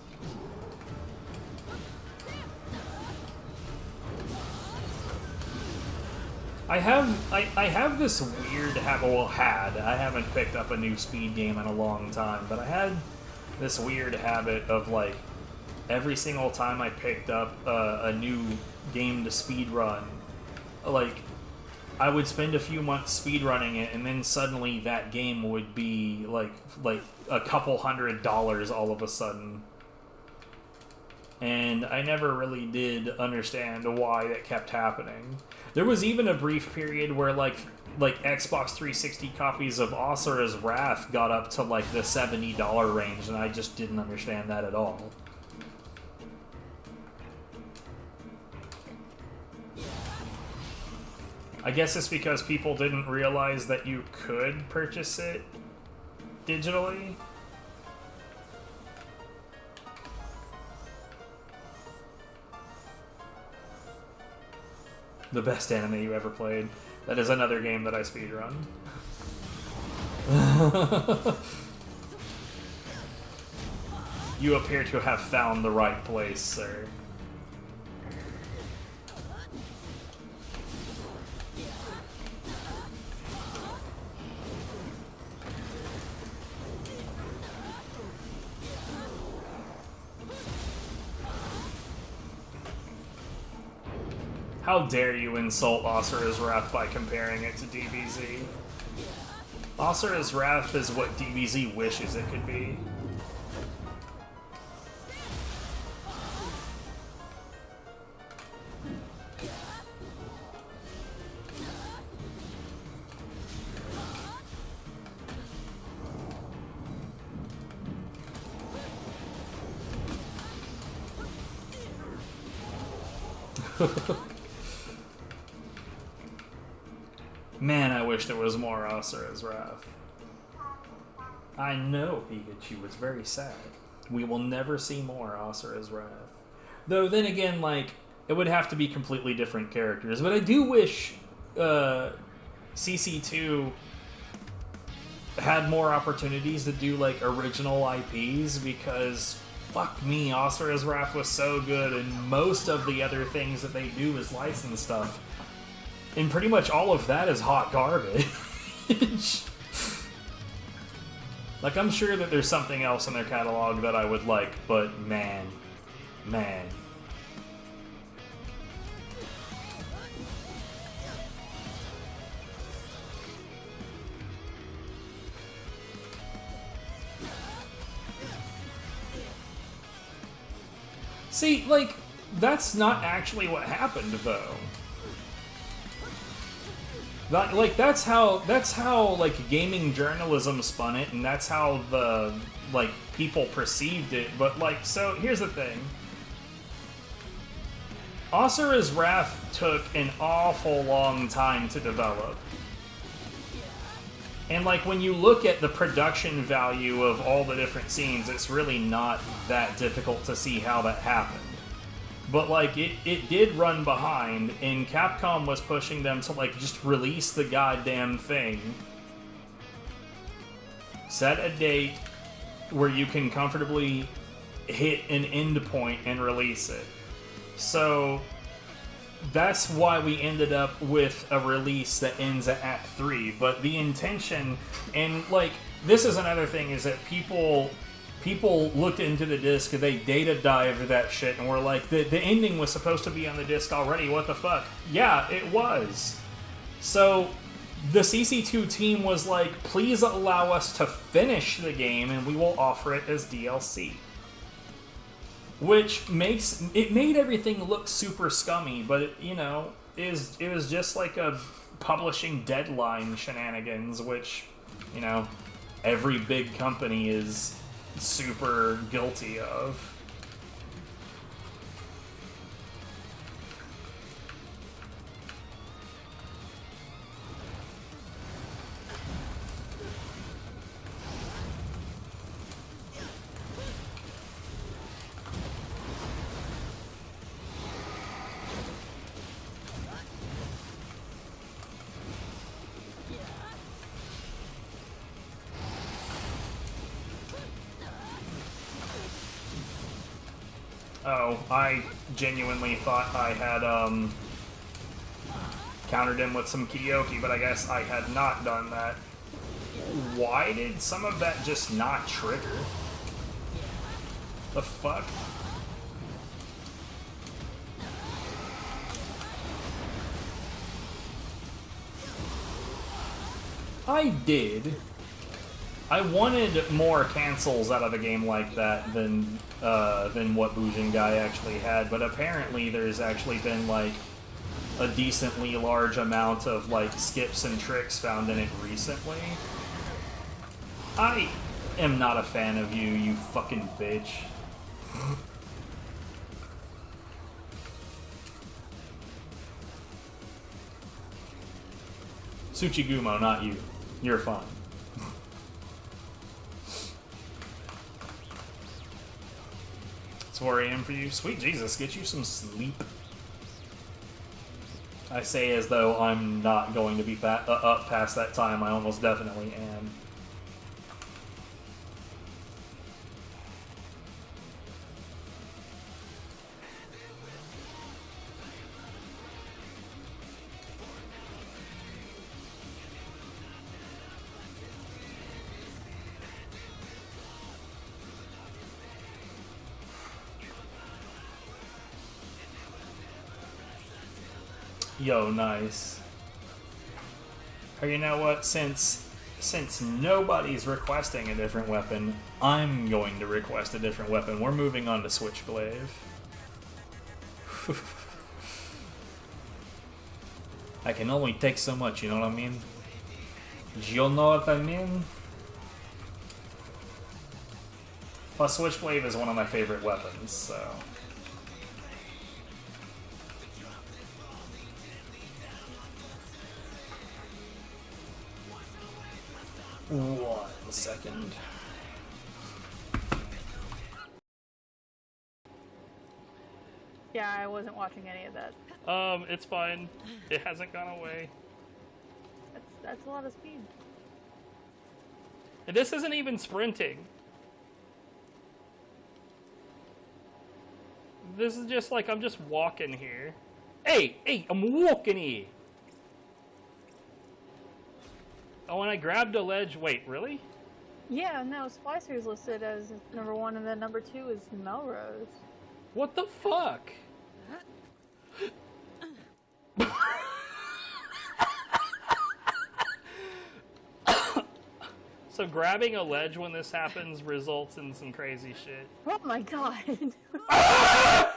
I have this weird habit, well, I haven't picked up a new speed game in a long time, but I had this weird habit of, like, every single time I picked up a new game to speedrun, like, I would spend a few months speedrunning it, and then suddenly that game would be, like a couple $100 all of a sudden. And I never really did understand why that kept happening. There was even a brief period where, like Xbox 360 copies of Asura's Wrath got up to, like, the $70 range, and I just didn't understand that at all. I guess it's because people didn't realize that you could purchase it digitally. The best anime you ever played. That is another game that I speedrun. You appear to have found the right place, sir. How dare you insult Asura's Wrath by comparing it to DBZ? Asura's Wrath is what DBZ wishes it could be. Man, I wish there was more Asura's Wrath. I know Pikachu was very sad. We will never see more Asura's Wrath. Though then again, like, it would have to be completely different characters. But I do wish CC2 had more opportunities to do, like, original IPs, because fuck me, Asura's Wrath was so good, and most of the other things that they do is licensed stuff. And pretty much all of that is hot garbage. Like, I'm sure that there's something else in their catalog that I would like, but man. See, like, that's not actually what happened, though. Like, that's how, like, gaming journalism spun it, and that's how the, like, people perceived it. But, like, so, here's the thing. Asura's Wrath took an awful long time to develop. And, like, when you look at the production value of all the different scenes, it's really not that difficult to see how that happened. But, like, it did run behind, and Capcom was pushing them to, like, just release the goddamn thing. Set a date where you can comfortably hit an end point and release it. So, that's why we ended up with a release that ends at Act 3. But the intention, and, like, this is another thing, is that people looked into the disc, they data dived that shit, and were like, the ending was supposed to be on the disc already, what the fuck? Yeah, it was. So, the CC2 team was like, please allow us to finish the game, and we will offer it as DLC. Which made everything look super scummy, but it, you know, it was just like a publishing deadline shenanigans, which, you know, every big company is super guilty of. Oh, I genuinely thought I had, countered him with some Kiryoki, but I guess I had not done that. Why did some of that just not trigger? The fuck? I did. I wanted more cancels out of a game like that than what Bujin Guy actually had, but apparently there's actually been, like, a decently large amount of, like, skips and tricks found in it recently. I am not a fan of you, you fucking bitch. Tsuchigumo, not you. You're fine. It's 4 a.m. for you. Sweet Jesus, get you some sleep. I say as though I'm not going to be up past that time. I almost definitely am. Yo, nice. Or you know what? Since nobody's requesting a different weapon, I'm going to request a different weapon. We're moving on to Switchglaive. I can only take so much, you know what I mean? You know what I mean? Plus, Switchglaive is one of my favorite weapons, so... One second. Yeah, I wasn't watching any of that. It's fine. It hasn't gone away. That's a lot of speed. And this isn't even sprinting. This is just like, I'm just walking here. Hey, I'm walking here. Oh, and I grabbed a ledge. Wait, really? Yeah, no, Splicer is listed as number 1, and then number 2 is Melrose. What the fuck? So grabbing a ledge when this happens results in some crazy shit. Oh my god! I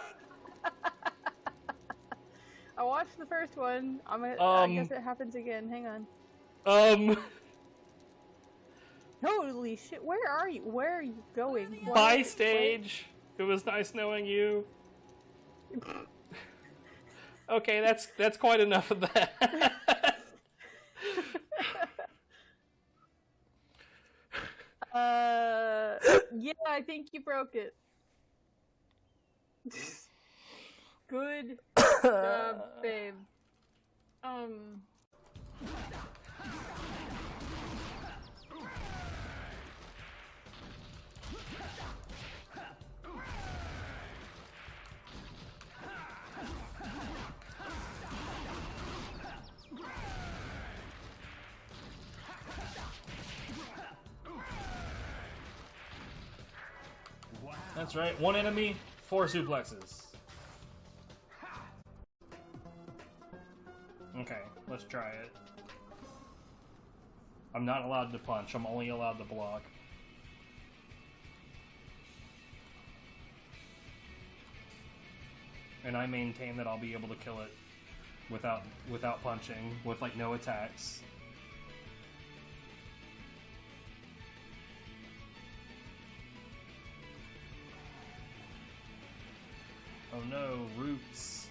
watched the first one. I guess it happens again. Hang on. Holy shit! Where are you? Where are you going? Bye, stage. It was nice knowing you. Okay, that's quite enough of that. Yeah, I think you broke it. Good job, babe. That's right. 1 enemy, 4 suplexes. Okay, let's try it. I'm not allowed to punch. I'm only allowed to block. And I maintain that I'll be able to kill it without punching, with like no attacks. Oh no, roots.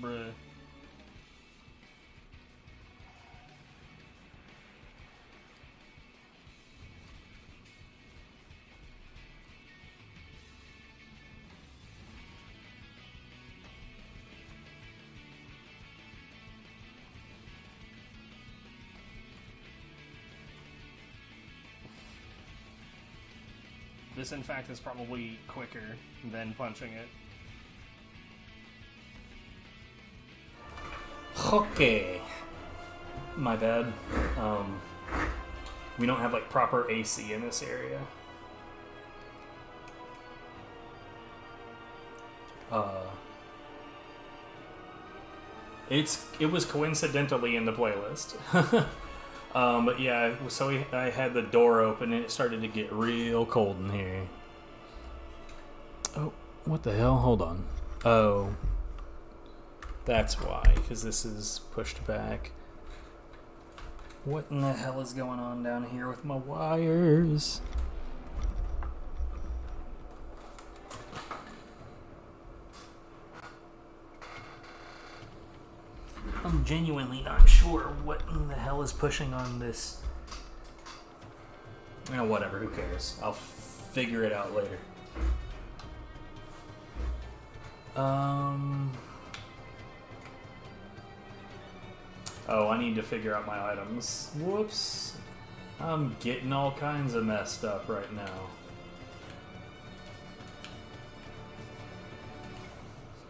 Bruh. This, in fact, is probably quicker than punching it. Okay. My bad. We don't have, like, proper AC in this area. It was coincidentally in the playlist. But yeah, so I had the door open and it started to get real cold in here. Oh, what the hell? Hold on. Oh, that's why, because this is pushed back. What in the hell is going on down here with my wires? I'm genuinely not sure what in the hell is pushing on this. You know, whatever, who cares? I'll figure it out later. Oh, I need to figure out my items. Whoops. I'm getting all kinds of messed up right now.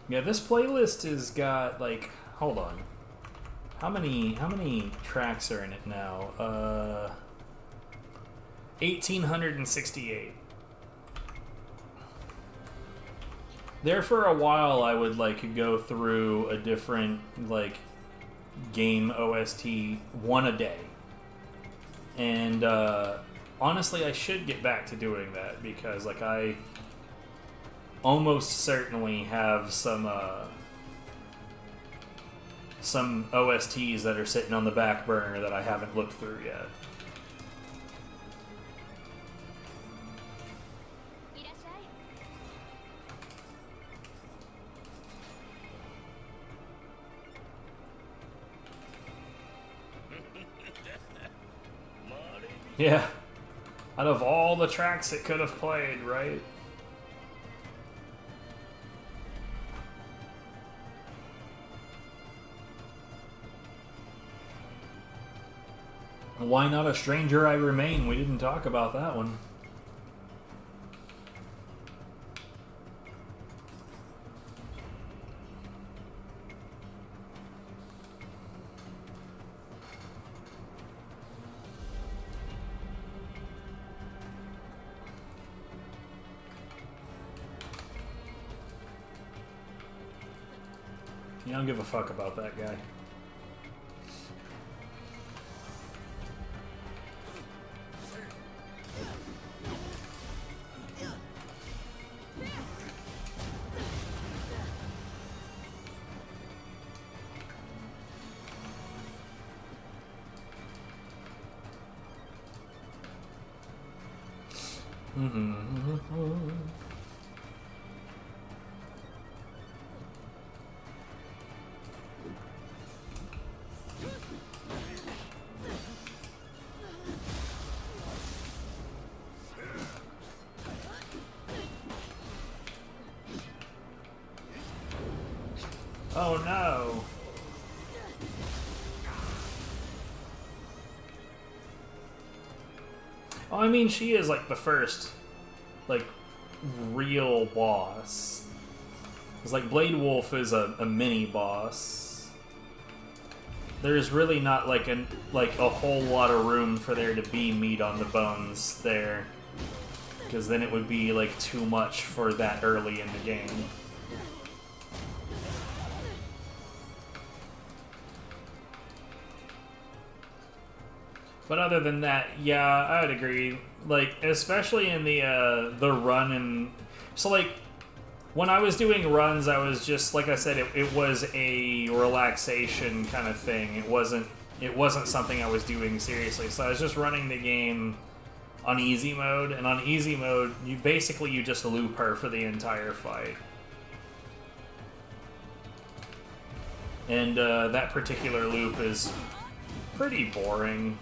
Yeah, this playlist has got, like, hold on. How many tracks are in it now? 1,868. There for a while I would, like, go through a different, like, game OST one a day. And honestly, I should get back to doing that because, like, I almost certainly have some OSTs that are sitting on the back burner that I haven't looked through yet. Yeah, out of all the tracks it could have played, right? Why Not a Stranger I Remain? We didn't talk about that one. You don't give a fuck about that guy. Oh no! Oh, I mean, she is like the first, like, real boss. It's like Blade Wolf is a mini boss. There's really not like a whole lot of room for there to be meat on the bones there, because then it would be like too much for that early in the game. But other than that, yeah, I would agree. Like, especially in the run and so like when I was doing runs, I was just like I said, it was a relaxation kind of thing. It wasn't something I was doing seriously. So I was just running the game on easy mode, and on easy mode, you just loop her for the entire fight. And that particular loop is pretty boring.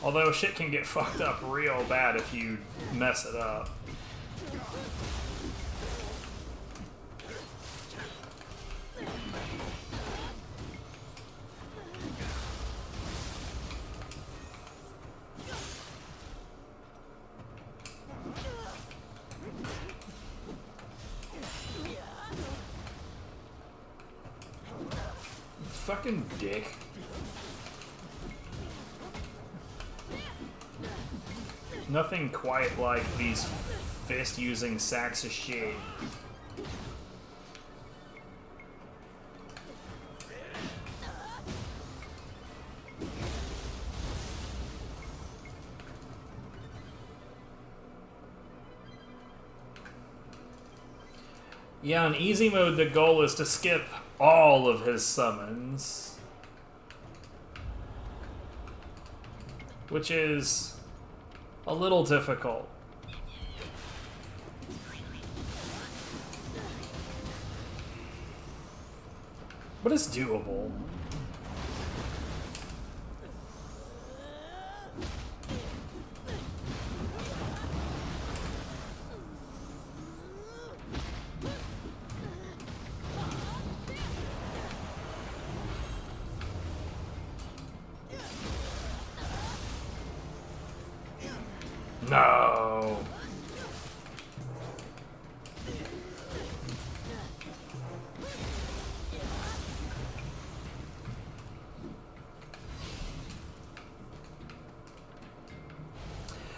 Although shit can get fucked up real bad if you mess it up. Fucking dick. Nothing quite like these fist-using sacks of shit. Yeah, on easy mode, the goal is to skip all of his summons. Which is a little difficult. But it's doable. No.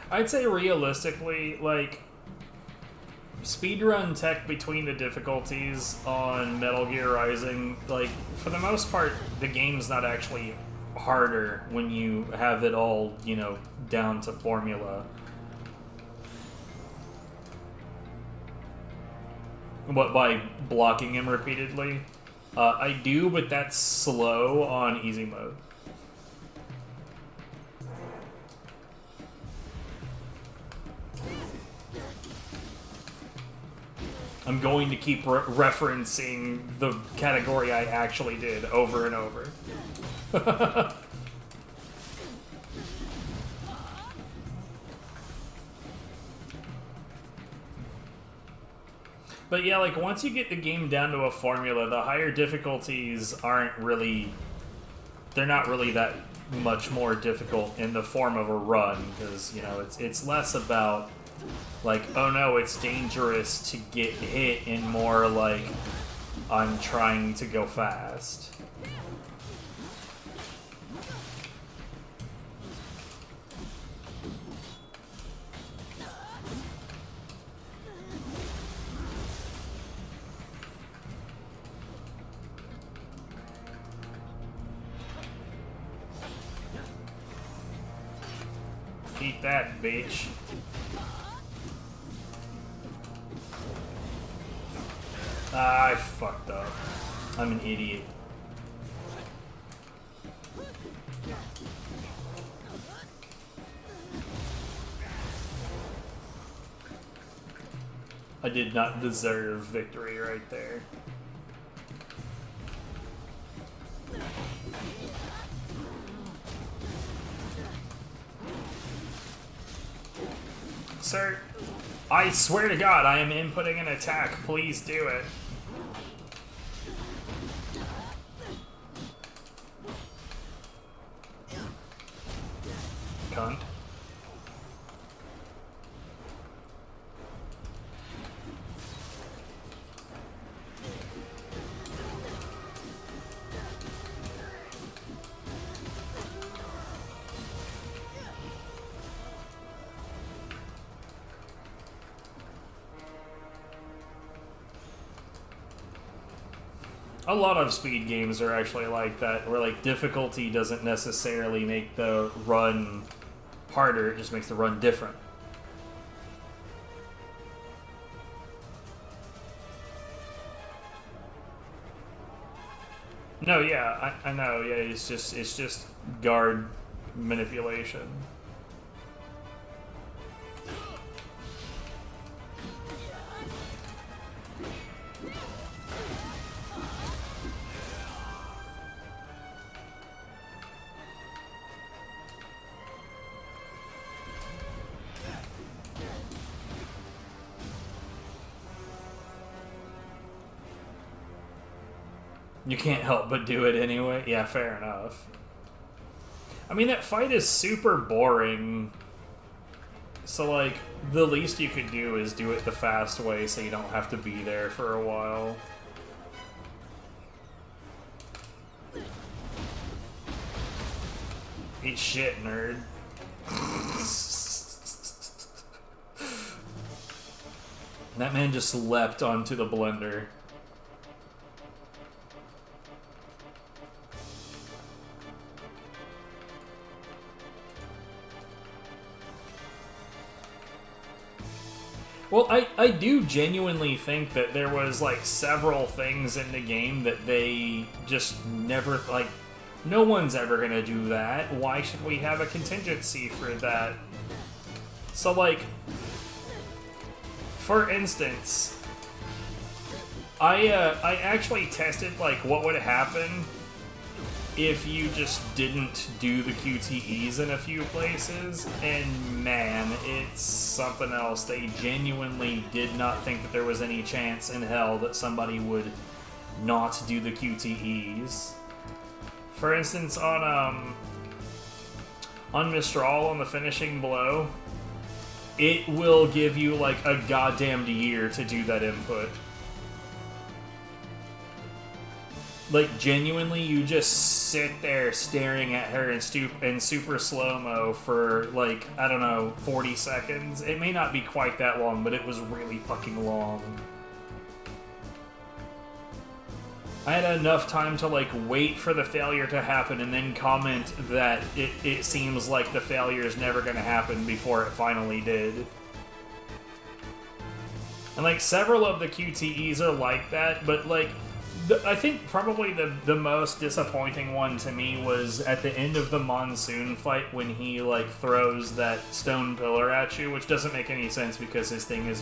I'd say realistically, like, speedrun tech between the difficulties on Metal Gear Rising, like, for the most part, the game's not actually harder when you have it all, you know, down to formula. What, by blocking him repeatedly? I do, but that's slow on easy mode. I'm going to keep referencing the category I actually did over and over. But yeah, like, once you get the game down to a formula, the higher difficulties aren't really... They're not really that much more difficult in the form of a run, because, you know, it's less about, like, oh no, it's dangerous to get hit, and more like, I'm trying to go fast. Eat that, bitch. Ah, I fucked up. I'm an idiot. I did not deserve victory right there. Sir, I swear to God, I am inputting an attack. Please do it. Cunt. A lot of speed games are actually like that, where like difficulty doesn't necessarily make the run harder, it just makes the run different. No, yeah, I know, yeah, it's just guard manipulation. You can't help but do it anyway. Yeah, fair enough. I mean, that fight is super boring. So, like, the least you could do is do it the fast way so you don't have to be there for a while. Eat shit, nerd. That man just leapt onto the blender. Well, I do genuinely think that there was, like, several things in the game that they just never, like, no one's ever gonna do that. Why should we have a contingency for that? So, like, for instance, I actually tested, like, what would happen if you just didn't do the QTEs in a few places, and man, it's something else. They genuinely did not think that there was any chance in hell that somebody would not do the QTEs. For instance, on Mistral, on the finishing blow, it will give you like a goddamned year to do that input. Like, genuinely, you just sit there staring at her in super slow-mo for, like, I don't know, 40 seconds. It may not be quite that long, but it was really fucking long. I had enough time to, like, wait for the failure to happen and then comment that it seems like the failure is never going to happen before it finally did. And, like, several of the QTEs are like that, but, like, I think probably the most disappointing one to me was at the end of the Monsoon fight when he, like, throws that stone pillar at you, which doesn't make any sense because his thing is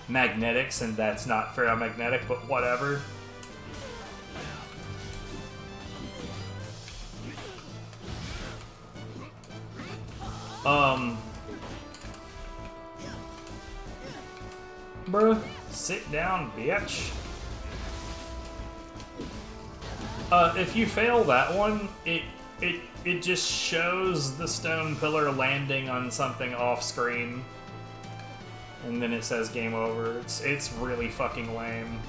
magnetics and that's not ferromagnetic, but whatever. Bruh, sit down, bitch. If you fail that one, it just shows the stone pillar landing on something off screen, and then it says game over. It's really fucking lame.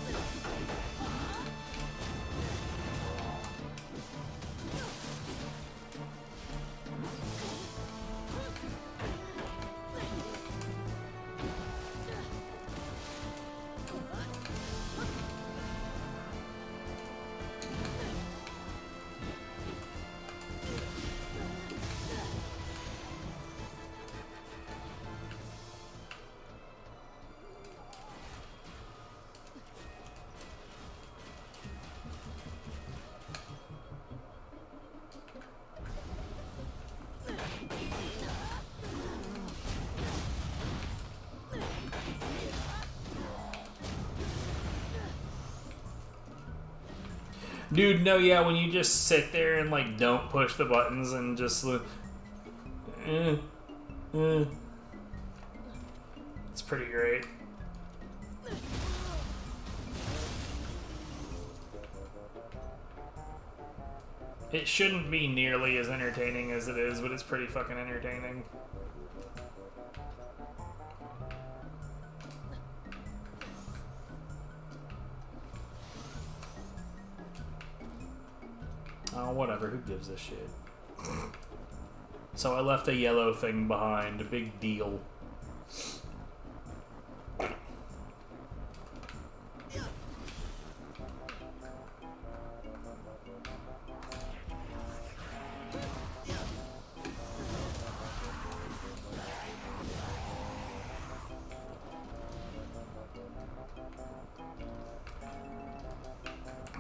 Dude, no, yeah, when you just sit there and, like, don't push the buttons and just it's pretty great. It shouldn't be nearly as entertaining as it is, but it's pretty fucking entertaining. Oh, whatever, who gives a shit? So I left a yellow thing behind, a big deal.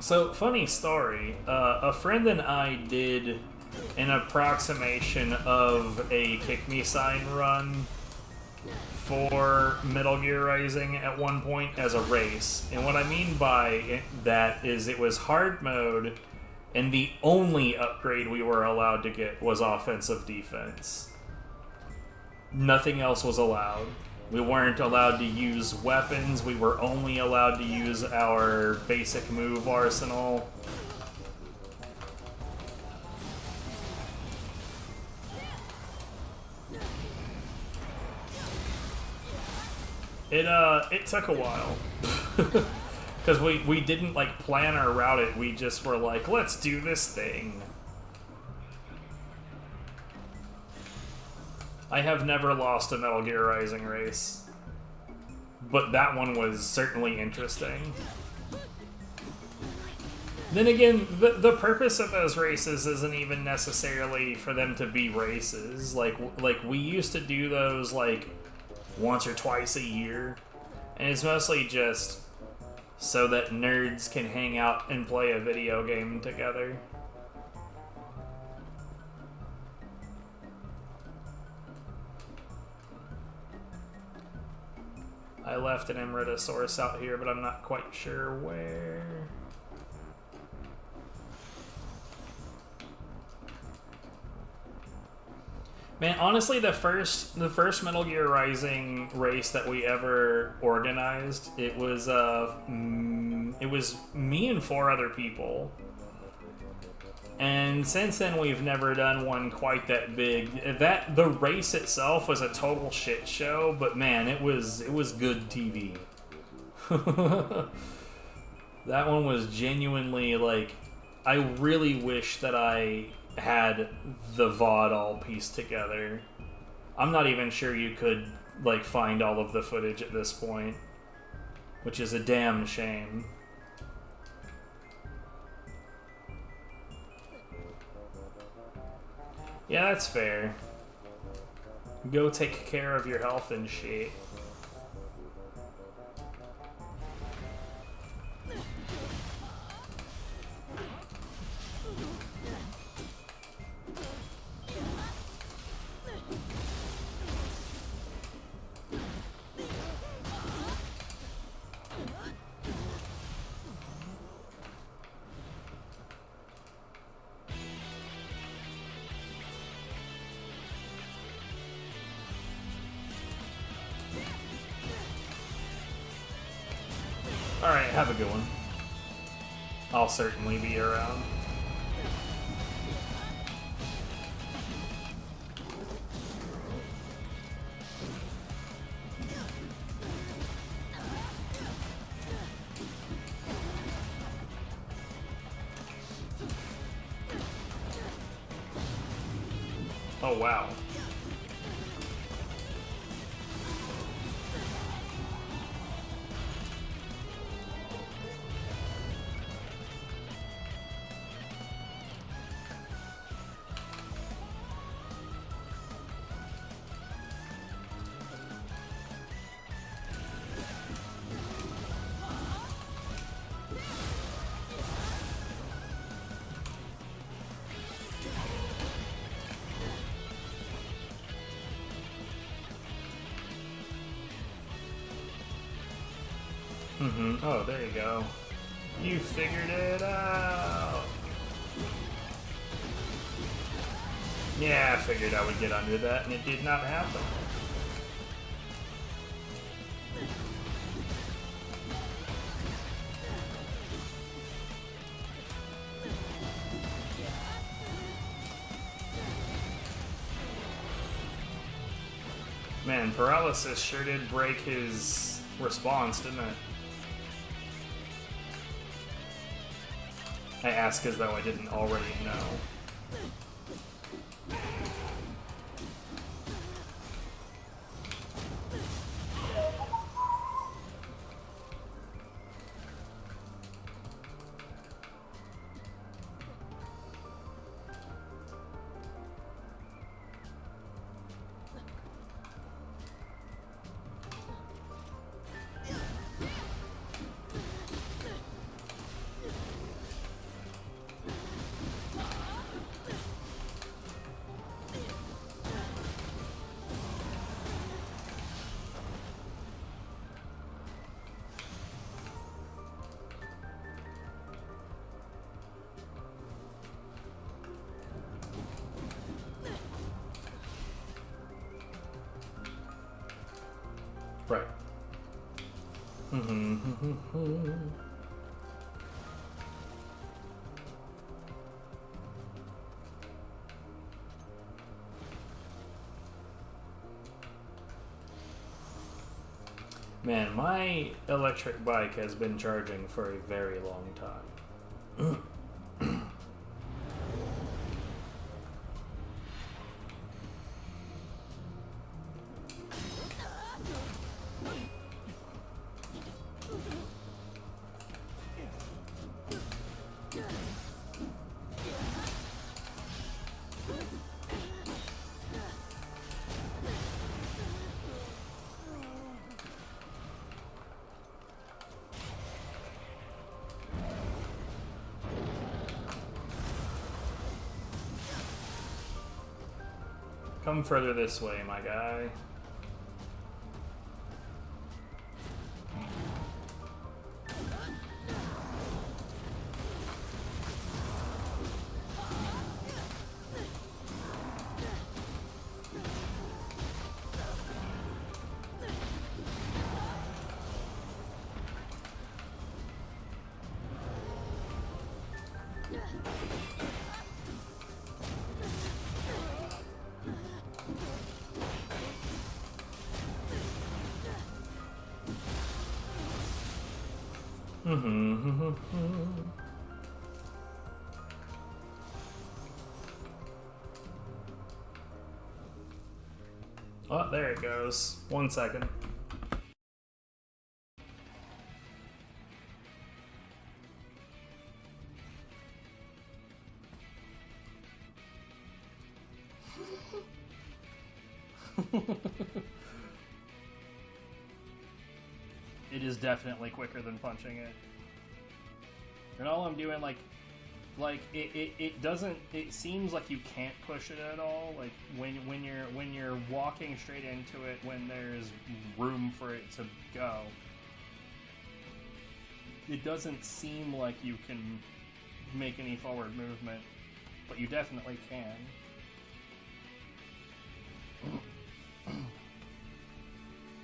So, funny story, a friend and I did an approximation of a Kick Me Sign run for Metal Gear Rising at one point as a race. And what I mean by that is it was hard mode, and the only upgrade we were allowed to get was offensive defense. Nothing else was allowed. We weren't allowed to use weapons, we were only allowed to use our basic move arsenal. It took a while. Because we didn't, like, plan or route it, we just were like, let's do this thing. I have never lost a Metal Gear Rising race, but that one was certainly interesting. Then again, the purpose of those races isn't even necessarily for them to be races. Like we used to do those, like, once or twice a year. And it's mostly just so that nerds can hang out and play a video game together. I left an Emeridosaurus out here, but I'm not quite sure where. Man, honestly, the first Metal Gear Rising race that we ever organized, it was me and 4 other people. And since then, we've never done one quite that big. The race itself was a total shit show, but man, it was good TV. That one was genuinely like, I really wish that I had the VOD all pieced together. I'm not even sure you could like find all of the footage at this point, which is a damn shame. Yeah, that's fair. Go take care of your health and shit. Alright, have a good one. I'll certainly be around. Oh, wow. Oh, there you go. You figured it out. Yeah, I figured I would get under that, and it did not happen. Man, paralysis sure did break his response, didn't it? I ask as though I didn't already know. Right. Man, my electric bike has been charging for a very long time. Come further this way, my guy. Oh, there it goes. 1 second. It is definitely quicker than punching it. And all I'm doing, like it doesn't. It seems like you can't push it at all. Like when you're walking straight into it, when there's room for it to go, it doesn't seem like you can make any forward movement, but you definitely can.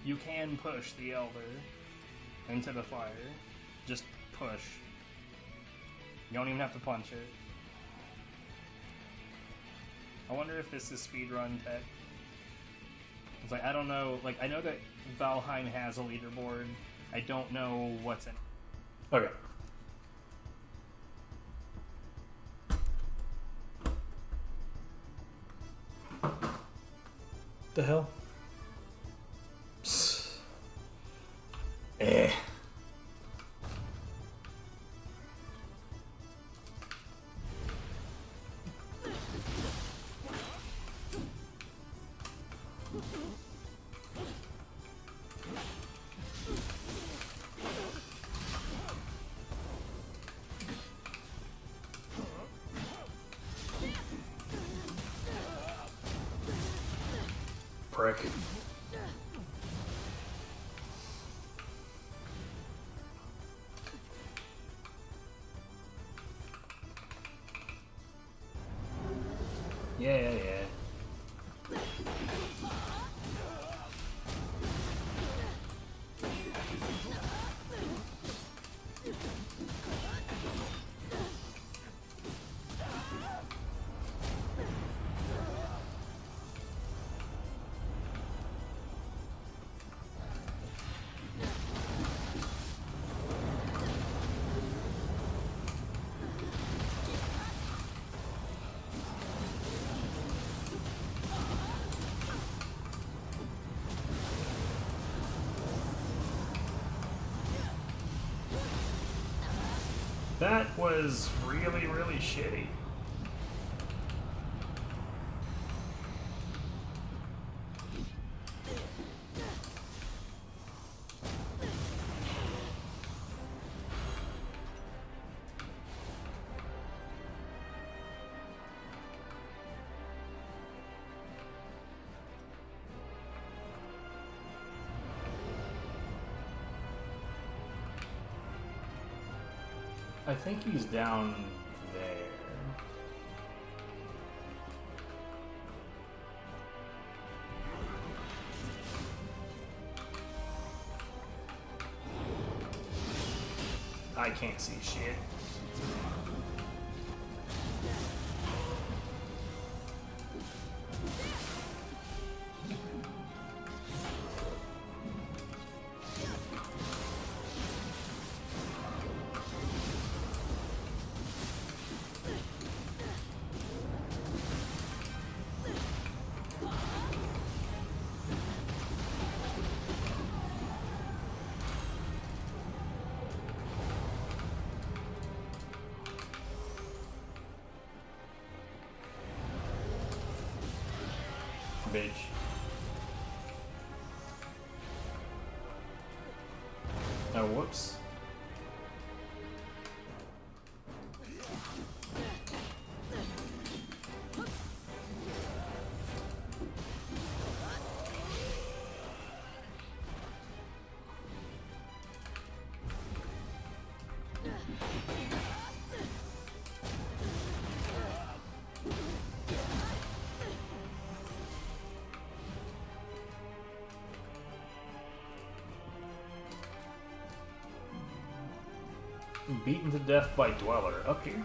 You can push the Elder into the fire. Just push. You don't even have to punch it. I wonder if this is speedrun tech. It's like, I don't know, like, I know that Valheim has a leaderboard. I don't know what's in it. Okay. The hell? Eh. Prick. Yeah. That was really, really shitty. I think he's down there. I can't see shit. Bitch. Oh, whoops. Beaten to death by Dweller. Up here?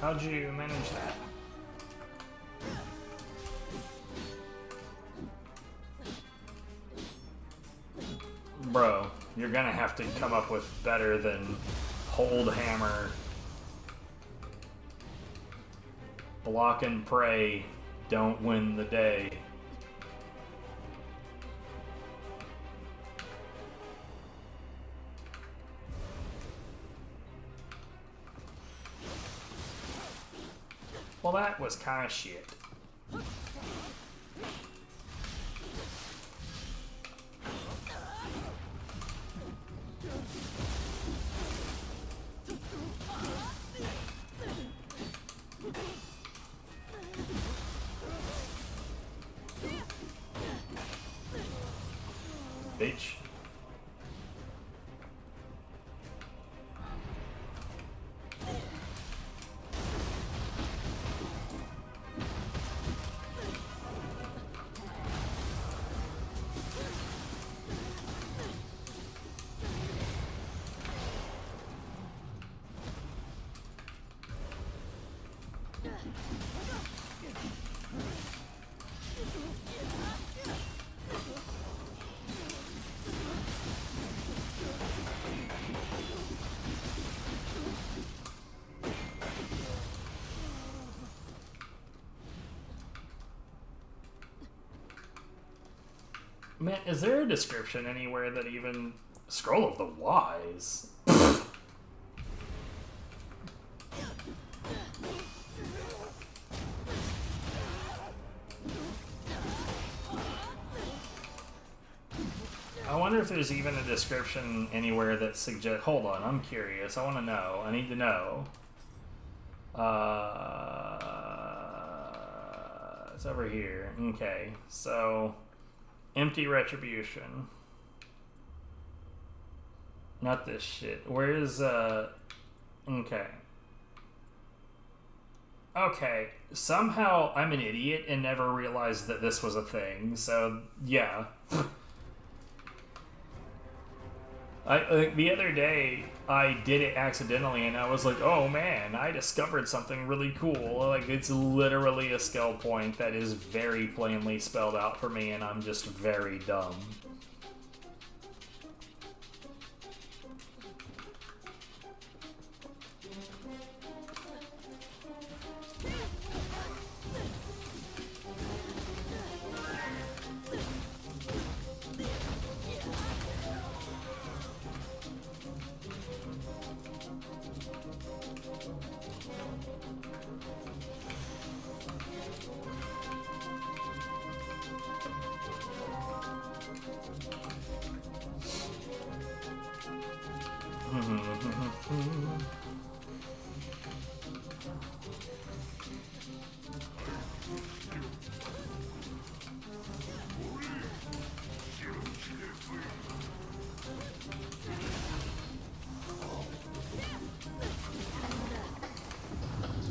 How'd you manage that? Bro, you're gonna have to come up with better than hold hammer, block and pray, don't win the day. Well, that was kind of shit. Bitch. Man, is there a description anywhere that even... Scroll of the Wise? I wonder if there's even a description anywhere that suggests... Hold on, I'm curious. I want to know. I need to know. It's over here. Okay, so... Empty Retribution. Not this shit. Where is, okay. Okay. Somehow I'm an idiot and never realized that this was a thing, so, yeah. The other day, I did it accidentally, and I was like, oh man, I discovered something really cool. Like, it's literally a skill point that is very plainly spelled out for me, and I'm just very dumb.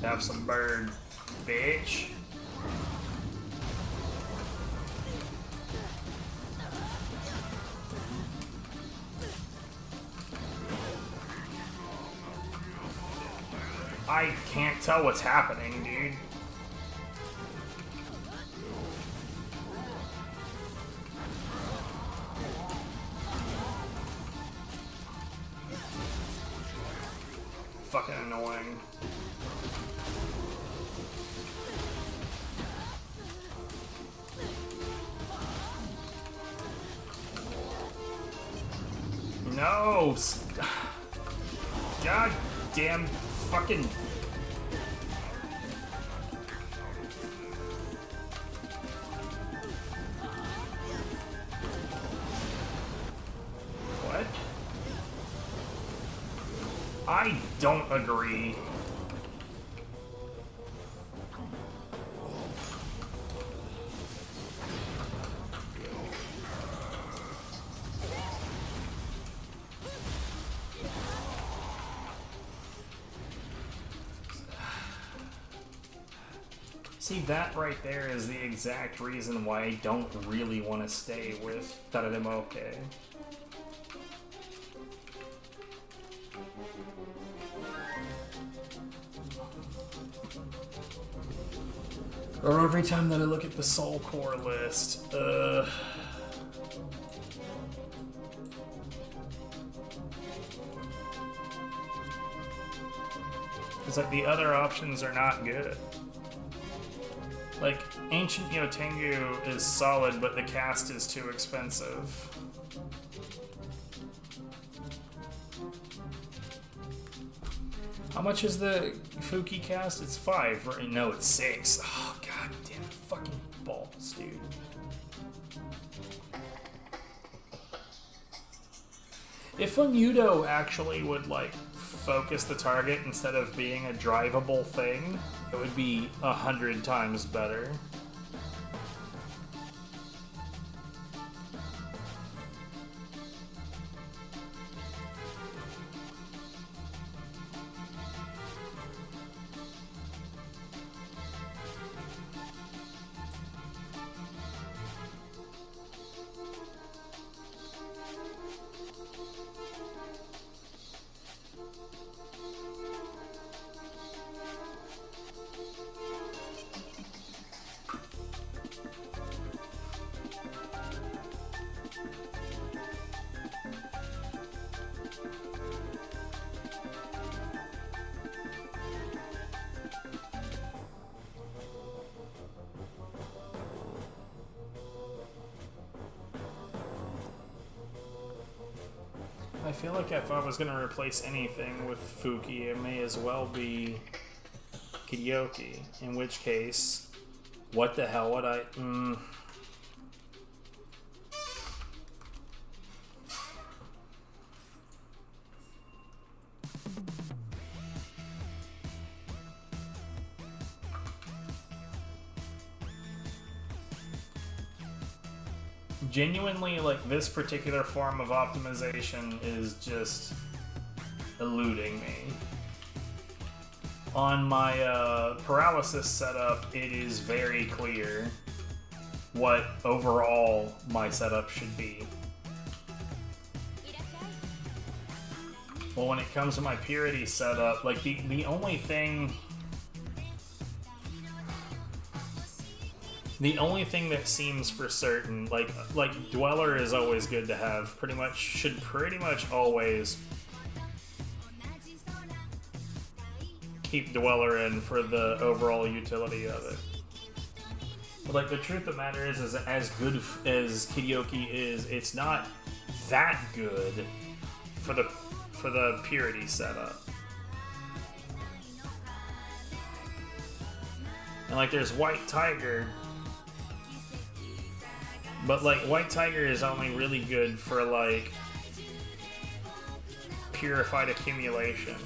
Have some bird, bitch. I can't tell what's happening, dude. Fucking annoying. No! God damn fucking... What? I don't agree. See, that right there is the exact reason why I don't really want to stay with Tarademoke. Or every time that I look at the Soul Core list, it's like the other options are not good. Like, Ancient Nioh Tengu is solid, but the cast is too expensive. How much is the Fuki cast? It's 5, right? No, it's 6. Oh, god damn it. Fucking balls, dude. If Unudo actually would, like, focus the target instead of being a drivable thing, it would be 100 times better. I feel like if I was going to replace anything with Fuki, it may as well be Kiryoki. In which case, what the hell would I... Genuinely, like, this particular form of optimization is just eluding me. On my paralysis setup, it is very clear what overall my setup should be. Well, when it comes to my purity setup, like, the only thing... The only thing that seems for certain, like Dweller is always good to have. Should pretty much always keep Dweller in for the overall utility of it. But like the truth of the matter is as good as Kiryoki is, it's not that good for the purity setup. And like there's White Tiger. But, like, White Tiger is only really good for, like, purified accumulation.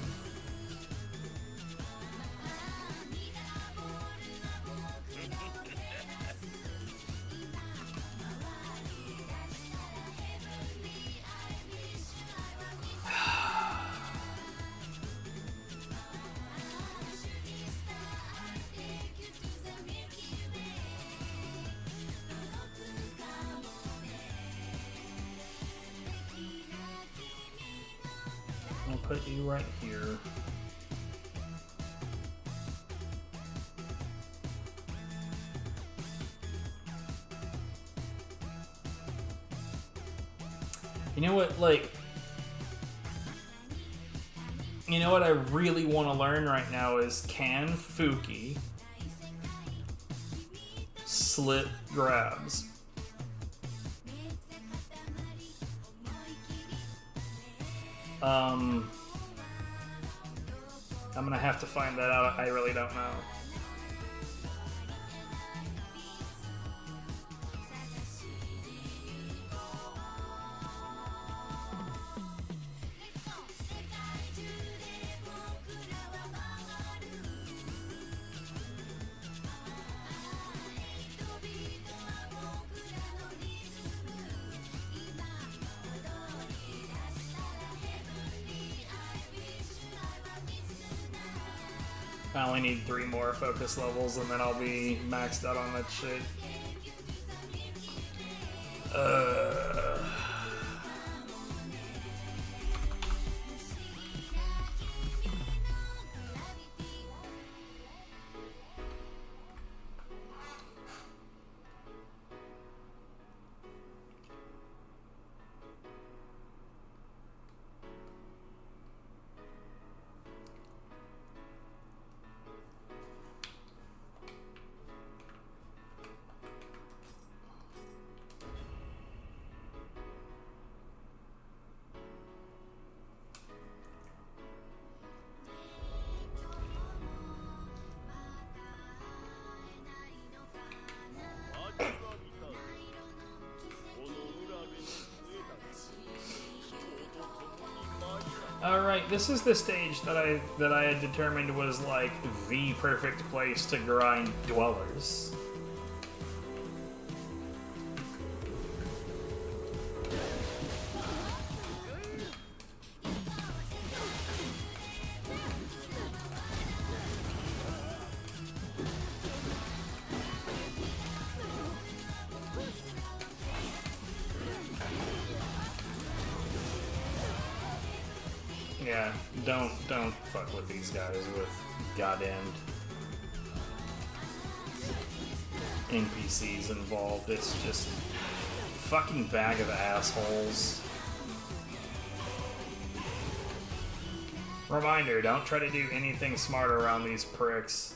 Put you right here. You know what, like... You know what I really want to learn right now is, can Fuki slip grabs? I'm gonna have to find that out. I really don't know. I only need 3 more focus levels and then I'll be maxed out on that shit. like, this is the stage that I had determined was like the perfect place to grind dwellers. Yeah, don't fuck with these guys with goddamn NPCs involved. It's just fucking bag of assholes. Reminder, don't try to do anything smart around these pricks.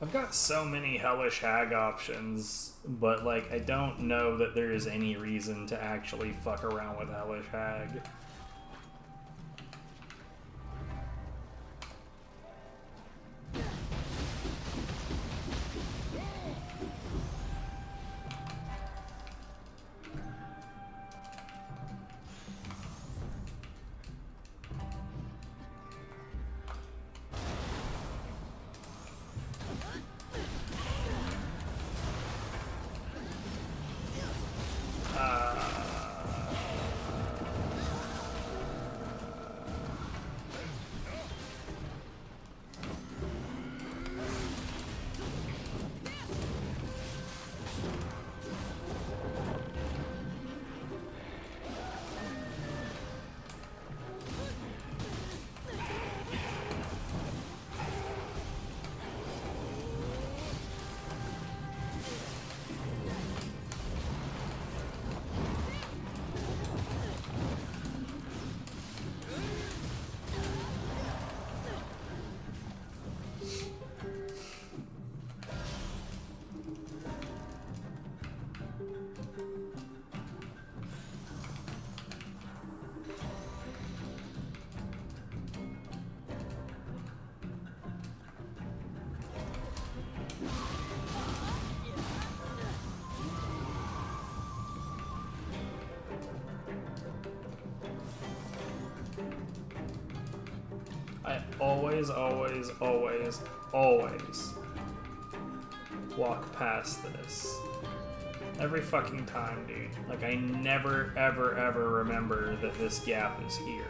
I've got so many Hellish Hag options, but like I don't know that there is any reason to actually fuck around with Hellish Hag. I always walk past this. Every fucking time, dude. Like, I never, ever remember that this gap is here.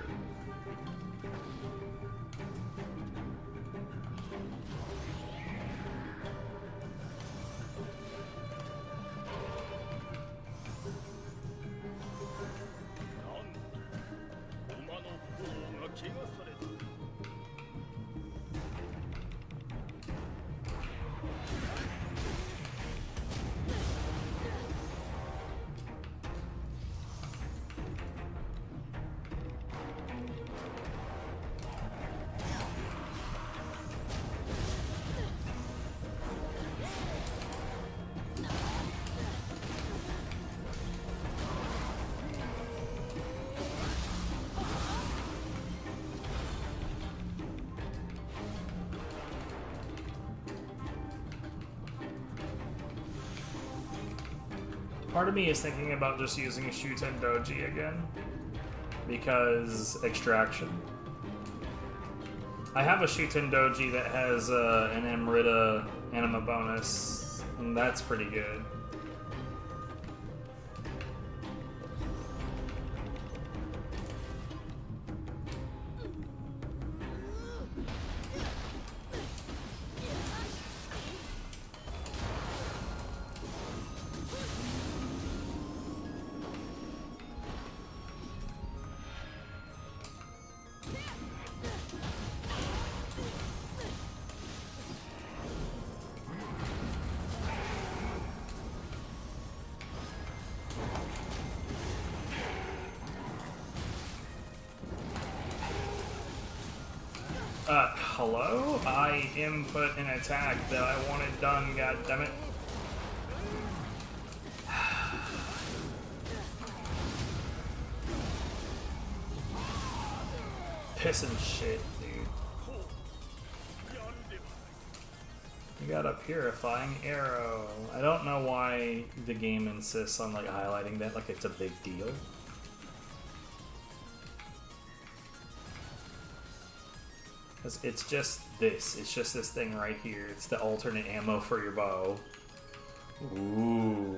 Part of me is thinking about just using Shuten Doji again, because extraction. I have a Shuten Doji that has an Amrita anima bonus, and that's pretty good. hello? I input an attack that I wanted done, god damn it. Pissing shit, dude. You got a purifying arrow. I don't know why the game insists on like highlighting that like it's a big deal. Because it's just this. It's just this thing right here. It's the alternate ammo for your bow. Ooh.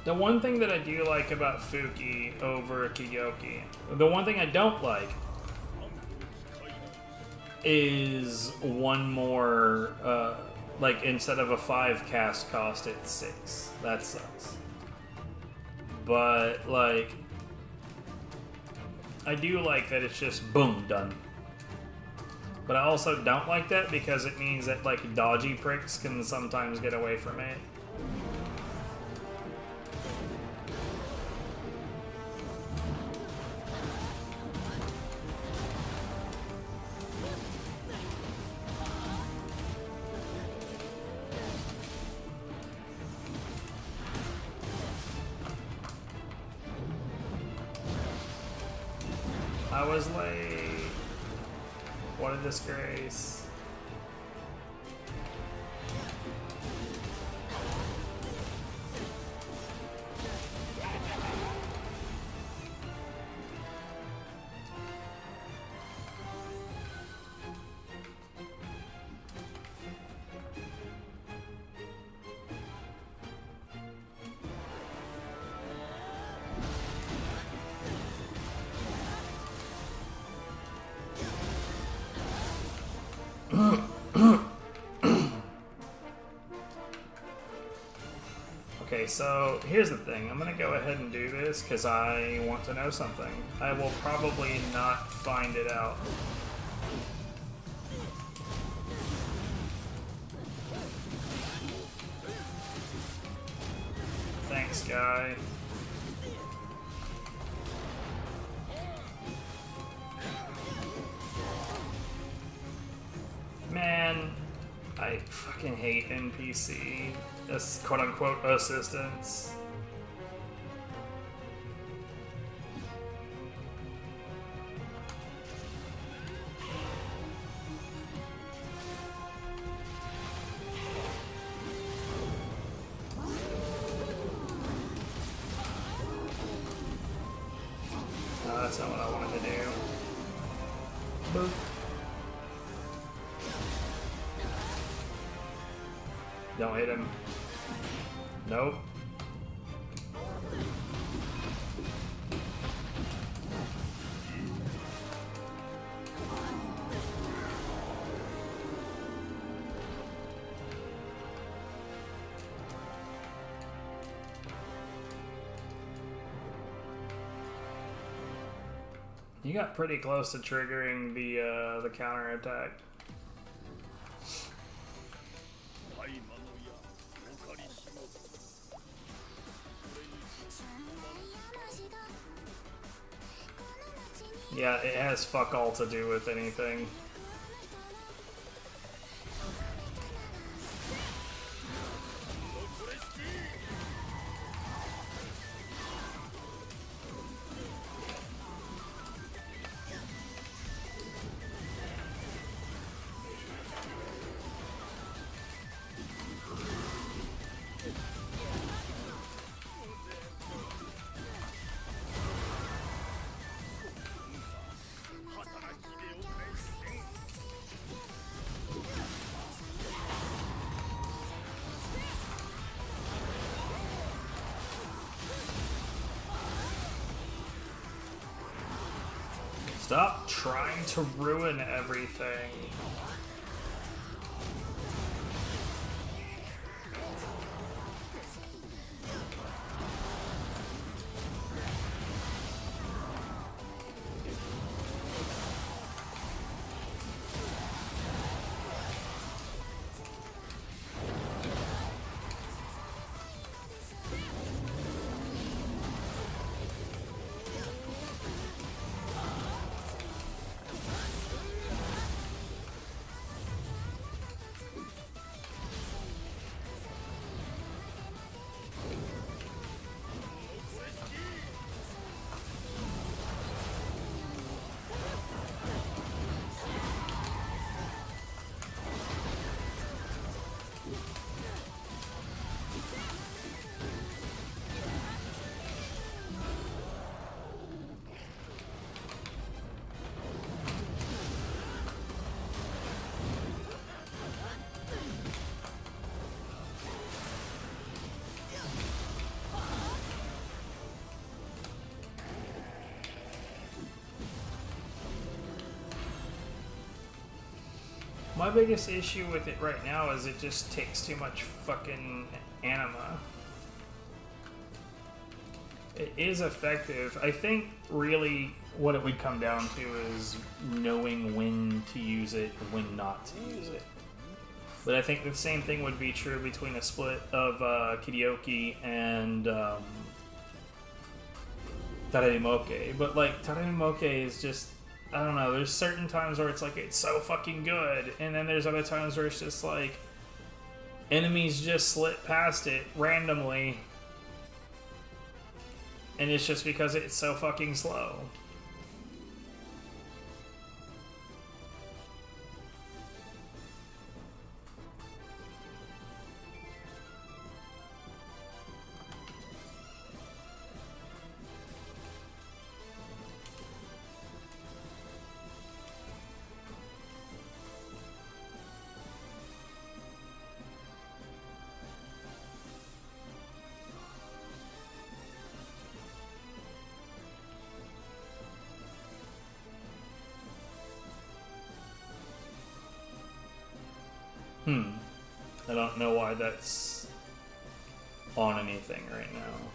The one thing that I do like about Fuki over Kiryoki, the one thing I don't like is one more, like instead of a 5 cast cost, it's 6. That sucks. But, like, I do like that it's just boom, done. But I also don't like that because it means that, like, dodgy pricks can sometimes get away from it. I was late. What a disgrace. Okay, so here's the thing. I'm gonna go ahead and do this because I want to know something. I will probably not find it out. Thanks, guy. Man, I fucking hate NPC. As quote-unquote assistants. No, that's not what I wanted to do. Boop. Don't hit him. Nope. You got pretty close to triggering the counterattack. Yeah, it has fuck all to do with anything. Stop trying to ruin everything. My biggest issue with it right now is it just takes too much fucking anima. It is effective. I think really what it would come down to is knowing when to use it and when not to use it. But I think the same thing would be true between a split of Kiryoki and Tadaimoke. But like, Tadaimoke is just, I don't know, there's certain times where it's like, it's so fucking good, and then there's other times where it's just like, enemies just slip past it randomly, and it's just because it's so fucking slow. I don't know why that's on anything right now.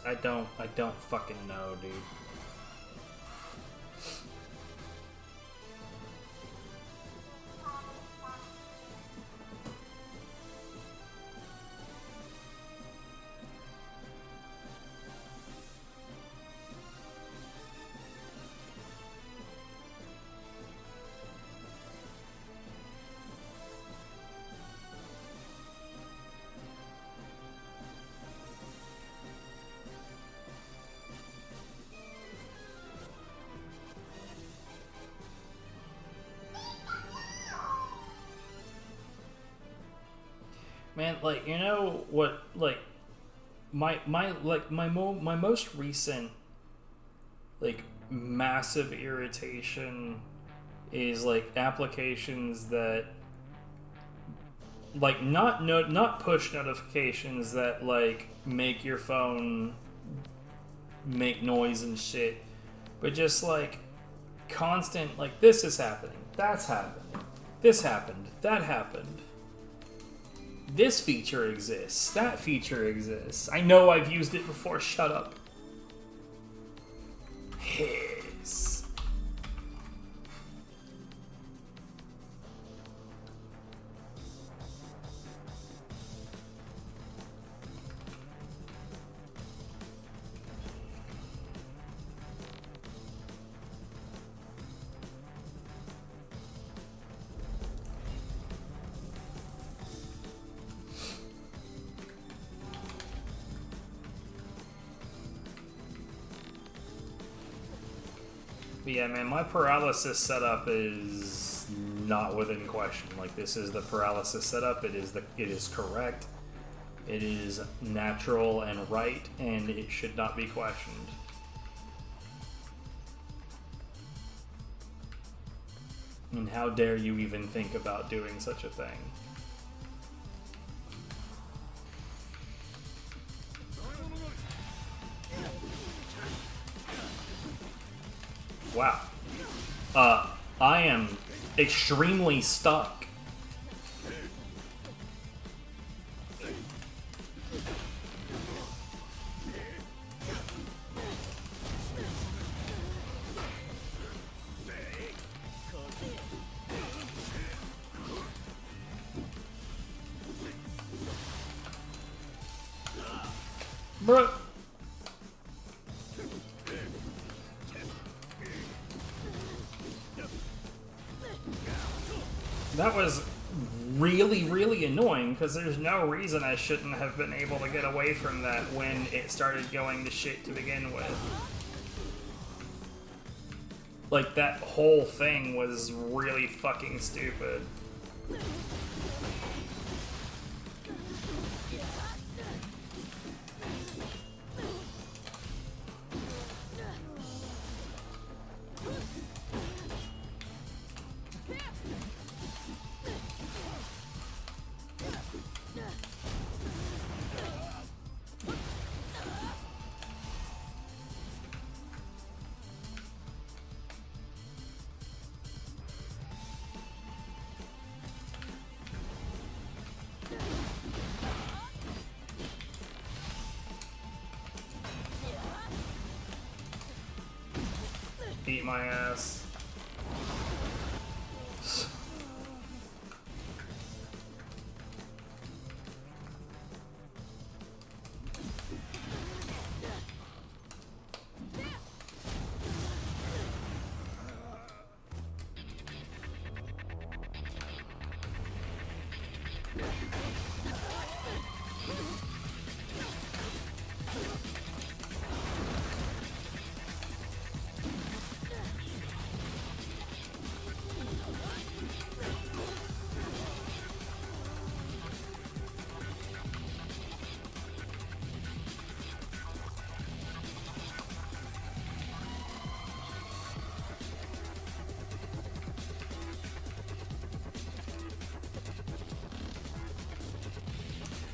I don't fucking know, dude. Man, like, you know what, like, my most recent, like, massive irritation is, like, applications that, like, not push notifications that, like, make your phone make noise and shit, but just, like, constant, like, this is happening, that's happening, this happened, that happened. This feature exists. That feature exists. I know I've used it before. Shut up. Hiss. But yeah, man, my paralysis setup is not within question. Like, this is the paralysis setup. It is correct. It is natural and right, and it should not be questioned. And how dare you even think about doing such a thing? Wow. I am extremely stuck. Bruh. That was really, really annoying, because there's no reason I shouldn't have been able to get away from that when it started going to shit to begin with. Like, that whole thing was really fucking stupid. Eat my ass.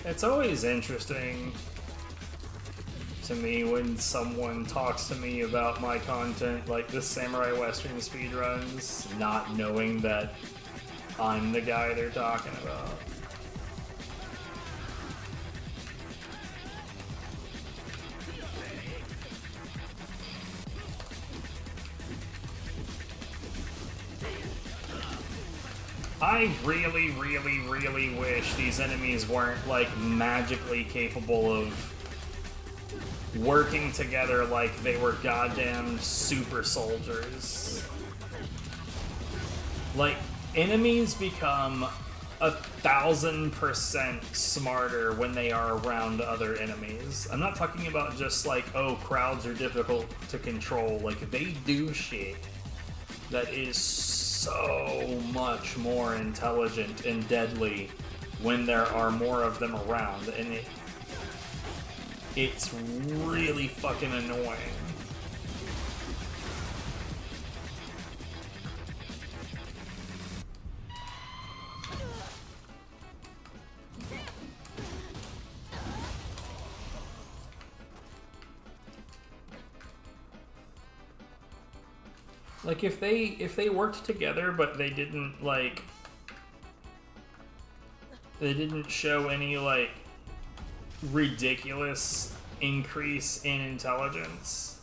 It's always interesting to me when someone talks to me about my content, like the Samurai Western speedruns, not knowing that I'm the guy they're talking about. I really, really, really wish these enemies weren't, like, magically capable of working together like they were goddamn super soldiers. Like, enemies become 1,000% smarter when they are around other enemies. I'm not talking about just like, oh, crowds are difficult to control. Like, they do shit that is so much more intelligent and deadly when there are more of them around, and it's really fucking annoying. Like, if they worked together, but they didn't, like, they didn't show any like ridiculous increase in intelligence.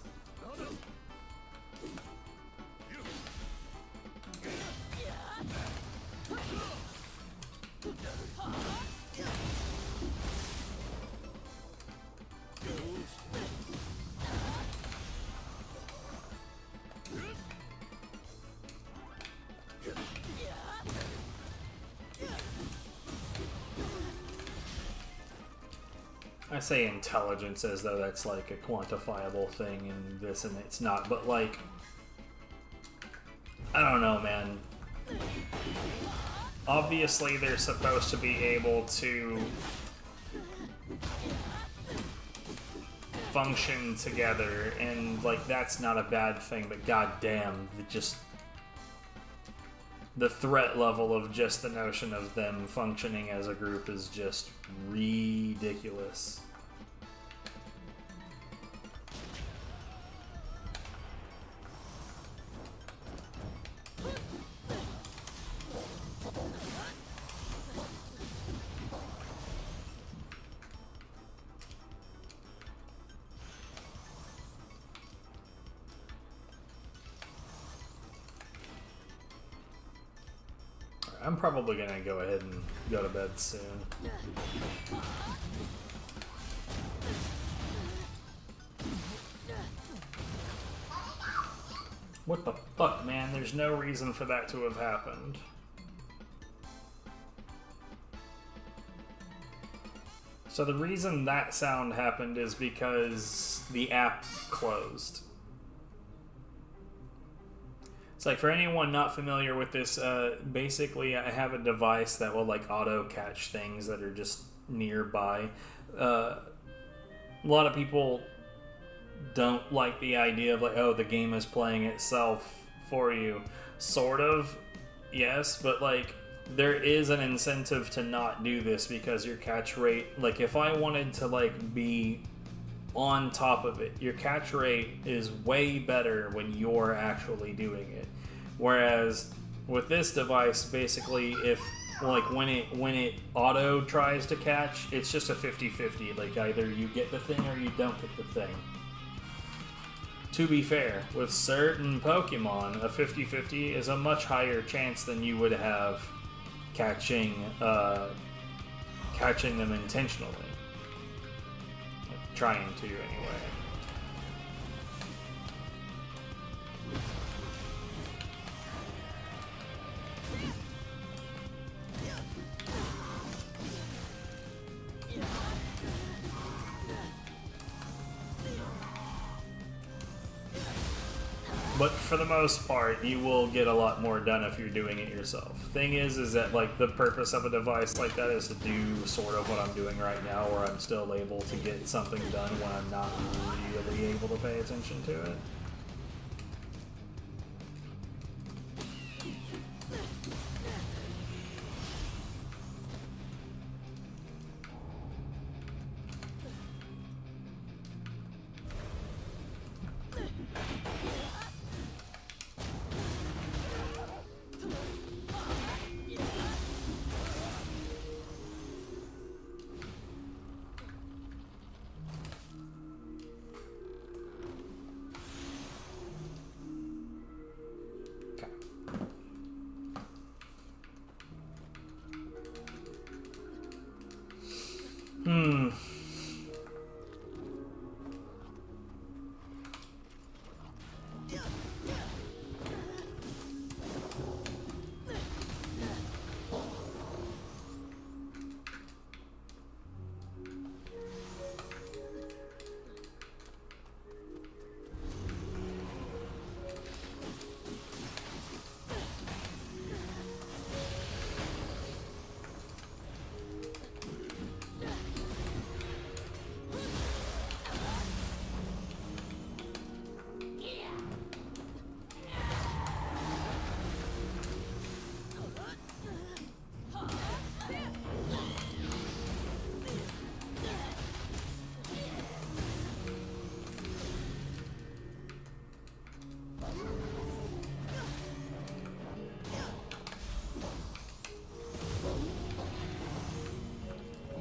I say intelligence as though that's like a quantifiable thing in this, and it's not, but like, I don't know, man. Obviously they're supposed to be able to function together, and like that's not a bad thing, but goddamn, the threat level of just the notion of them functioning as a group is just ridiculous. I'm probably gonna go ahead and go to bed soon. What the fuck, man? There's no reason for that to have happened. So the reason that sound happened is because the app closed. It's like, for anyone not familiar with this, basically I have a device that will like auto catch things that are just nearby. A lot of people don't like the idea of like, oh, the game is playing itself for you. Sort of, yes, but like there is an incentive to not do this because your catch rate, like if I wanted to like be on top of it, your catch rate is way better when you're actually doing it. Whereas with this device, basically, if like when it auto tries to catch, it's just a 50-50. Like either you get the thing or you don't get the thing. To be fair, with certain Pokemon, a 50-50 is a much higher chance than you would have catching them intentionally. Like, trying to anyway. But for the most part, you will get a lot more done if you're doing it yourself. Thing is that like the purpose of a device like that is to do sort of what I'm doing right now, where I'm still able to get something done when I'm not really able to pay attention to it.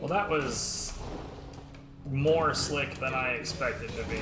Well, that was more slick than I expected to be.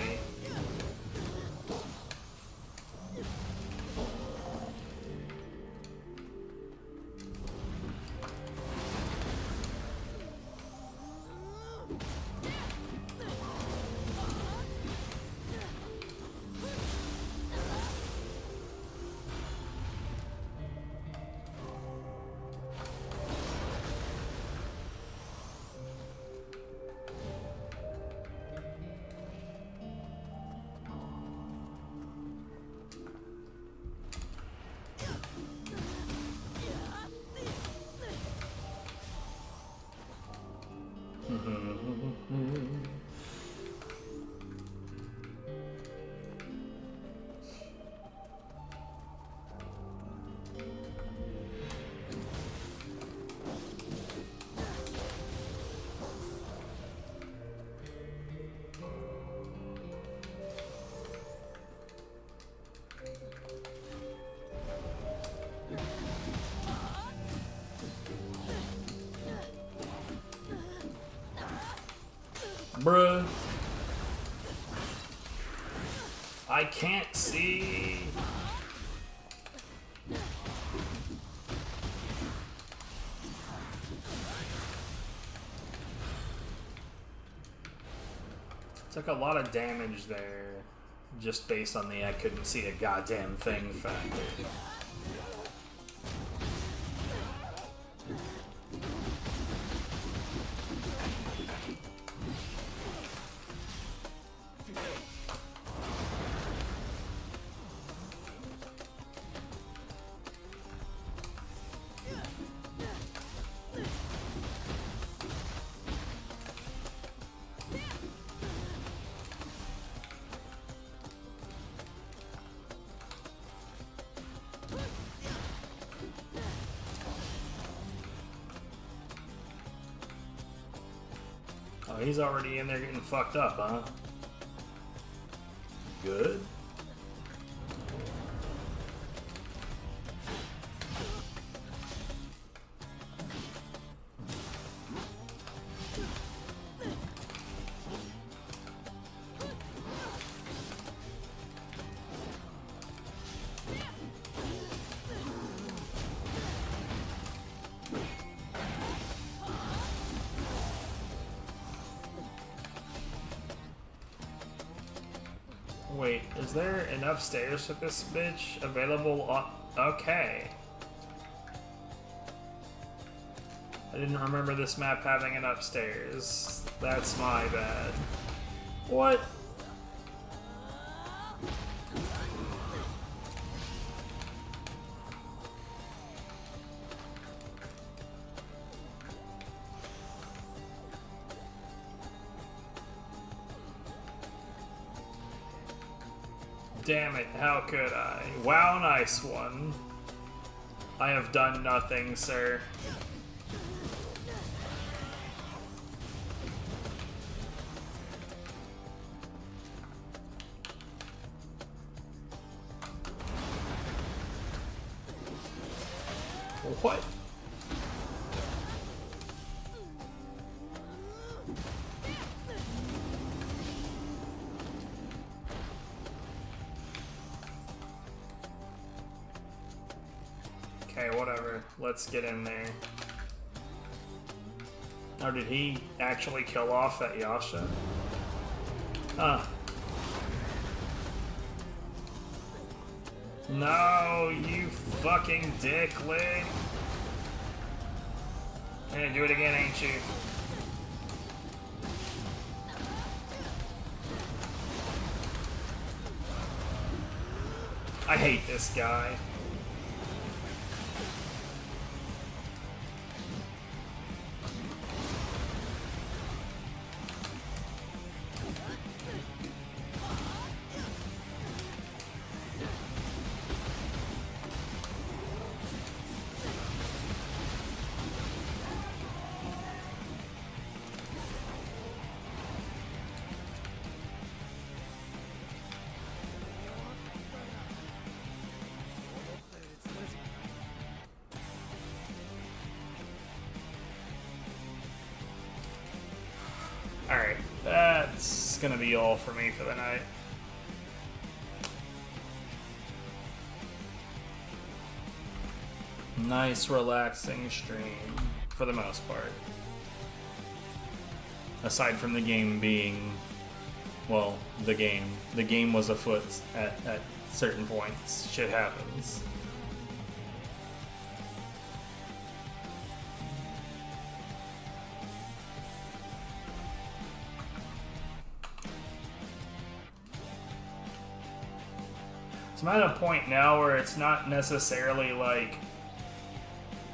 Bruh. I can't see. Took a lot of damage there, just based on the I couldn't see a goddamn thing factor. Oh, he's already in there getting fucked up, huh? Good. Wait, is there an upstairs with this bitch available? Okay. I didn't remember this map having an upstairs. That's my bad. What? Damn it, how could I? Wow, nice one. I have done nothing, sir. What? Okay, whatever. Let's get in there. Oh, did he actually kill off that Yasha? Huh. No, you fucking dickling. You're gonna do it again, ain't you? I hate this guy. that's gonna be all for me for the night. Nice, relaxing stream, for the most part. Aside from the game being, well, the game. The game was afoot at certain points. Shit happens. So I'm at a point now where it's not necessarily like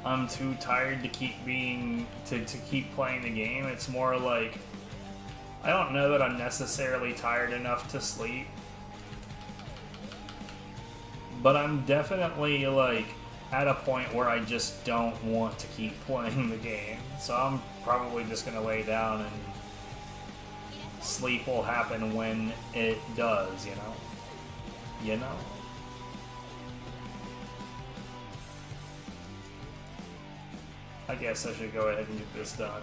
I'm too tired to keep keep playing the game. It's more like I don't know that I'm necessarily tired enough to sleep, but I'm definitely like at a point where I just don't want to keep playing the game. So I'm probably just gonna lay down and sleep will happen when it does, you know? You know? I guess I should go ahead and get this done.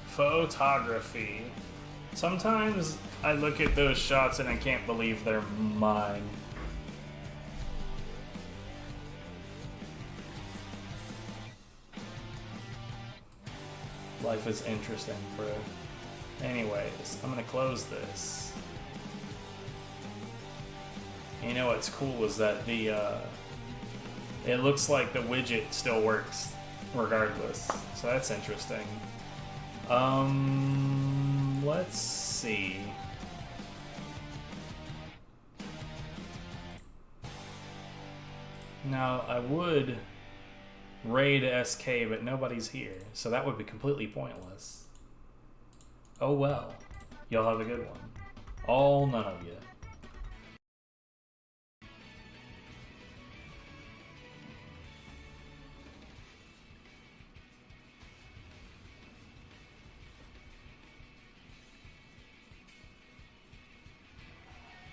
Photography. Sometimes I look at those shots and I can't believe they're mine. Life is interesting, bro. Anyways, I'm gonna close this. You know what's cool is that the it looks like the widget still works regardless. So that's interesting. Let's see. Now I would raid SK, but nobody's here, so that would be completely pointless. Oh well. Y'all have a good one. All none of you.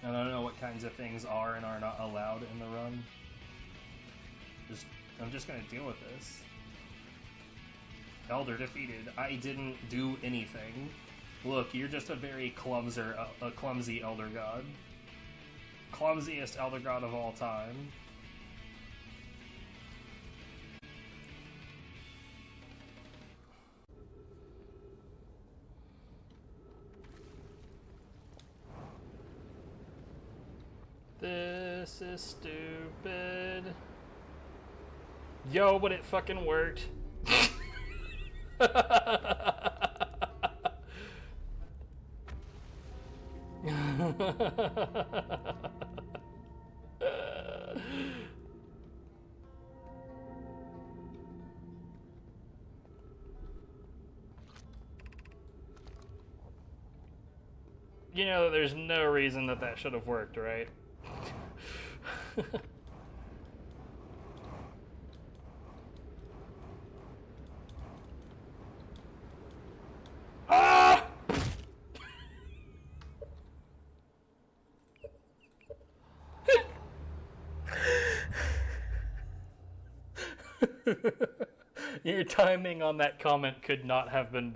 I don't know what kinds of things are and are not allowed in the run. I'm just gonna deal with this. Elder defeated. I didn't do anything. Look, you're just a very clumsy Elder God. Clumsiest Elder God of all time. This is stupid. Yo, but it fucking worked. You know, there's no reason that should have worked, right? Ah! Your timing on that comment could not have been better.